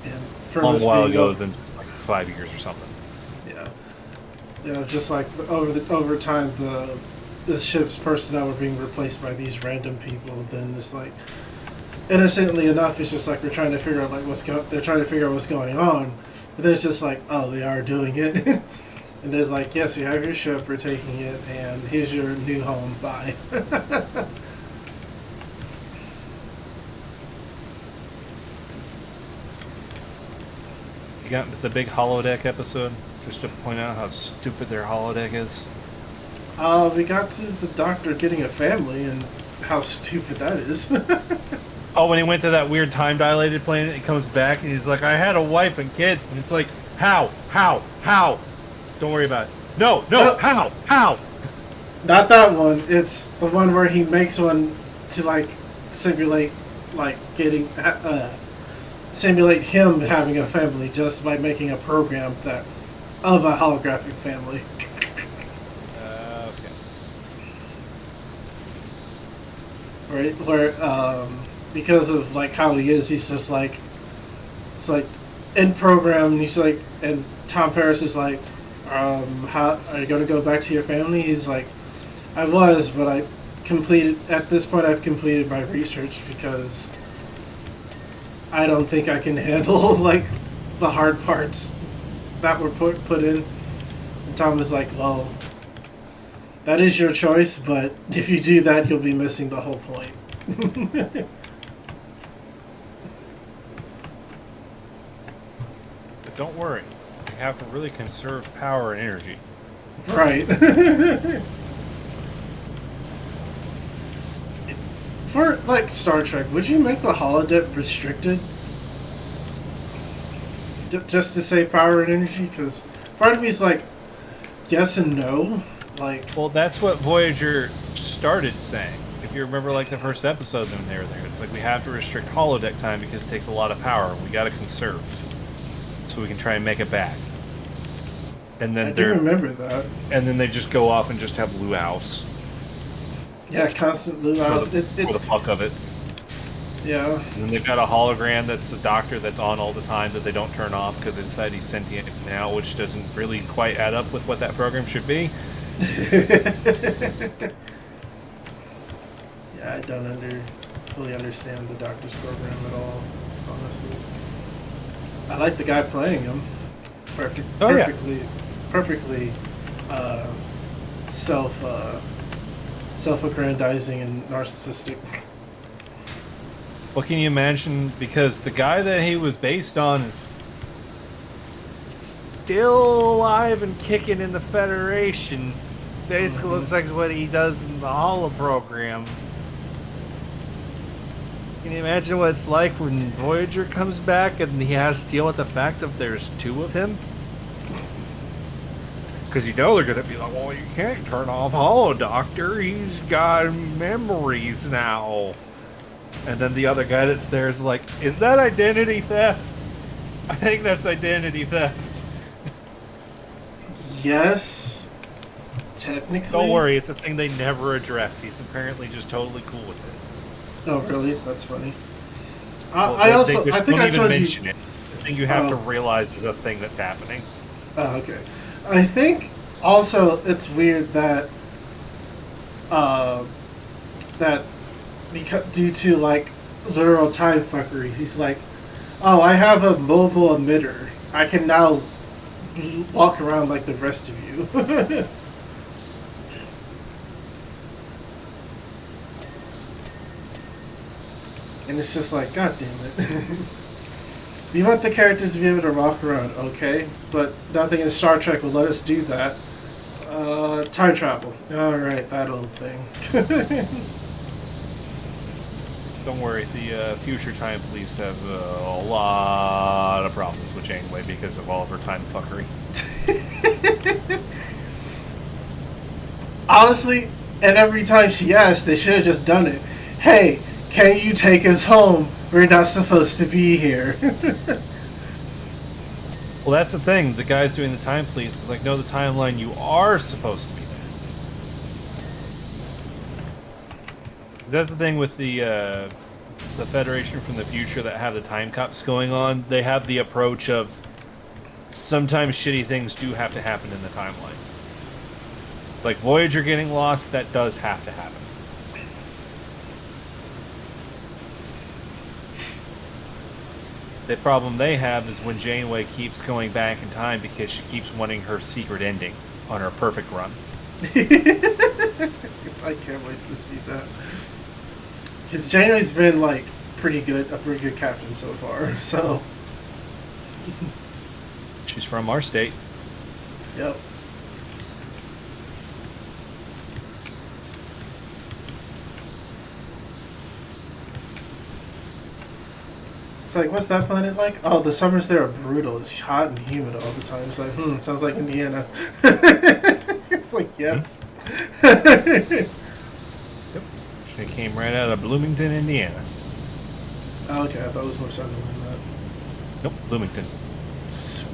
A: And
B: A
A: from
B: long
A: this
B: while
A: being
B: ago than like 5 years or something.
A: Yeah. Yeah, just like over time the ship's personnel were being replaced by these random people. Then it's like innocently enough, it's just like they're trying to figure out like they're trying to figure out what's going on. But then it's just like, oh, they are doing it. And there's like, yes, you have your ship, we're taking it, and here's your new home, bye.
B: You got the big holodeck episode, just to point out how stupid their holodeck is.
A: We got to the doctor getting a family and how stupid that is.
B: Oh, when he went to that weird time-dilated planet, he comes back and he's like, I had a wife and kids. And it's like, how? Don't worry about it. No, how?
A: Not that one. It's the one where he makes one to like simulate like getting simulate him having a family just by making a program that of a holographic family.
B: Okay.
A: Right, where because of like how he is, he's just like it's like in program. And he's like, and Tom Paris is like, how are you going to go back to your family? He's like, I was, but I completed at this point. I've completed my research because I don't think I can handle like the hard parts that were put in. And Tom was like, well, that is your choice, but if you do that, you'll be missing the whole point.
B: But don't worry. You have to really conserve power and energy.
A: Right. For like Star Trek, would you make the holodeck restricted? Just to save power and energy? Because part of me is like, yes and no. Like,
B: Well, that's what Voyager started saying. If you remember, like, the first episode when they were there, it's like, we have to restrict holodeck time because it takes a lot of power, and we gotta conserve. So we can try and make it back. And then
A: I do remember that.
B: And then they just go off and just have luau's.
A: Yeah, constant blue eyes.
B: For the fuck of it.
A: Yeah.
B: And then they've got a hologram that's the doctor that's on all the time that they don't turn off because they decide he's sentient now, which doesn't really quite add up with what that program should be.
A: Yeah, I don't fully understand the doctor's program at all, honestly. I like the guy playing him.
B: Oh, yeah.
A: Perfectly perfectly uh, self-aggrandizing and narcissistic.
B: What can you imagine? Because the guy that he was based on is still alive and kicking in the Federation. Basically looks like what he does in the Holo program. Can you imagine what it's like when Voyager comes back and he has to deal with the fact that there's two of him? Because you know they're going to be like, well, you can't turn off Holo Doctor. He's got memories now. And then the other guy that's there is like, is that identity theft? I think that's identity theft.
A: Yes, technically.
B: Don't worry, it's a thing they never address. He's apparently just totally cool with it.
A: Oh, really? That's funny.
B: Well,
A: I think I told you.
B: Mention it. The thing you have to realize is a thing that's happening.
A: Oh, okay. I think also it's weird that because due to like literal time fuckery, he's like, oh, I have a mobile emitter. I can now walk around like the rest of you. And it's just like, God damn it. You want the characters to be able to walk around, okay, but nothing in Star Trek will let us do that. Time travel. Alright, that old thing.
B: Don't worry, the future time police have a lot of problems with Janeway because of all of her time fuckery. Honestly,
A: and every time she asked, they should have just done it. Hey, can you take us home? We're not supposed to be here.
B: Well, that's the thing. The guys doing the time police is like, no, the timeline, you are supposed to be there. That's the thing with the Federation from the future that have the time cops going on. They have the approach of sometimes shitty things do have to happen in the timeline. Like Voyager getting lost, that does have to happen. The problem they have is when Janeway keeps going back in time because she keeps wanting her secret ending on her perfect run.
A: I can't wait to see that. Because Janeway's been like a pretty good captain so far. So
B: she's from our state.
A: Yep. It's like, what's that planet like? Oh, the summers there are brutal. It's hot and humid all the time. It's like, sounds like Indiana. It's like, yes.
B: Yep. She came right out of Bloomington, Indiana.
A: Oh, okay, I thought it was more southern than that.
B: Nope, Bloomington.
A: Sweet.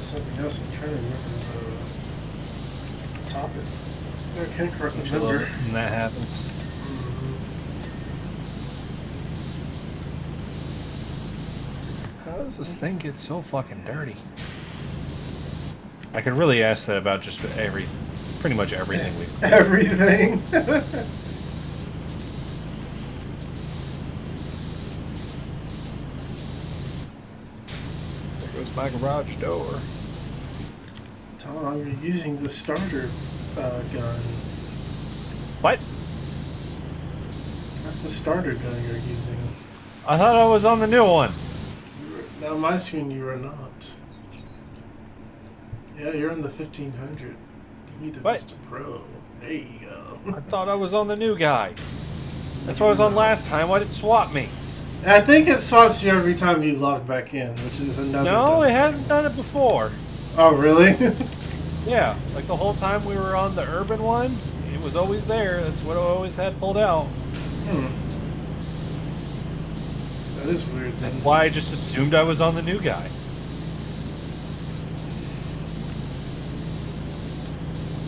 A: Something else. I'm trying to remember the topic. I can't quite remember.
B: And that happens. How does this thing get so fucking dirty? I could really ask that about just pretty much everything we've played.
A: Everything.
B: There goes my garage door.
A: Tom, you're using the starter gun.
B: What?
A: That's the starter gun you're using.
B: I thought I was on the new one.
A: Now my screen, you are not. Yeah, you're on the 1500. You need the Vista Pro. There you go.
B: I thought I was on the new guy. That's what I was on last time. Why did it swap me?
A: I think it swaps you every time you log back in, which is another.
B: No, it hasn't done it before.
A: Oh, really?
B: Yeah, like the whole time we were on the urban one, it was always there. That's what I always had pulled out.
A: That is weird.
B: That's why I just assumed I was on the new guy.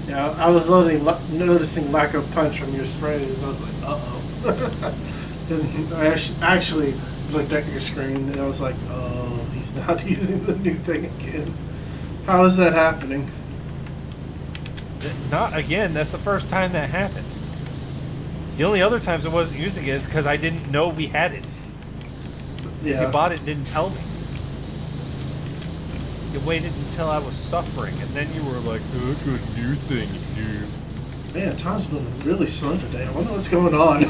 A: Yeah, I was noticing lack of punch from your sprays. I was like, uh-oh. And I actually looked at your screen and I was like, oh, he's not using the new thing again. How is that happening?
B: Not again. That's the first time that happened. The only other times I wasn't using it is because I didn't know we had it. Because you bought it and didn't tell me. You waited until I was suffering, and then you were like, oh, it's a new thing to do.
A: Man, Tom's been really slow today. I wonder what's going on. I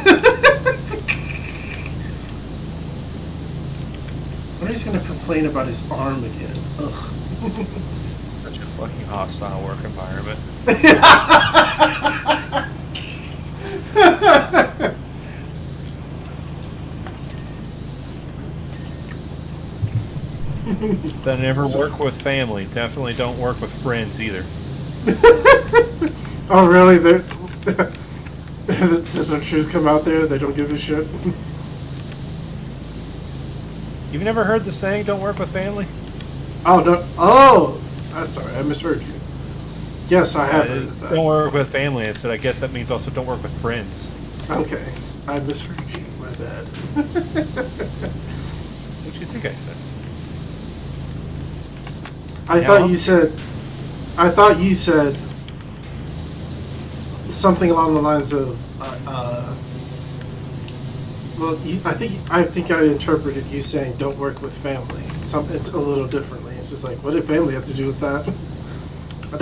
A: wonder he's going to complain about his arm again. Ugh.
B: Such a fucking hostile work environment. Don't ever work with family. Definitely don't work with friends either.
A: Oh, really? There's some truth come out there. They don't give a shit.
B: You've never heard the saying, don't work with family?
A: Oh, no. Oh! I'm sorry. I misheard you. Yes, I have heard that.
B: Don't work with family. I said, I guess that means also don't work with friends.
A: Okay. I misheard you. My bad.
B: What do you think I said?
A: I thought you said something along the lines of well, I think I interpreted you saying don't work with family something a little differently. It's just like, what did family have to do with that? I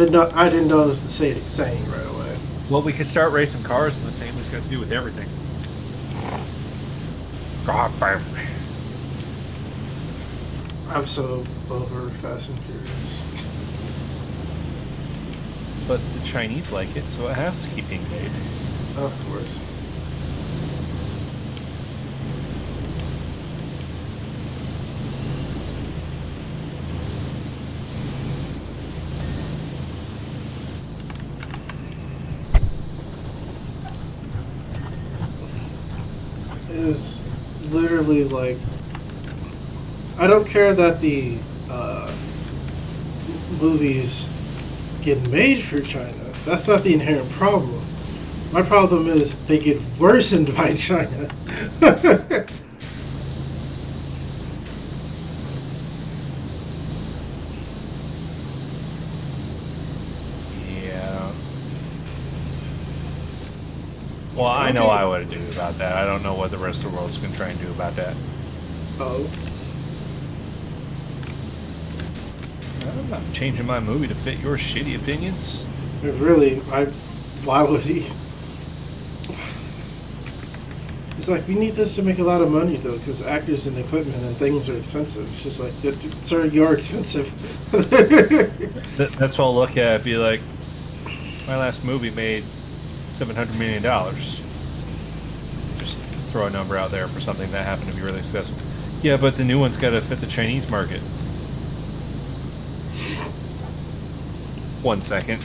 A: didn't know it was the saying right away.
B: Well, we could start racing cars and the family's got to do with everything. God, family.
A: I'm so over Fast and Furious.
B: But the Chinese like it, so it has to keep being made.
A: Of course. It is literally like, I don't care that the movies get made for China. That's not the inherent problem. My problem is they get worsened by China.
B: Yeah. Well, I know I would do about that. I don't know what the rest of the world's going to try and do about that.
A: Oh.
B: I'm not changing my movie to fit your shitty opinions.
A: Really, why would he? It's like, we need this to make a lot of money, though, because actors and equipment and things are expensive. It's just like, sir, you're expensive.
B: That's what I'll look at and be like, my last movie made $700 million. Just throw a number out there for something that happened to be really successful. Yeah, but the new one's got to fit the Chinese market. 1 second.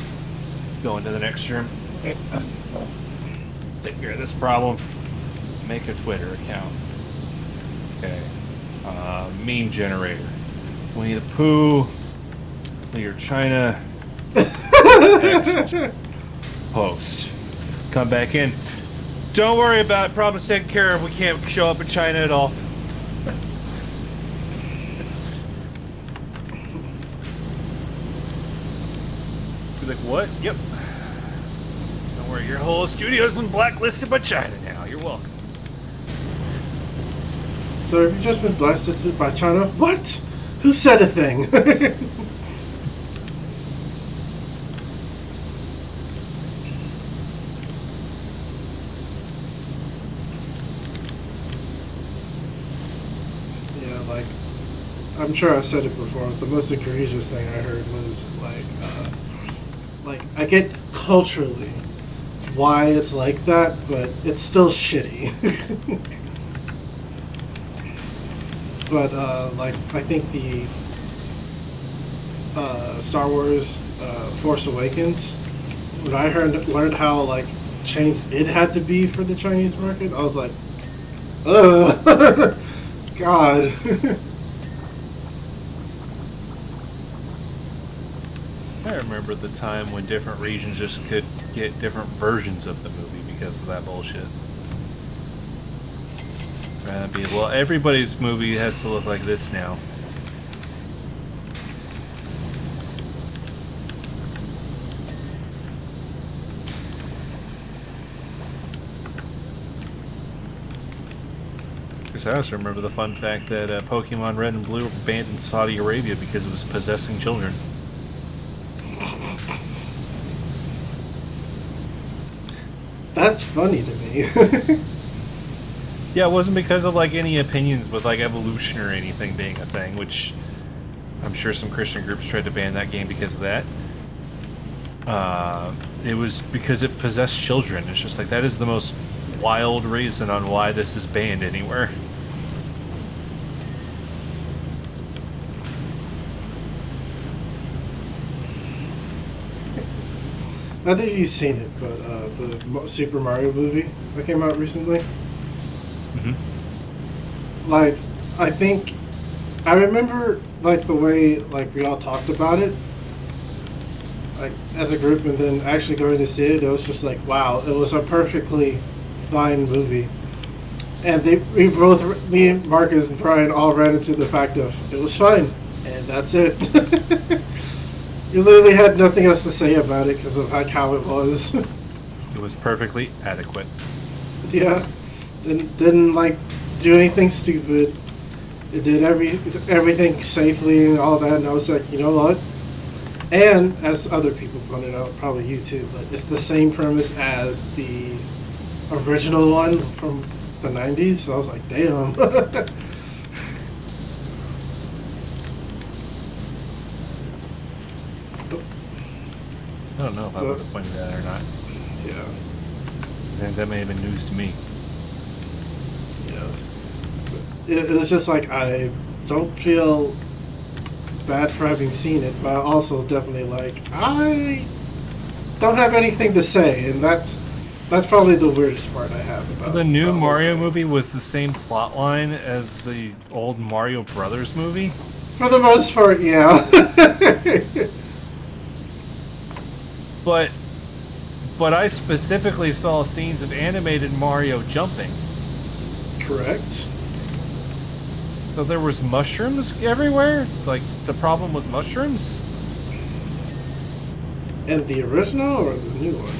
B: Go into the next room. Take care of this problem. Make a Twitter account. Okay. Meme generator. Winnie the Pooh. Leader China. Next. Post. Come back in. Don't worry about it. Problem's taken care of. We can't show up in China at all. Like, what? Yep. Don't worry, your whole studio's been blacklisted by China now. You're welcome.
A: So have you just been blasted by China? What? Who said a thing? Yeah, like, I'm sure I've said it before, but the most egregious thing I heard was like, I get culturally why it's like that, but it's still shitty. But like, I think the Star Wars Force Awakens, when I learned how like changed it had to be for the Chinese market, I was like, ugh, God.
B: I remember the time when different regions just could get different versions of the movie because of that bullshit. Rather be, well, everybody's movie has to look like this now. Because I also remember the fun fact that Pokemon Red and Blue were banned in Saudi Arabia because it was possessing children.
A: That's funny to me.
B: Yeah, it wasn't because of like any opinions with like evolution or anything being a thing, which I'm sure some Christian groups tried to ban that game because of that. It was because it possessed children. It's just like that is the most wild reason on why this is banned anywhere.
A: I think you've seen it, but the Super Mario movie that came out recently.
B: Mm-hmm.
A: Like, I think I remember like the way like we all talked about it, like as a group, and then actually going to see it. It was just like, wow, it was a perfectly fine movie. And we both, me, Marcus, and Brian, all ran into the fact of it was fine, and that's it. You literally had nothing else to say about it because of like how it was.
B: It was perfectly adequate.
A: Yeah, didn't like do anything stupid. It did everything safely and all that, and I was like, you know what? And as other people pointed out, probably you too, but it's the same premise as the original one from the 90s. So I was like, damn.
B: I don't know if I would have pointed that or not.
A: Yeah.
B: I think that may have been news to me.
A: Yeah. It was just like, I don't feel bad for having seen it, but I also definitely like, I don't have anything to say, and that's probably the weirdest part I have about
B: the new
A: about
B: Mario movie was the same plot line as the old Mario Brothers movie.
A: For the most part, yeah.
B: But I specifically saw scenes of animated Mario jumping.
A: Correct.
B: So there was mushrooms everywhere? Like, the problem was mushrooms?
A: And the original or the new one?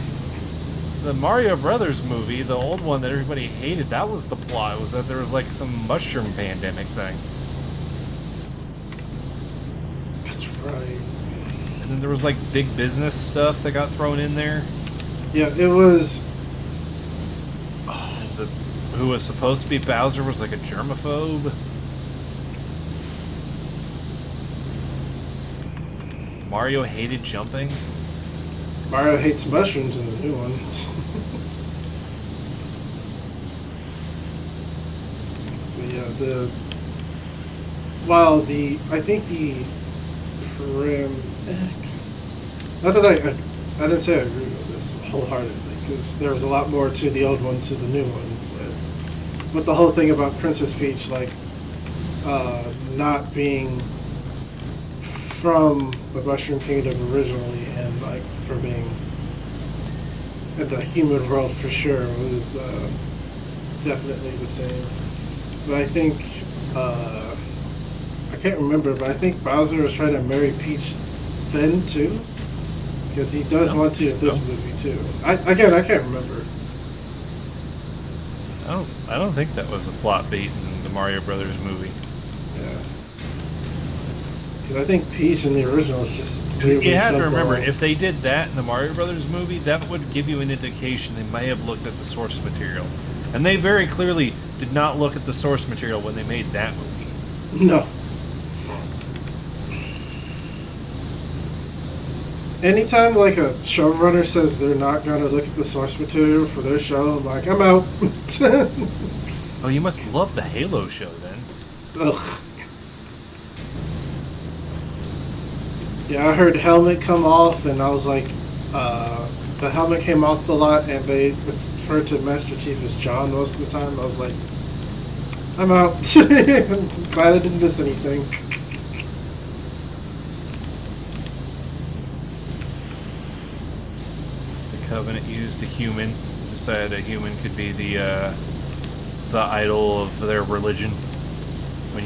B: The Mario Brothers movie, the old one that everybody hated, that was the plot, was that there was like some mushroom pandemic thing.
A: That's right.
B: And then there was like big business stuff that got thrown in there.
A: Yeah, it was...
B: Who was supposed to be Bowser was like a germaphobe. Mario hated jumping.
A: Mario hates mushrooms in the new one. But yeah, I think the not that I didn't say I agree with this wholeheartedly, because there was a lot more to the old one to the new one. But the whole thing about Princess Peach, like, not being from the Mushroom Kingdom originally, and like for being in the human world for sure, was definitely the same. But I think I can't remember, but I think Bowser was trying to marry Peach then too, because he does want to in this movie too. I can't remember.
B: I don't think that was a plot beat in the Mario Brothers movie.
A: Yeah. Because I think Peach in the original is just...
B: You have to remember, if they did that in the Mario Brothers movie, that would give you an indication they may have looked at the source material. And they very clearly did not look at the source material when they made that movie.
A: No. Anytime like a showrunner says they're not going to look at the source material for their show, I'm like, I'm out.
B: Oh, you must love the Halo show then.
A: Ugh. Yeah, I heard helmet come off, and I was like, the helmet came off a lot, and they referred to Master Chief as John most of the time. I was like, I'm out. I'm glad I didn't miss anything.
B: Covenant used a human. Decided a human could be the idol of their religion. When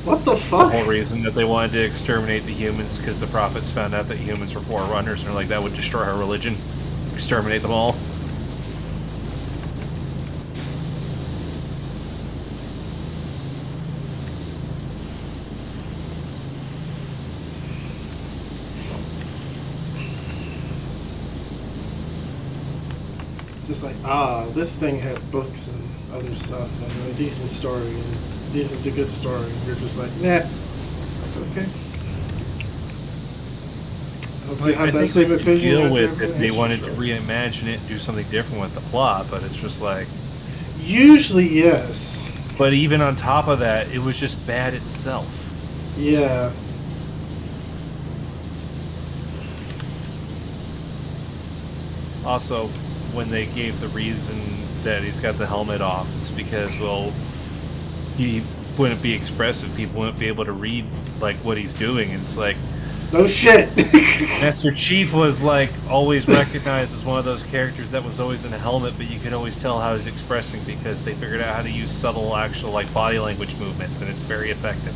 A: What the
B: the
A: fuck?
B: whole reason that they wanted to exterminate the humans because the prophets found out that humans were forerunners, and they're like, that would destroy our religion. Exterminate them all.
A: Just like, this thing had books and other stuff and a decent story and decent to good story. And you're just like, nah. Okay. Hope you have
B: I
A: that
B: think
A: same
B: they could
A: opinion
B: deal
A: after
B: with
A: everything.
B: if they
A: Yeah,
B: wanted
A: sure.
B: to reimagine it and do something different with the plot, but it's just like.
A: Usually, yes.
B: But even on top of that, it was just bad itself.
A: Yeah.
B: Also, when they gave the reason that he's got the helmet off, it's because, well, he wouldn't be expressive. People wouldn't be able to read, like, what he's doing. And it's like,
A: No shit.
B: Master Chief was, like, always recognized as one of those characters that was always in a helmet, but you could always tell how he's expressing because they figured out how to use subtle, actual, like, body language movements, and it's very effective.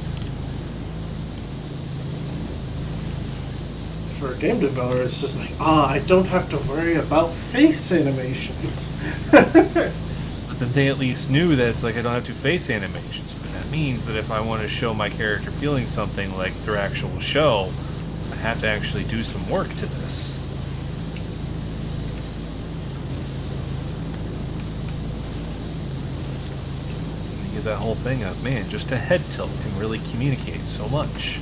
A: For a game developer, it's just like, I don't have to worry about face animations.
B: But then they at least knew that it's like I don't have to face animations. But that means that if I want to show my character feeling something like their actual show, I have to actually do some work to this. And you get that whole thing of, man, just a head tilt can really communicate so much.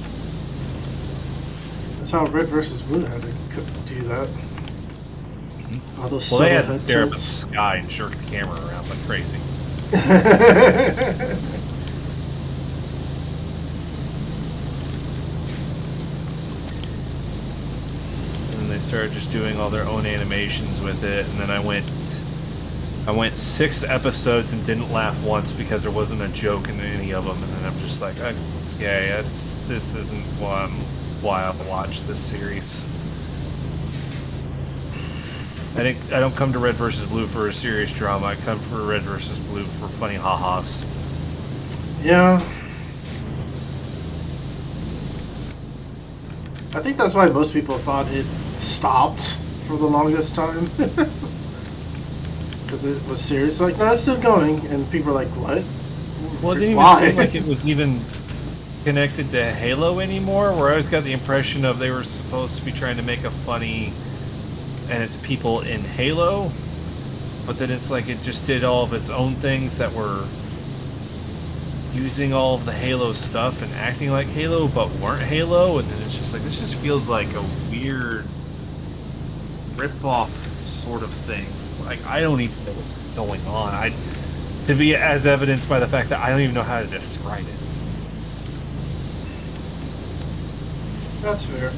A: That's how Red vs. Blue had to do that. All those
B: Well, they
A: subtle
B: had to
A: head
B: stare up at the
A: tilts.
B: sky and jerk the camera around like crazy. And then they started just doing all their own animations with it, and then I went 6 episodes and didn't laugh once because there wasn't a joke in any of them, and then I'm just like, okay, this isn't why I watched this series. I don't come to Red vs. Blue for a serious drama. I come for Red vs. Blue for funny ha-has.
A: Yeah. I think that's why most people thought it stopped for the longest time. Because it was serious. Like, no, it's still going. And people are like, what?
B: Well, it didn't even
A: Why?
B: seem like it was even connected to Halo anymore, where I always got the impression of they were supposed to be trying to make a funny, and it's people in Halo, but then it's like it just did all of its own things that were using all of the Halo stuff and acting like Halo, but weren't Halo, and then it's just like, this just feels like a weird rip-off sort of thing. Like, I don't even know what's going on. To be as evidenced by the fact that I don't even know how to describe it.
A: That's fair.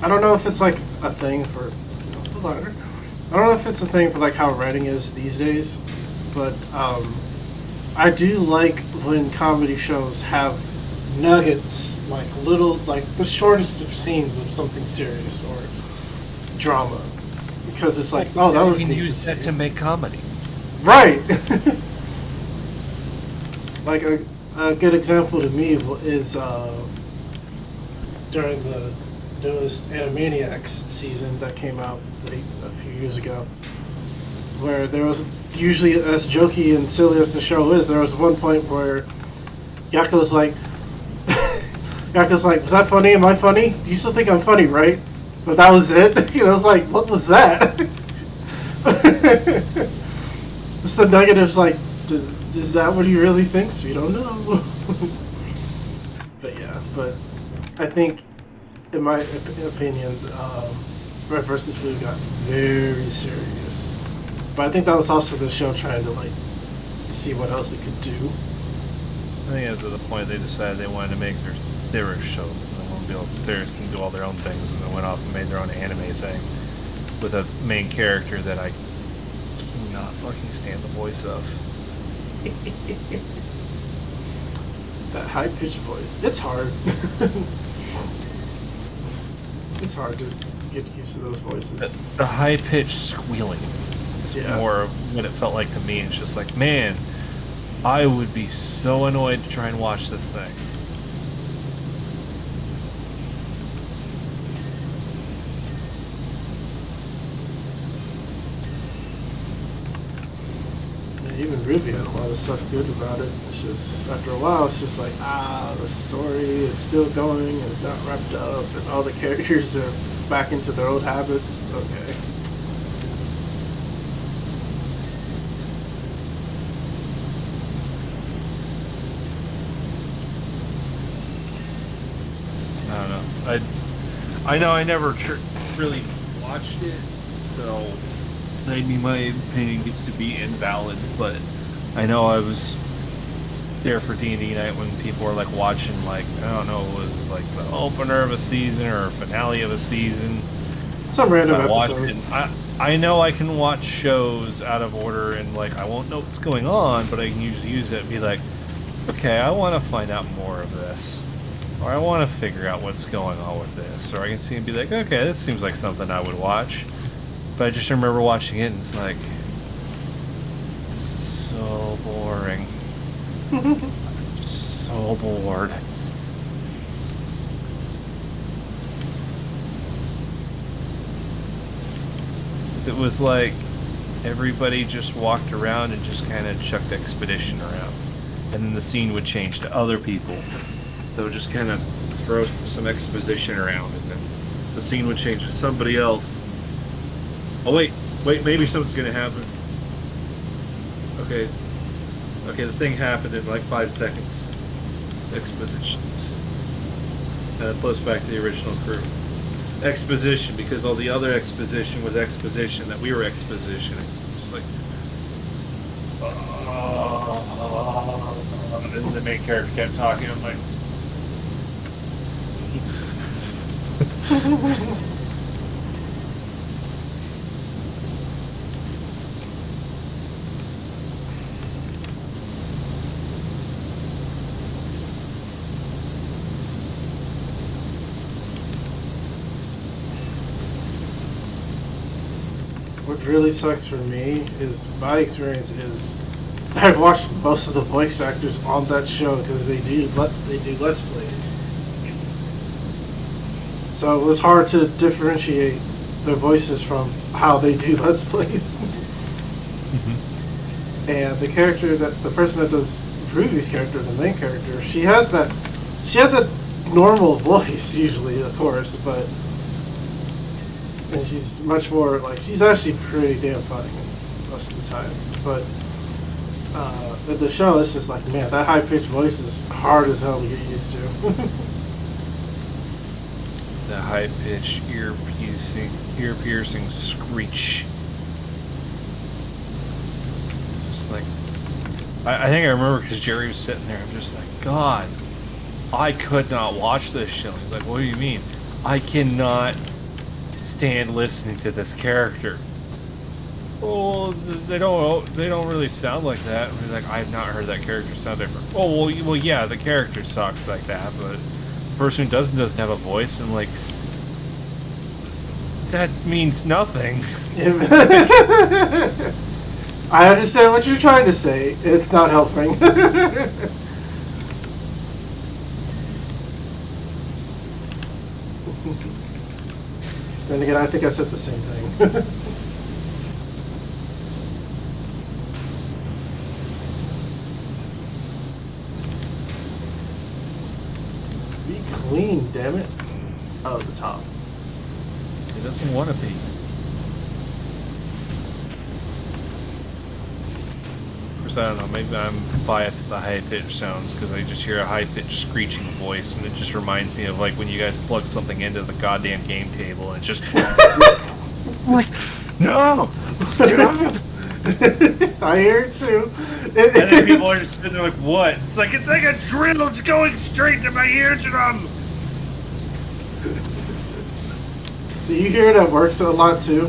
A: I don't know if it's like a thing for the ladder. I don't know if it's a thing for like how writing is these days, but I do like when comedy shows have nuggets, like little, like the shortest of scenes of something serious or drama, because it's like, oh, that was
B: you can
A: neat to
B: use that
A: see.
B: to make comedy.
A: Right. Like a good example to me is during the newest Animaniacs season that came out a few years ago, where there was, usually as jokey and silly as the show is, there was one point where Yakko's like, was that funny? Am I funny? Do you still think I'm funny, right? But that was it. You know, it's like, what was that? It's the negatives, like, is that what he really thinks? We don't know. But yeah, but I think, in my opinion, Red vs. Blue got very serious. But I think that was also the show trying to, like, see what else it could do.
B: I think after the point they decided they wanted to make their shows, and they wanted to be able to seriously do all their own things, and they went off and made their own anime thing with a main character that I cannot fucking stand the voice of.
A: That high-pitched voice. It's hard. It's hard to get used to those voices.
B: The high-pitched squealing is more of what it felt like to me. It's just like, man, I would be so annoyed to try and watch this thing.
A: Even Ruby had a lot of stuff good about it. It's just, after a while, it's just like, the story is still going, it's not wrapped up, and all the characters are back into their old habits. Okay.
B: I don't know. I know I never really watched it, so maybe my opinion gets to be invalid, but I know I was there for D&D night when people were like watching, like, I don't know, was it like the opener of a season or a finale of a season.
A: Some random episode.
B: I know I can watch shows out of order and like I won't know what's going on, but I can usually use it and be like, okay, I want to find out more of this. Or I want to figure out what's going on with this. Or I can see and be like, okay, this seems like something I would watch. But I just remember watching it and it's like, this is so boring. So bored. It was like everybody just walked around and just kind of chucked expedition around. And then the scene would change to other people. They would just kind of throw some exposition around and then the scene would change to somebody else. Oh wait, maybe something's gonna happen. Okay, the thing happened in like 5 seconds. Expositions. And it flows back to the original crew. Exposition, because all the other exposition was exposition that we were expositioning. Just like, and then the main character kept talking. I'm like,
A: what really sucks for me is my experience is I've watched most of the voice actors on that show because they do Let's Plays. So it was hard to differentiate their voices from how they do Let's Plays. Mm-hmm. And the person that does Ruby's character, the main character, she has a normal voice usually, of course, but and she's much more like, she's actually pretty damn funny most of the time. But at the show, it's just like, man, that high pitched voice is hard as hell to get used to.
B: the high pitched, ear piercing screech. Just like, I think I remember because Jerry was sitting there. I'm just like, God, I could not watch this show. He's like, what do you mean? I cannot stand listening to this character. Oh, they don't really sound like that. I mean, like, I've not heard that character sound different. Oh, well, yeah, the character sucks like that, but the person who doesn't have a voice, and like, that means nothing.
A: I understand what you're trying to say. It's not helping. Then again, I think I said the same thing. Be clean, damn it. Oh, the top.
B: It doesn't want to be. Of course, I don't know, maybe I'm biased to the high-pitched sounds because I just hear a high-pitched screeching voice and it just reminds me of like when you guys plug something into the goddamn game table and it just like, no! Stop!
A: I hear it too.
B: And then people are just sitting there like, what? It's like a drill going straight to my eardrum!
A: Do you hear it at work a lot too?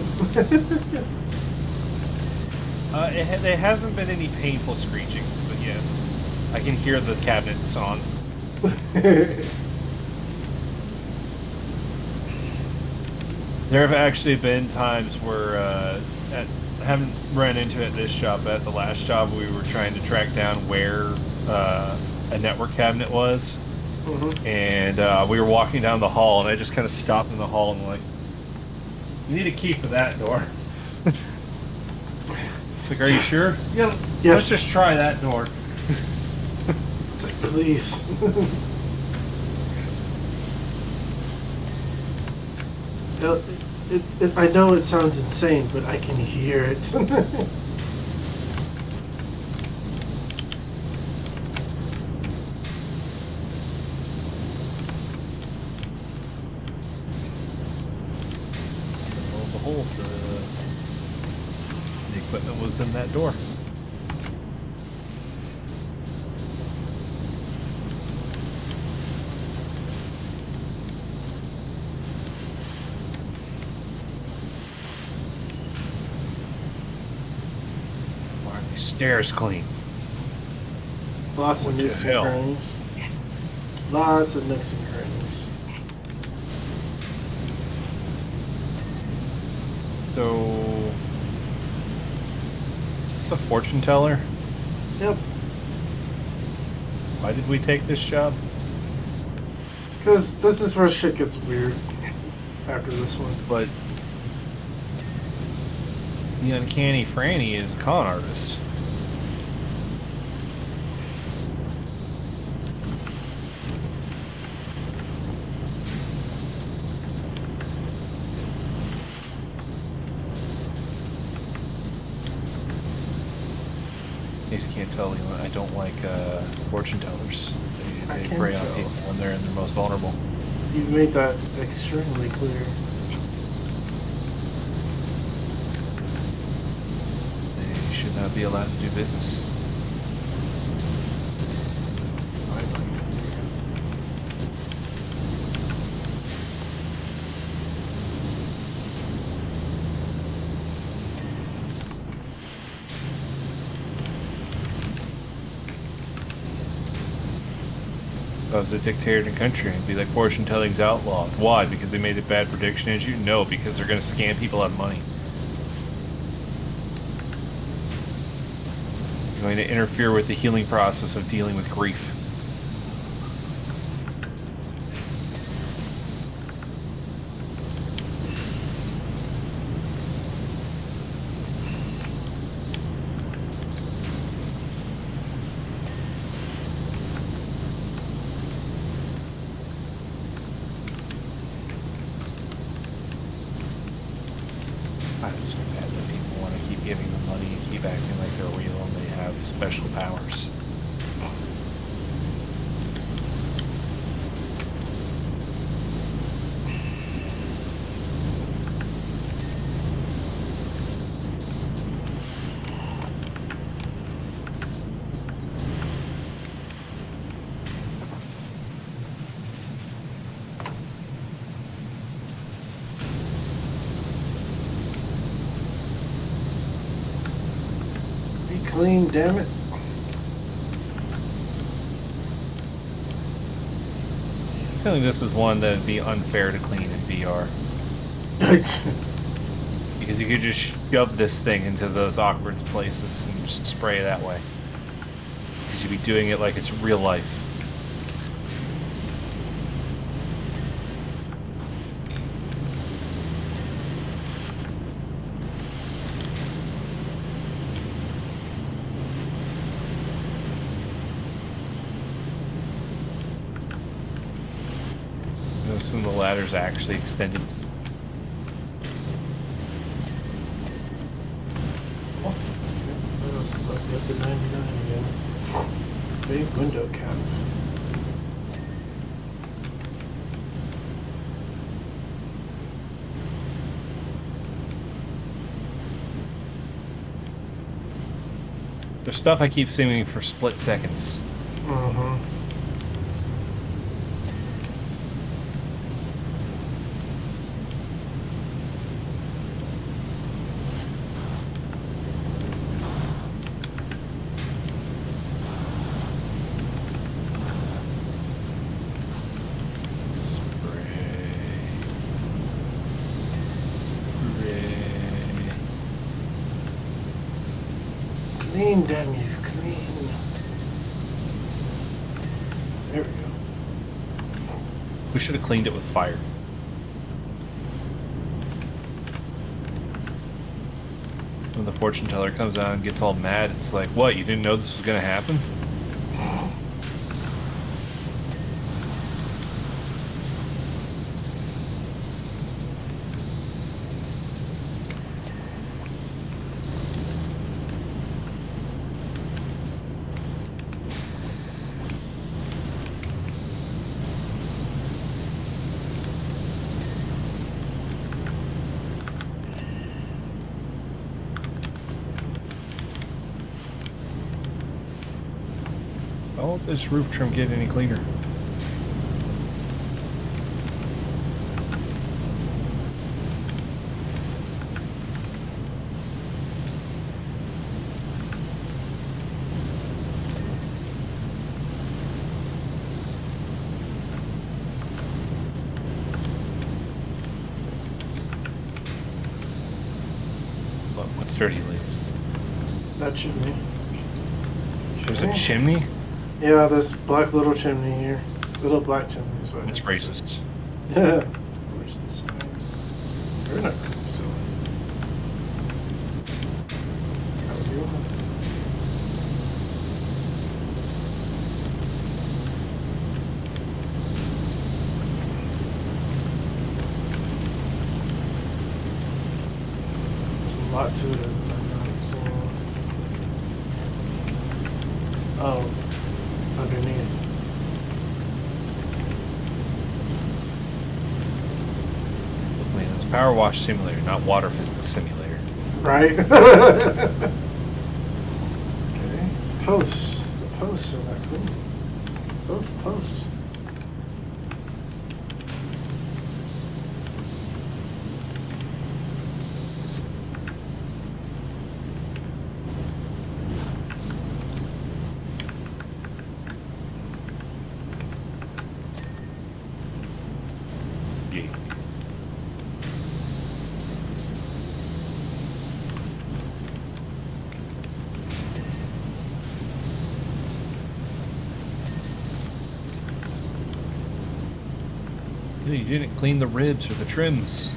B: There hasn't been any painful screechings, but yes, I can hear the cabinets on. There have actually been times where I haven't run into it at this job, but at the last job we were trying to track down where a network cabinet was, and we were walking down the hall, and I just kind of stopped in the hall and like, you need a key for that door. It's like, are you sure? Yeah.
A: Yes.
B: Let's just try that door.
A: It's like, please. I know it sounds insane, but I can hear it.
B: Well, the hole for the equipment was in that door. Stairs clean.
A: Lots of
B: What
A: nooks
B: the
A: and
B: hell?
A: crannies. Lots of nooks and crannies.
B: So, is this a fortune teller?
A: Yep.
B: Why did we take this job?
A: Because this is where shit gets weird after this one.
B: But the uncanny Franny is a con artist. You just can't tell. I don't like fortune tellers.
A: I
B: They
A: can
B: prey on
A: tell.
B: people when they're in their most vulnerable.
A: You've made that extremely clear.
B: They should not be allowed to do business. If I was a dictator country, it'd be like fortune telling's outlawed. Why? Because they made a bad prediction as you? No, because they're going to scam people out of money. You're going to interfere with the healing process of dealing with grief. It's so bad that people want to keep giving them money and keep acting like they're real and they have special powers.
A: Be clean, damn it.
B: I feel like this is one that would be unfair to clean in VR. Because you could just shove this thing into those awkward places and just spray it that way. Because you'd be doing it like it's real life. I assume the ladder's actually extended.
A: Up to 99 again. Big window cap.
B: There's stuff I keep seeing for split seconds.
A: Mm-hmm. Clean, damn you, clean. There we go.
B: We should have cleaned it with fire. When the fortune teller comes out and gets all mad, it's like, what, you didn't know this was going to happen? I won't this roof trim get any cleaner. What's dirty, Lee?
A: That chimney.
B: There's a chimney?
A: Yeah, there's a black little chimney here. Little black chimney is what
B: It's racist.
A: Yeah. Where's this sign? They're not good still. How are you? There's a lot to it. I'm not seeing. Oh. Underneath.
B: I mean, it's PowerWash Simulator, not Water Physics Simulator.
A: Right? Okay. Posts. The posts are not clean. Both posts.
B: Yeah. You didn't clean the ribs or the trims.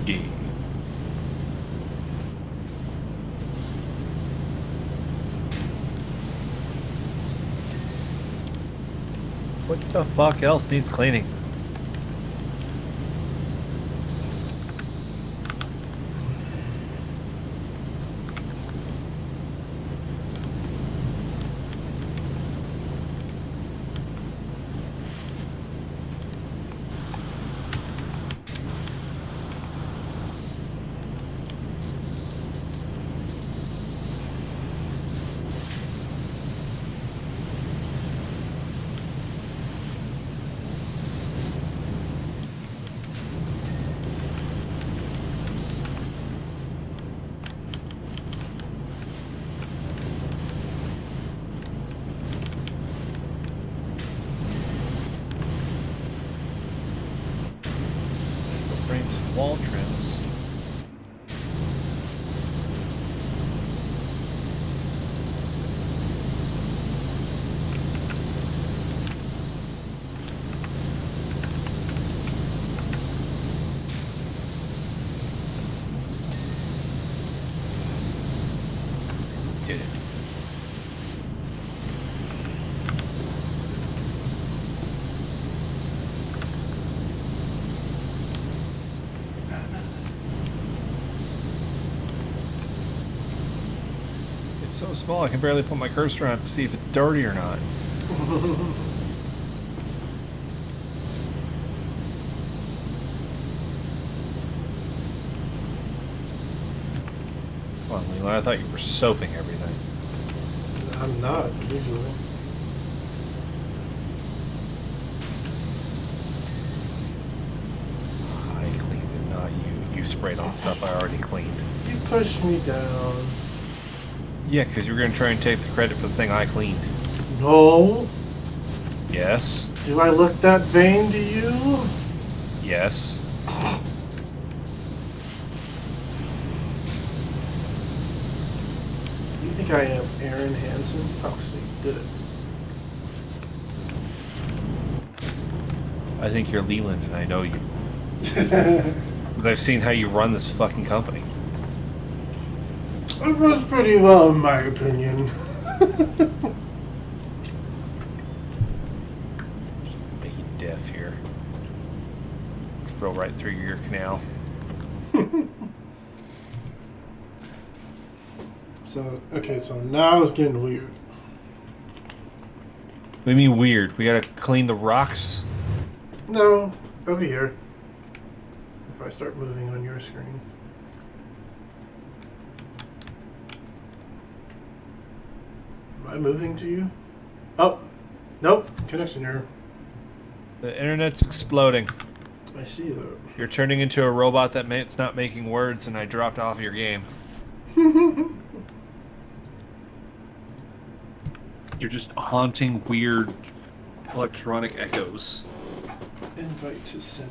B: Yeah. What the fuck else needs cleaning? Frames, wall trims. Did it. It's so small I can barely put my cursor on it to see if it's dirty or not. fun, Leland. I thought you were soaping everything.
A: I'm not, usually.
B: I cleaned it, not you. You sprayed on stuff I already cleaned.
A: You pushed me down.
B: Yeah, because you were going to try and take the credit for the thing I cleaned.
A: No.
B: Yes.
A: Do I look that vain to you?
B: Yes.
A: You think I am Aaron Hansen? Oh, so you did it.
B: I think you're Leland, and I know you. But I've seen how you run this fucking company.
A: It runs pretty well, in my opinion.
B: Make you deaf here. Drill right through your ear canal.
A: So, okay, so now it's getting weird.
B: What do you mean weird? We gotta clean the rocks?
A: No, over here. If I start moving on your screen. Am I moving to you? Oh, nope, connection error.
B: The internet's exploding.
A: I see that.
B: You're turning into a robot that's not making words, and I dropped off your game. You're just haunting weird electronic echoes.
A: Invite to sent.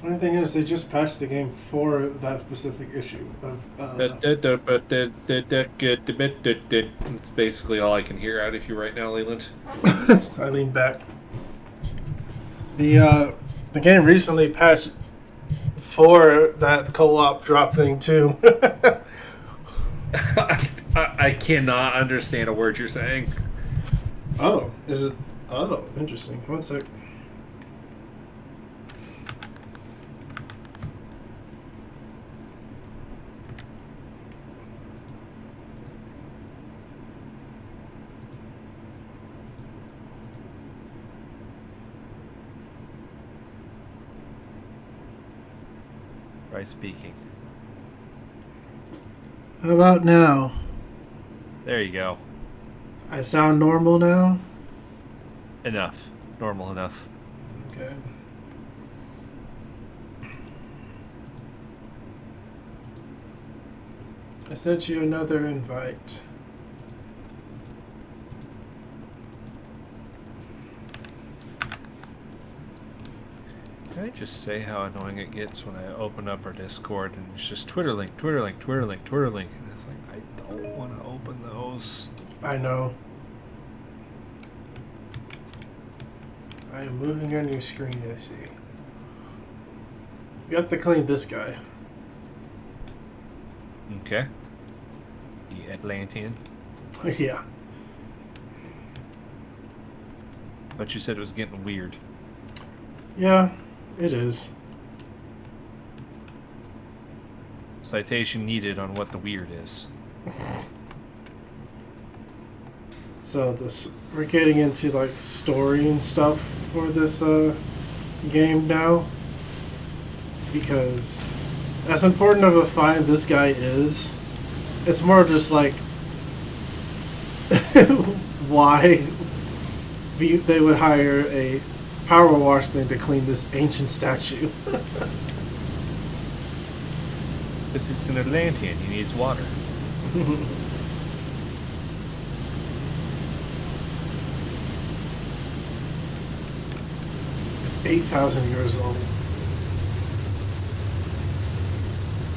A: The only thing is, they just patched the game for that specific issue of.
B: It's basically all I can hear out of you right now, Leland.
A: I lean back. The game recently patched for that co-op drop thing too.
B: I cannot understand a word you're saying.
A: Oh, is it? Oh, interesting. One sec.
B: Right speaking.
A: How about now?
B: There you go.
A: I sound normal now?
B: Enough. Normal enough.
A: Okay. I sent you another invite.
B: Can I just say how annoying it gets when I open up our Discord and it's just Twitter link, Twitter link, Twitter link, Twitter link, and it's like I don't want to open those.
A: I know. I am moving on your screen, I see. You have to clean this guy.
B: Okay. The Atlantean.
A: Yeah.
B: But you said it was getting weird.
A: Yeah, it is.
B: Citation needed on what the weird is.
A: So this, we're getting into like story and stuff for this game now, because as important of a find this guy is, it's more just like why they would hire a PowerWash thing to clean this ancient statue.
B: This is an Atlantean. He needs water.
A: It's 8,000 years old.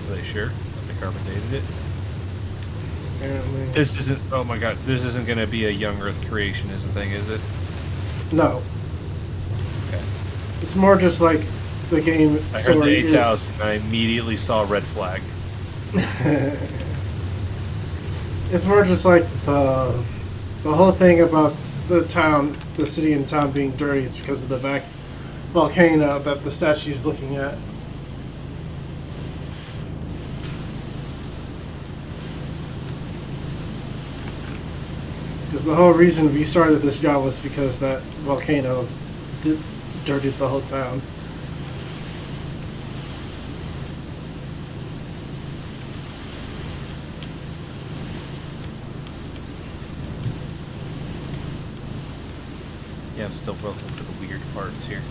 B: Are they sure? Have they carbon dated it?
A: Apparently.
B: This isn't. Oh my god! This isn't going to be a young Earth creationism thing, is it?
A: No.
B: Okay.
A: It's more just like the game
B: I heard the
A: story
B: 8,000 and I immediately saw a red flag.
A: It's more just like the whole thing about the town, the city and town being dirty is because of the volcano that the statue is looking at. the whole reason we started this job was because that volcano dirtied the whole town.
B: Yeah, I'm still looking for the weird parts here.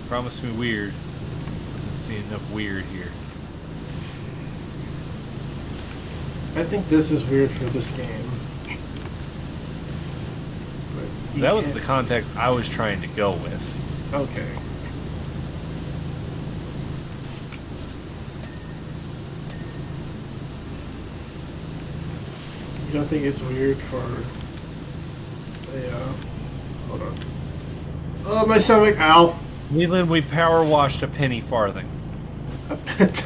B: Promise me weird. Doesn't see enough weird here.
A: I think this is weird for this game.
B: That was the context I was trying to go with.
A: Okay. You don't think it's weird for a, hold on. Oh, my stomach, ow.
B: Leland, we power washed a penny farthing.
A: A pet.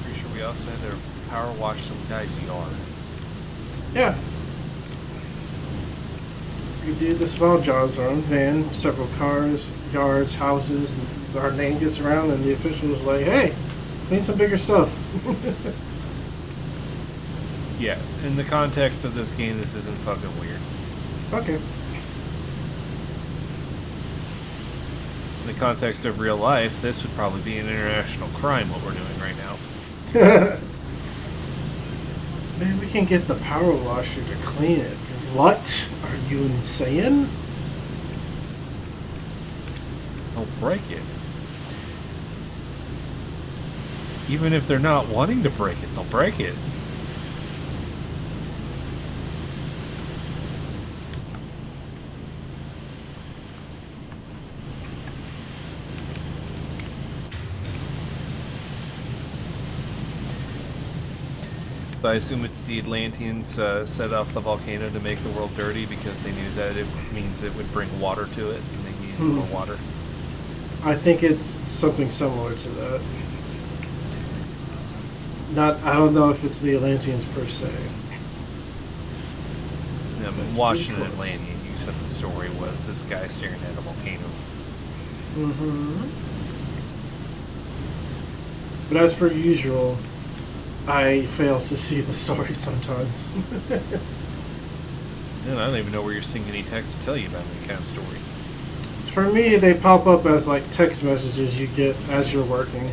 B: Pretty sure we also had to power wash some guy's yard.
A: Yeah. We did the small jobs, our own van, several cars, yards, houses, and our name gets around and the official was like, hey, clean some bigger stuff.
B: Yeah, in the context of this game, this isn't fucking weird.
A: Okay.
B: In the context of real life, this would probably be an international crime, what we're doing right now.
A: Maybe we can get the power washer to clean it. What? Are you insane?
B: Don't break it. Even if they're not wanting to break it, they'll break it. I assume it's the Atlanteans set off the volcano to make the world dirty because they knew that it means it would bring water to it, and they needed more water.
A: I think it's something similar to that. I don't know if it's the Atlanteans per se.
B: I'm watching an Atlantean. You said the story was this guy staring at a volcano.
A: Mm-hmm. But as per usual, I fail to see the story sometimes.
B: And I don't even know where you're seeing any text to tell you about any kind of story.
A: For me, they pop up as like text messages you get as you're working.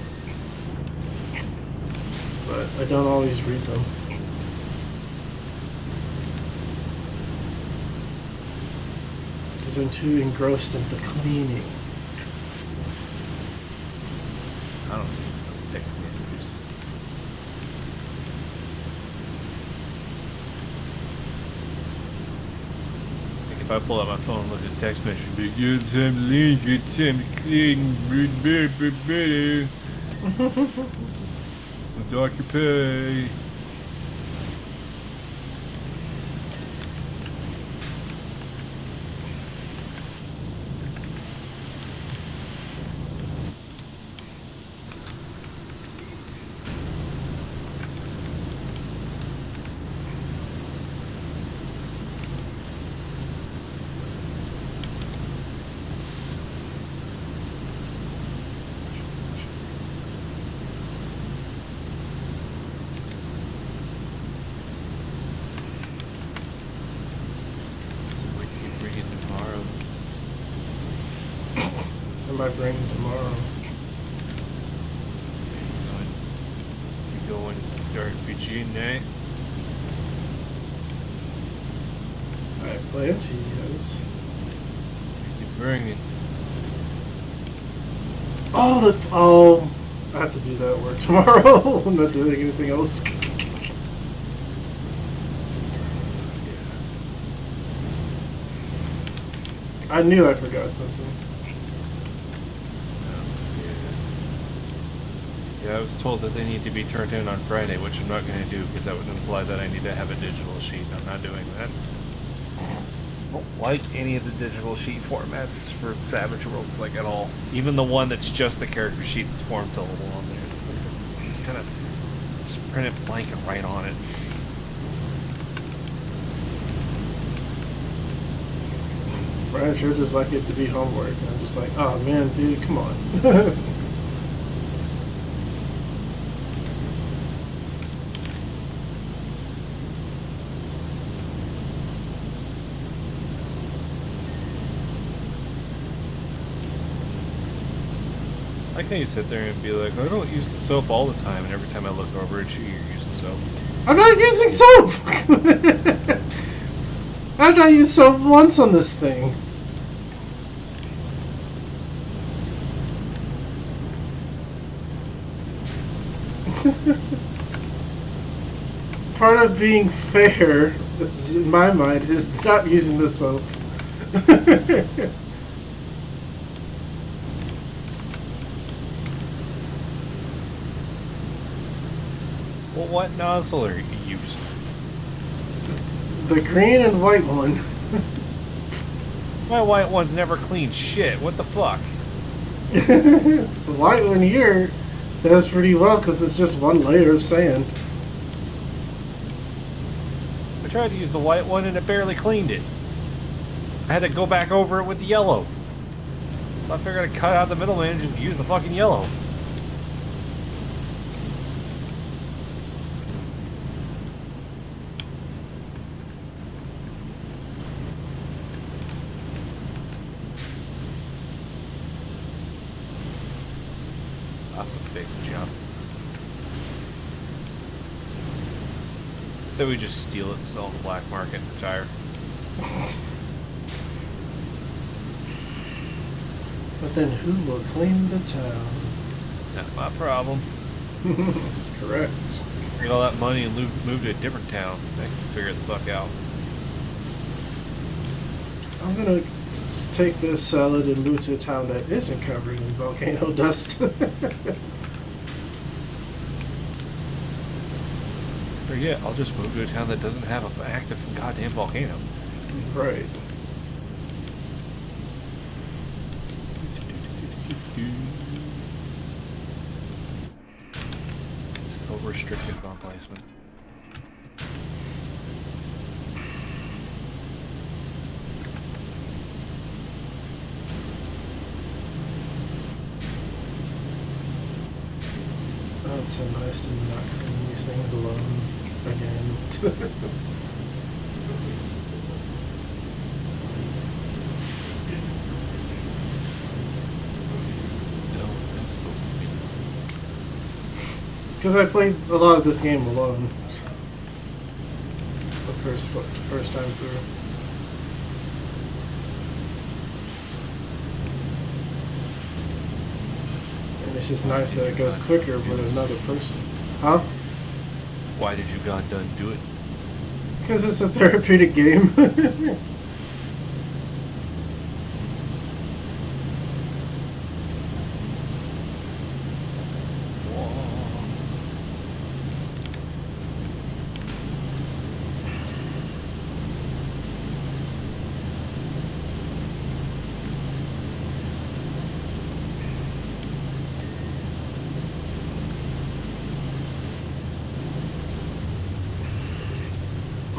A: But I don't always read them. Because I'm too engrossed in the cleaning.
B: I don't think it's the text messages. Like if I pull out my phone and look at the text message, it'd be good time to leave, good time to clean, better. Dr. Pay.
A: I might bring it tomorrow.
B: You going to RPG night?
A: I plan to, yes.
B: You bring it.
A: Oh, I have to do that work tomorrow. I'm not doing anything else. I knew I forgot something.
B: Yeah, I was told that they need to be turned in on Friday, which I'm not going to do because that would imply that I need to have a digital sheet. I'm not doing that. I don't like any of the digital sheet formats for Savage Worlds, like at all. Even the one that's just the character sheet that's form fillable on there. It's like kind of just print it blank and write on it.
A: Brian sure just like it to be homework. And I'm just like, oh man, dude, come on.
B: I can you sit there and be like, I don't use the soap all the time, and every time I look over at you, you're using soap.
A: I'm not using soap! I've not used soap once on this thing. Part of being fair, in my mind, is not using the soap.
B: Well, what nozzle are you using?
A: The green and white one.
B: My white one's never cleaned shit. What the fuck?
A: The white one here does pretty well because it's just one layer of sand.
B: I tried to use the white one and it barely cleaned it. I had to go back over it with the yellow. So I figured I'd cut out the middleman and just use the fucking yellow. That's a big jump. So we just steal it and sell it on the black market and retire.
A: But then who will clean the town?
B: Not my problem.
A: Correct.
B: Get all that money and move to a different town. They can figure it the fuck out.
A: I'm gonna take this salad and move to a town that isn't covered in volcano dust.
B: Or yeah, I'll just move to a town that doesn't have an active goddamn volcano.
A: Right.
B: So restrictive on placement.
A: Oh, it's so nice to not clean these things alone again.
B: No, that's supposed to be.
A: Because I played a lot of this game alone. The first time through. And it's just nice that it goes quicker with another person. Huh?
B: Why did you god done do it?
A: Because it's a therapeutic game.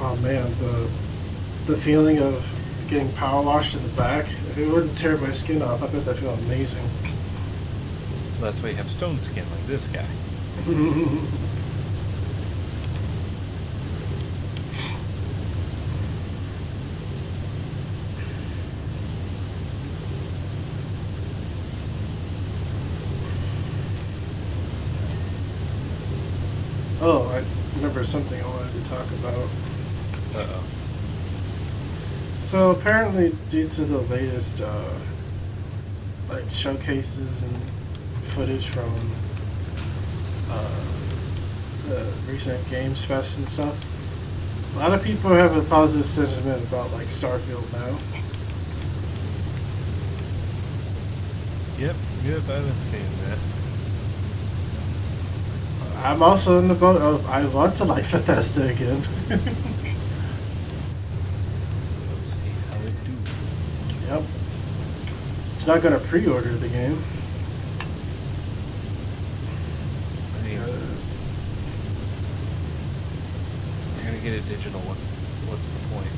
A: Oh man, the feeling of getting power washed in the back, if it wouldn't tear my skin off, I bet that feel amazing.
B: That's why you have stone skin like this guy.
A: Oh, I remember something I wanted to talk about.
B: Uh-oh.
A: So apparently, due to the latest like showcases and footage from the recent Games Fest and stuff, a lot of people have a positive sentiment about like Starfield now.
B: Yep, I've been seeing that.
A: I'm also in the boat of I want to like Bethesda again. It's not gonna pre-order the game.
B: I mean,
A: Because
B: you're gonna get it digital. What's the point?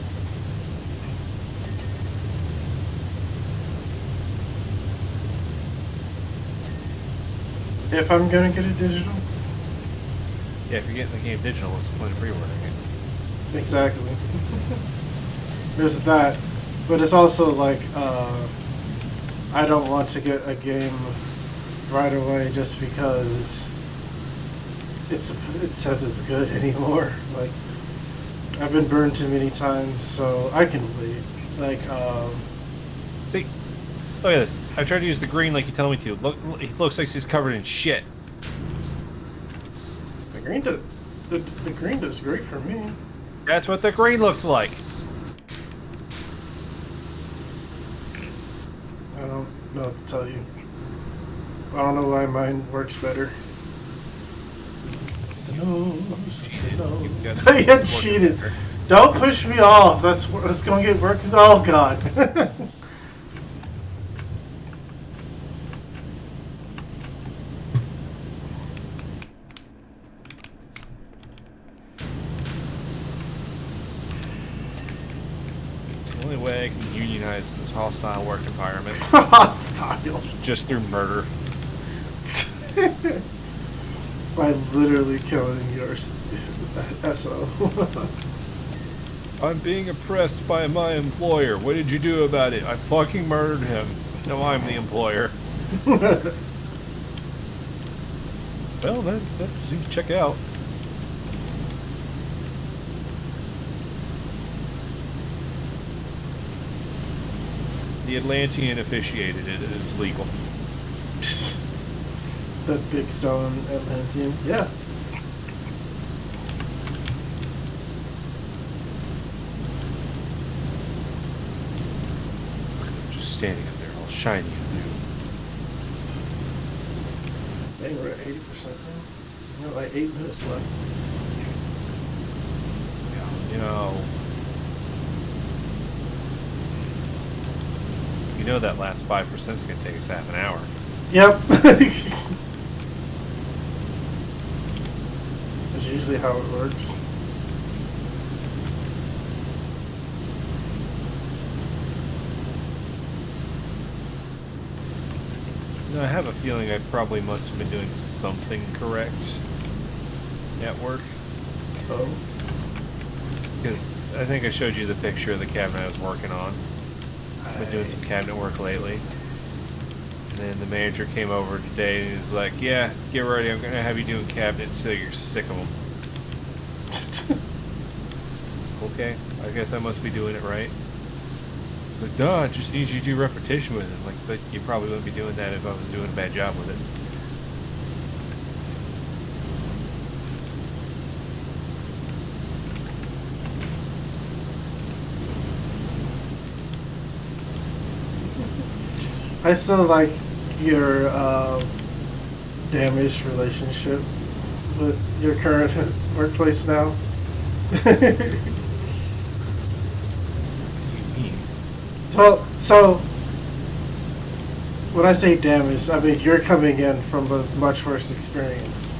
A: if I'm gonna get it digital,
B: Yeah, if you're getting the game digital, what's the point of pre-ordering it?
A: exactly. There's that, but it's also like I don't want to get a game right away just because it says it's good anymore. Like I've been burned too many times, so I can wait. Like
B: See, look at this. I tried to use the green like you tell me to. Look, he looks like he's covered in shit.
A: the green does the green does great for me.
B: That's what the green looks like.
A: I don't know what to tell you. I don't know why mine works better. No,
B: You got
A: I had cheated. Don't push me off. That's gonna get working. Oh God.
B: It's the only way I can unionize in this hostile work environment.
A: Hostile.
B: Just through murder.
A: By literally killing your SO.
B: I'm being oppressed by my employer. What did you do about it? I fucking murdered him. No, I'm the employer. Well, that seems to check out. The Atlantean officiated it. It is legal.
A: That big stone Atlantean. Yeah.
B: Just standing up there all shiny and new.
A: Dang, we're at 80% now. We got like 8 minutes left.
B: You know that last 5% is going to take us half an hour.
A: Yep. That's usually how it works.
B: I have a feeling I probably must have been doing something correct at work.
A: Oh.
B: Because I think I showed you the picture of the cabinet I was working on. I've been doing some cabinet work lately. And then the manager came over today and he was like, yeah, get ready, I'm going to have you doing cabinets till you're sick of them. Okay, I guess I must be doing it right. He's like, duh, I just need you to do repetition with it. I'm like, but you probably wouldn't be doing that if I was doing a bad job with it.
A: I still like your damaged relationship with your current workplace now. So when I say damaged, I mean you're coming in from a much worse experience.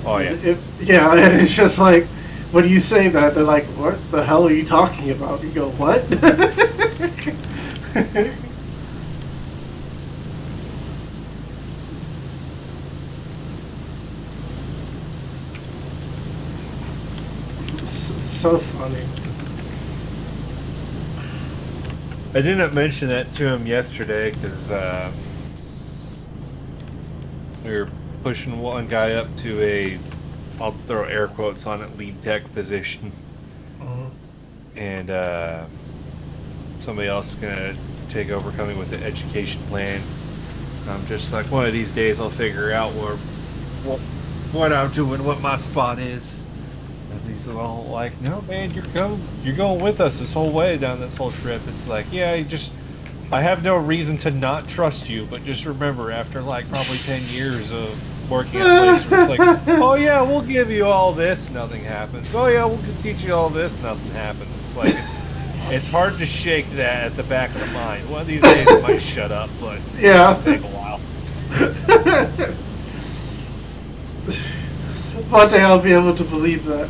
B: Oh, yeah.
A: Yeah, and it's just like, when you say that, they're like, what the hell are you talking about? You go, what? So funny.
B: I didn't mention that to him yesterday because we were pushing one guy up to a, I'll throw air quotes on it, lead tech position. And somebody else is going to take over coming with the education plan. I'm just like, one of these days I'll figure out what I'm doing, what my spot is. And he's all like, no, man, you're going with us this whole way down this whole trip. It's like, yeah, I have no reason to not trust you, but just remember, after like probably 10 years of working at a place where it's like, oh yeah, we'll give you all this, nothing happens. Oh yeah, we'll teach you all this, nothing happens. It's like, It's hard to shake that at the back of the mind. One of these days it might shut up, but
A: Yeah.
B: it'll take a while.
A: One day I'll be able to believe that.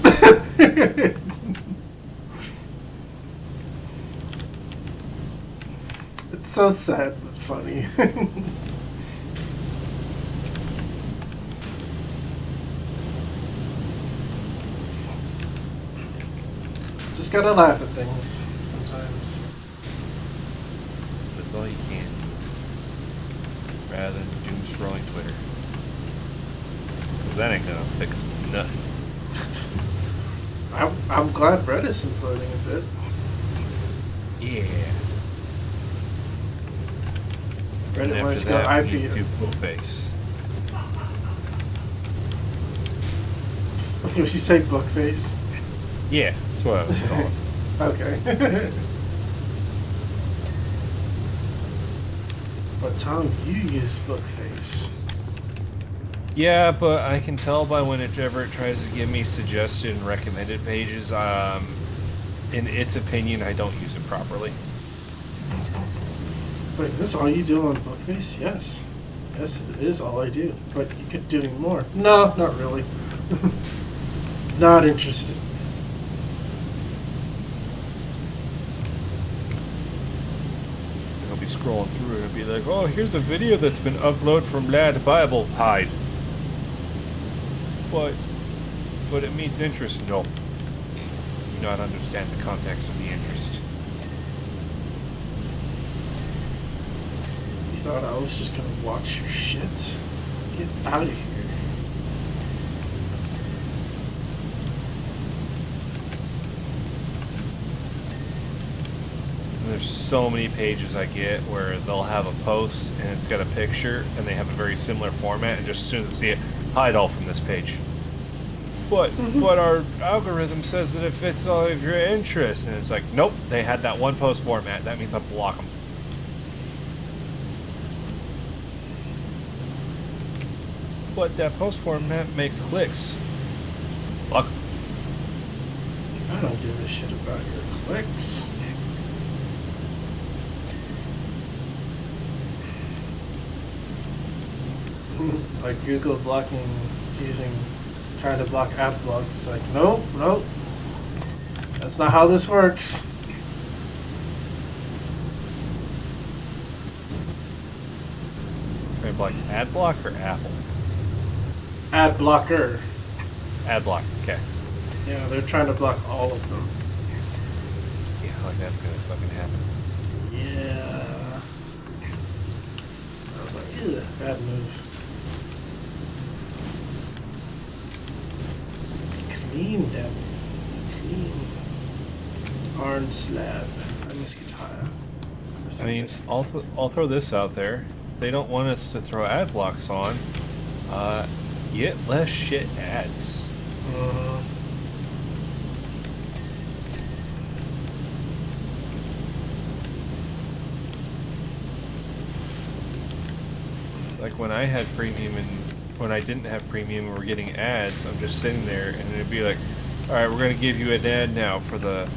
A: It's so sad but funny. Just gotta laugh at things sometimes.
B: That's all you can do. Rather than doom scrolling Twitter. Because that ain't gonna fix nothing.
A: I'm glad Reddit's imploding a bit.
B: Yeah.
A: Reddit
B: And
A: wanted
B: after
A: to go
B: that, we
A: IP.
B: need to Bookface.
A: Was you say Bookface?
B: Yeah, that's what I was calling.
A: Okay. But Tom, you use Bookface.
B: Yeah, but I can tell by whenever it tries to give me suggested and recommended pages, in its opinion, I don't use it properly.
A: It's like, is this all you do on Bookface? Yes. Yes, it is all I do. But you could do more. No, not really. Not interested.
B: I'll be scrolling through it and be like, oh, here's a video that's been uploaded from Lad Bible Hide. But it means interest. No. You do not understand the context of the interest.
A: You thought I was just gonna watch your shit? Get out of here.
B: There's so many pages I get where they'll have a post and it's got a picture and they have a very similar format, and just as soon as I see it, hide all from this page. But our algorithm says that it fits all of your interests, and it's like, nope, they had that one post format. That means I block them. But that post format makes clicks. Block 'em.
A: I don't give a shit about your clicks. Like Google blocking trying to block ad block. It's like, nope, nope. That's not how this works.
B: Are you block ad block or Apple?
A: Ad blocker.
B: Ad block, okay.
A: Yeah, they're trying to block all of them.
B: Yeah, like that's gonna fucking happen.
A: Yeah. I was like, ew, bad move. Clean them. Clean. Orange slab. I miss guitar.
B: I mean, I'll throw this out there. If they don't want us to throw ad blocks on, get less shit ads. Like when I had premium and when I didn't have premium and we're getting ads, I'm just sitting there and it'd be like, all right, we're gonna give you an ad now for the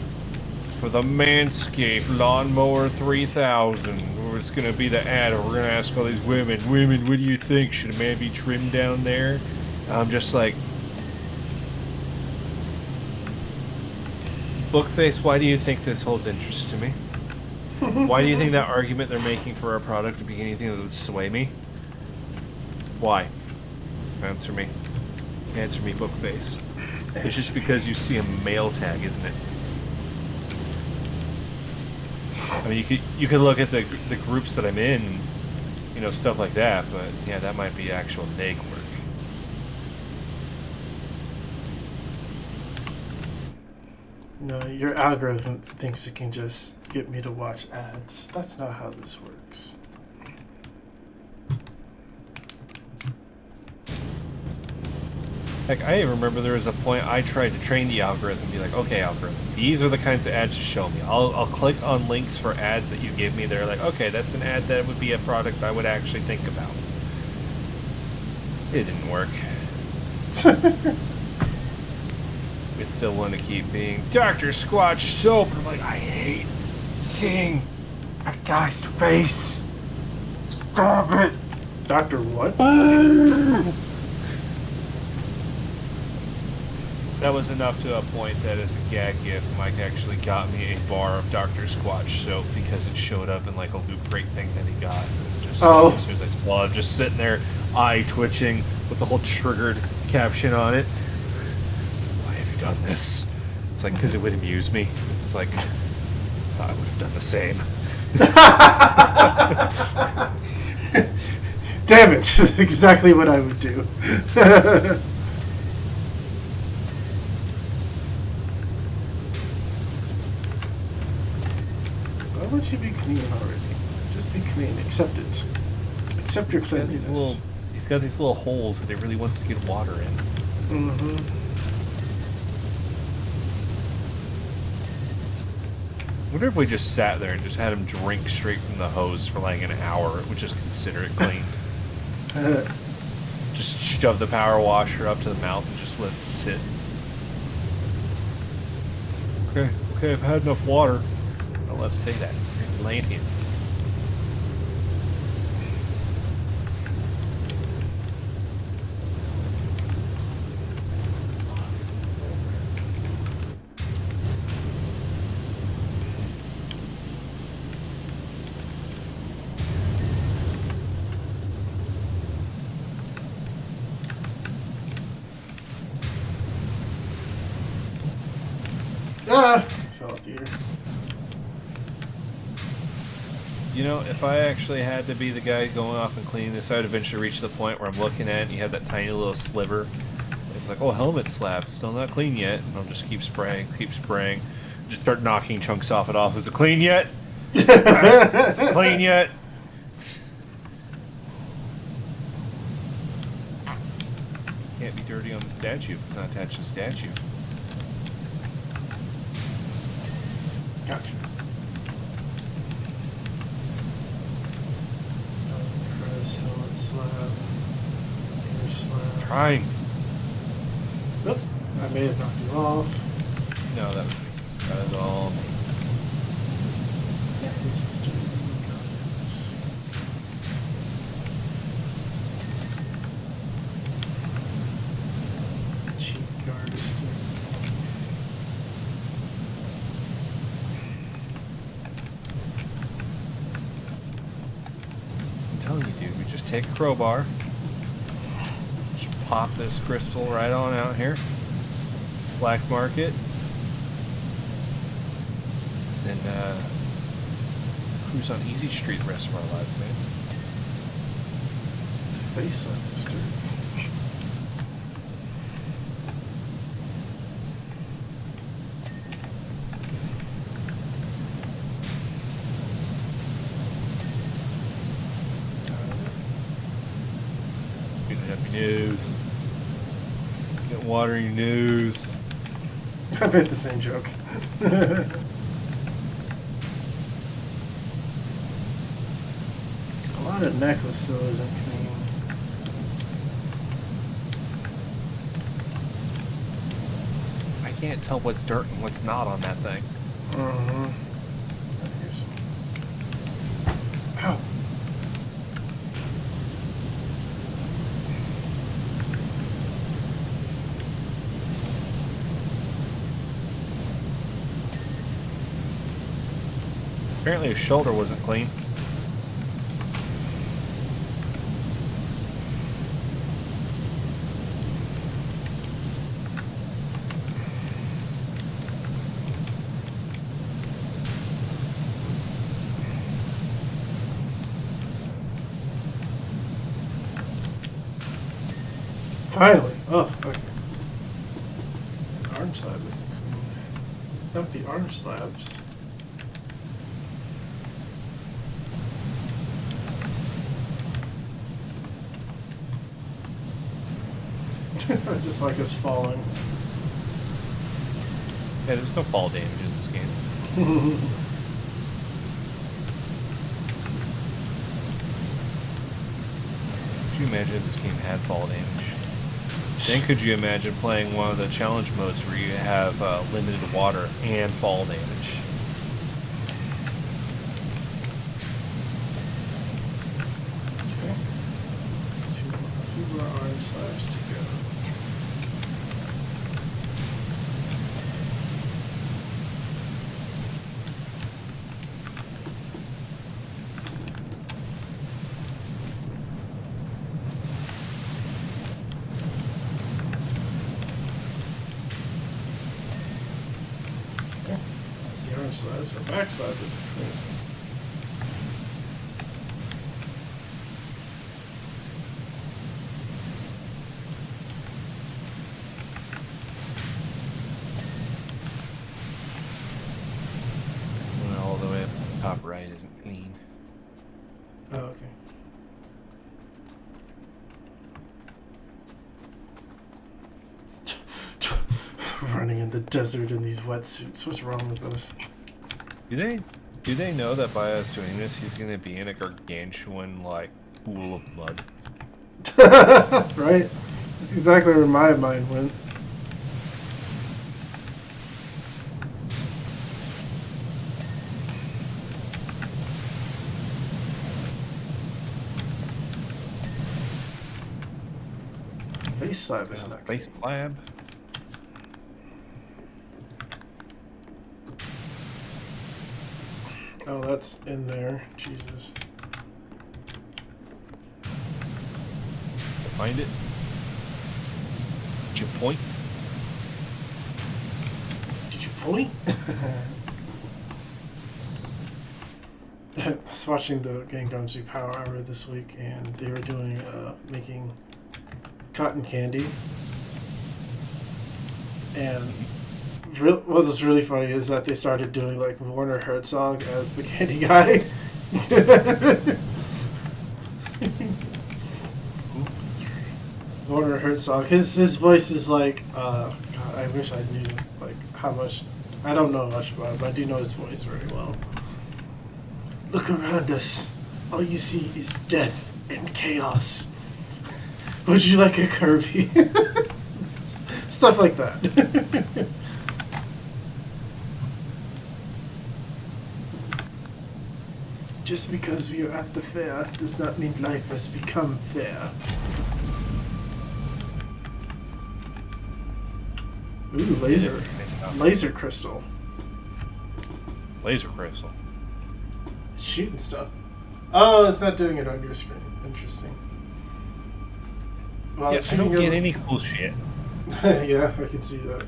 B: Manscaped Lawnmower 3000. It's gonna be the ad, and we're gonna ask all these women, what do you think? Should a man be trimmed down there? And I'm just like, Bookface, why do you think this holds interest to me? Why do you think that argument they're making for our product would be anything that would sway me? Why? Answer me. Answer me, Bookface. It's just because you see a male tag, isn't it? I mean, you could look at the groups that I'm in, you know, stuff like that, but yeah, that might be actual neg work.
A: No, your algorithm thinks it can just get me to watch ads. That's not how this works.
B: Like, I remember there was a point I tried to train the algorithm and be like, okay, algorithm, these are the kinds of ads you show me. I'll click on links for ads that you give me. They're like, okay, that's an ad that would be a product I would actually think about. It didn't work. it still want to keep being Dr. Squatch soap. And I'm like, I hate seeing a guy's face. Stop it.
A: Doctor what?
B: That was enough to a point that as a gag gift, Mike actually got me a bar of Dr. Squatch soap because it showed up in like a Loot Crate thing that he got. Just as soon as I saw it, just sitting there, eye twitching with the whole triggered caption on it. Why have you done this? It's like, because it would amuse me. It's like, I would have done the same.
A: Damn it! Exactly what I would do. Why would you be clean already? Just be clean. Accept it. Accept your cleanliness.
B: He's got these little holes that he really wants to get water in.
A: Mm-hmm.
B: I wonder if we just sat there and just had him drink straight from the hose for like an hour. It would just consider it clean. Just shove the power washer up to the mouth and just let it sit. Okay, I've had enough water. Well, let's say that. Atlantean.
A: Fell here.
B: You know, if I actually had to be the guy going off and cleaning this, I would eventually reach the point where I'm looking at it and you have that tiny little sliver. It's like, oh, helmet slab, still not clean yet. And I'll just keep spraying. Just start knocking chunks off it off. Is it clean yet? Is it clean yet? Can't be dirty on the statue if it's not attached to the statue.
A: Gotcha. Helmet slab. Air slab.
B: Trying.
A: Nope. I may have knocked you off.
B: No, that was all me.
A: Cheap guard stick.
B: I'm telling you, dude, we just take a crowbar, just pop this crystal right on out here, black market, and cruise on easy street the rest of our lives, man.
A: Face lifter.
B: Happy news. Get water in your news.
A: I made the same joke. A lot of necklace still isn't clean.
B: I can't tell what's dirt and what's not on that thing.
A: Mm-hmm. Ow.
B: Apparently his shoulder wasn't clean.
A: Finally. Oh, okay. The arm slab isn't clean. Not the arm slabs. I just like us falling.
B: Yeah, there's no fall damage in this game. Could you imagine if this game had fall damage? Then could you imagine playing one of the challenge modes where you have limited water and fall damage?
A: Okay. Two more arm slaps to go. Slabs. The back slab is clean.
B: Well, all the way up to the top right isn't clean.
A: Oh, okay. Running in the desert in these wetsuits. What's wrong with us?
B: Do they know that by us doing this, he's going to be in a gargantuan, like, pool of mud?
A: Right? That's exactly where my mind went. Face slab is not
B: face slab.
A: Oh, that's in there. Jesus.
B: Find it. Did you point?
A: Did you point? I was watching the Game Gumsy Power Hour this week, and they were doing making cotton candy. And what was really funny is that they started doing like Werner Herzog as the candy guy. Werner Herzog. His voice is like, God, I wish I knew like how much. I don't know much about it, but I do know his voice very well. Look around us. All you see is death and chaos. Would you like a Kirby? Stuff like that. Just because we are at the fair does not mean life has become fair. Ooh, laser crystal.
B: Laser crystal.
A: It's shooting stuff. Oh, it's not doing it on your screen. Interesting. Well,
B: Yeah, I don't get any cool shit.
A: Yeah, I can see that.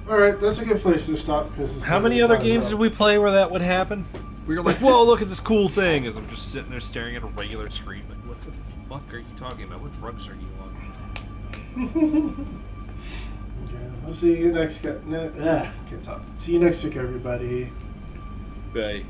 A: Alright, that's a good place to stop because
B: how many other games did we play where that would happen? We were like, whoa, look at this cool thing, as I'm just sitting there staring at a regular screen. Like, what the fuck are you talking about? What drugs are you on?
A: Okay, we'll see you next. Can't talk. See you next week, everybody.
B: Bye.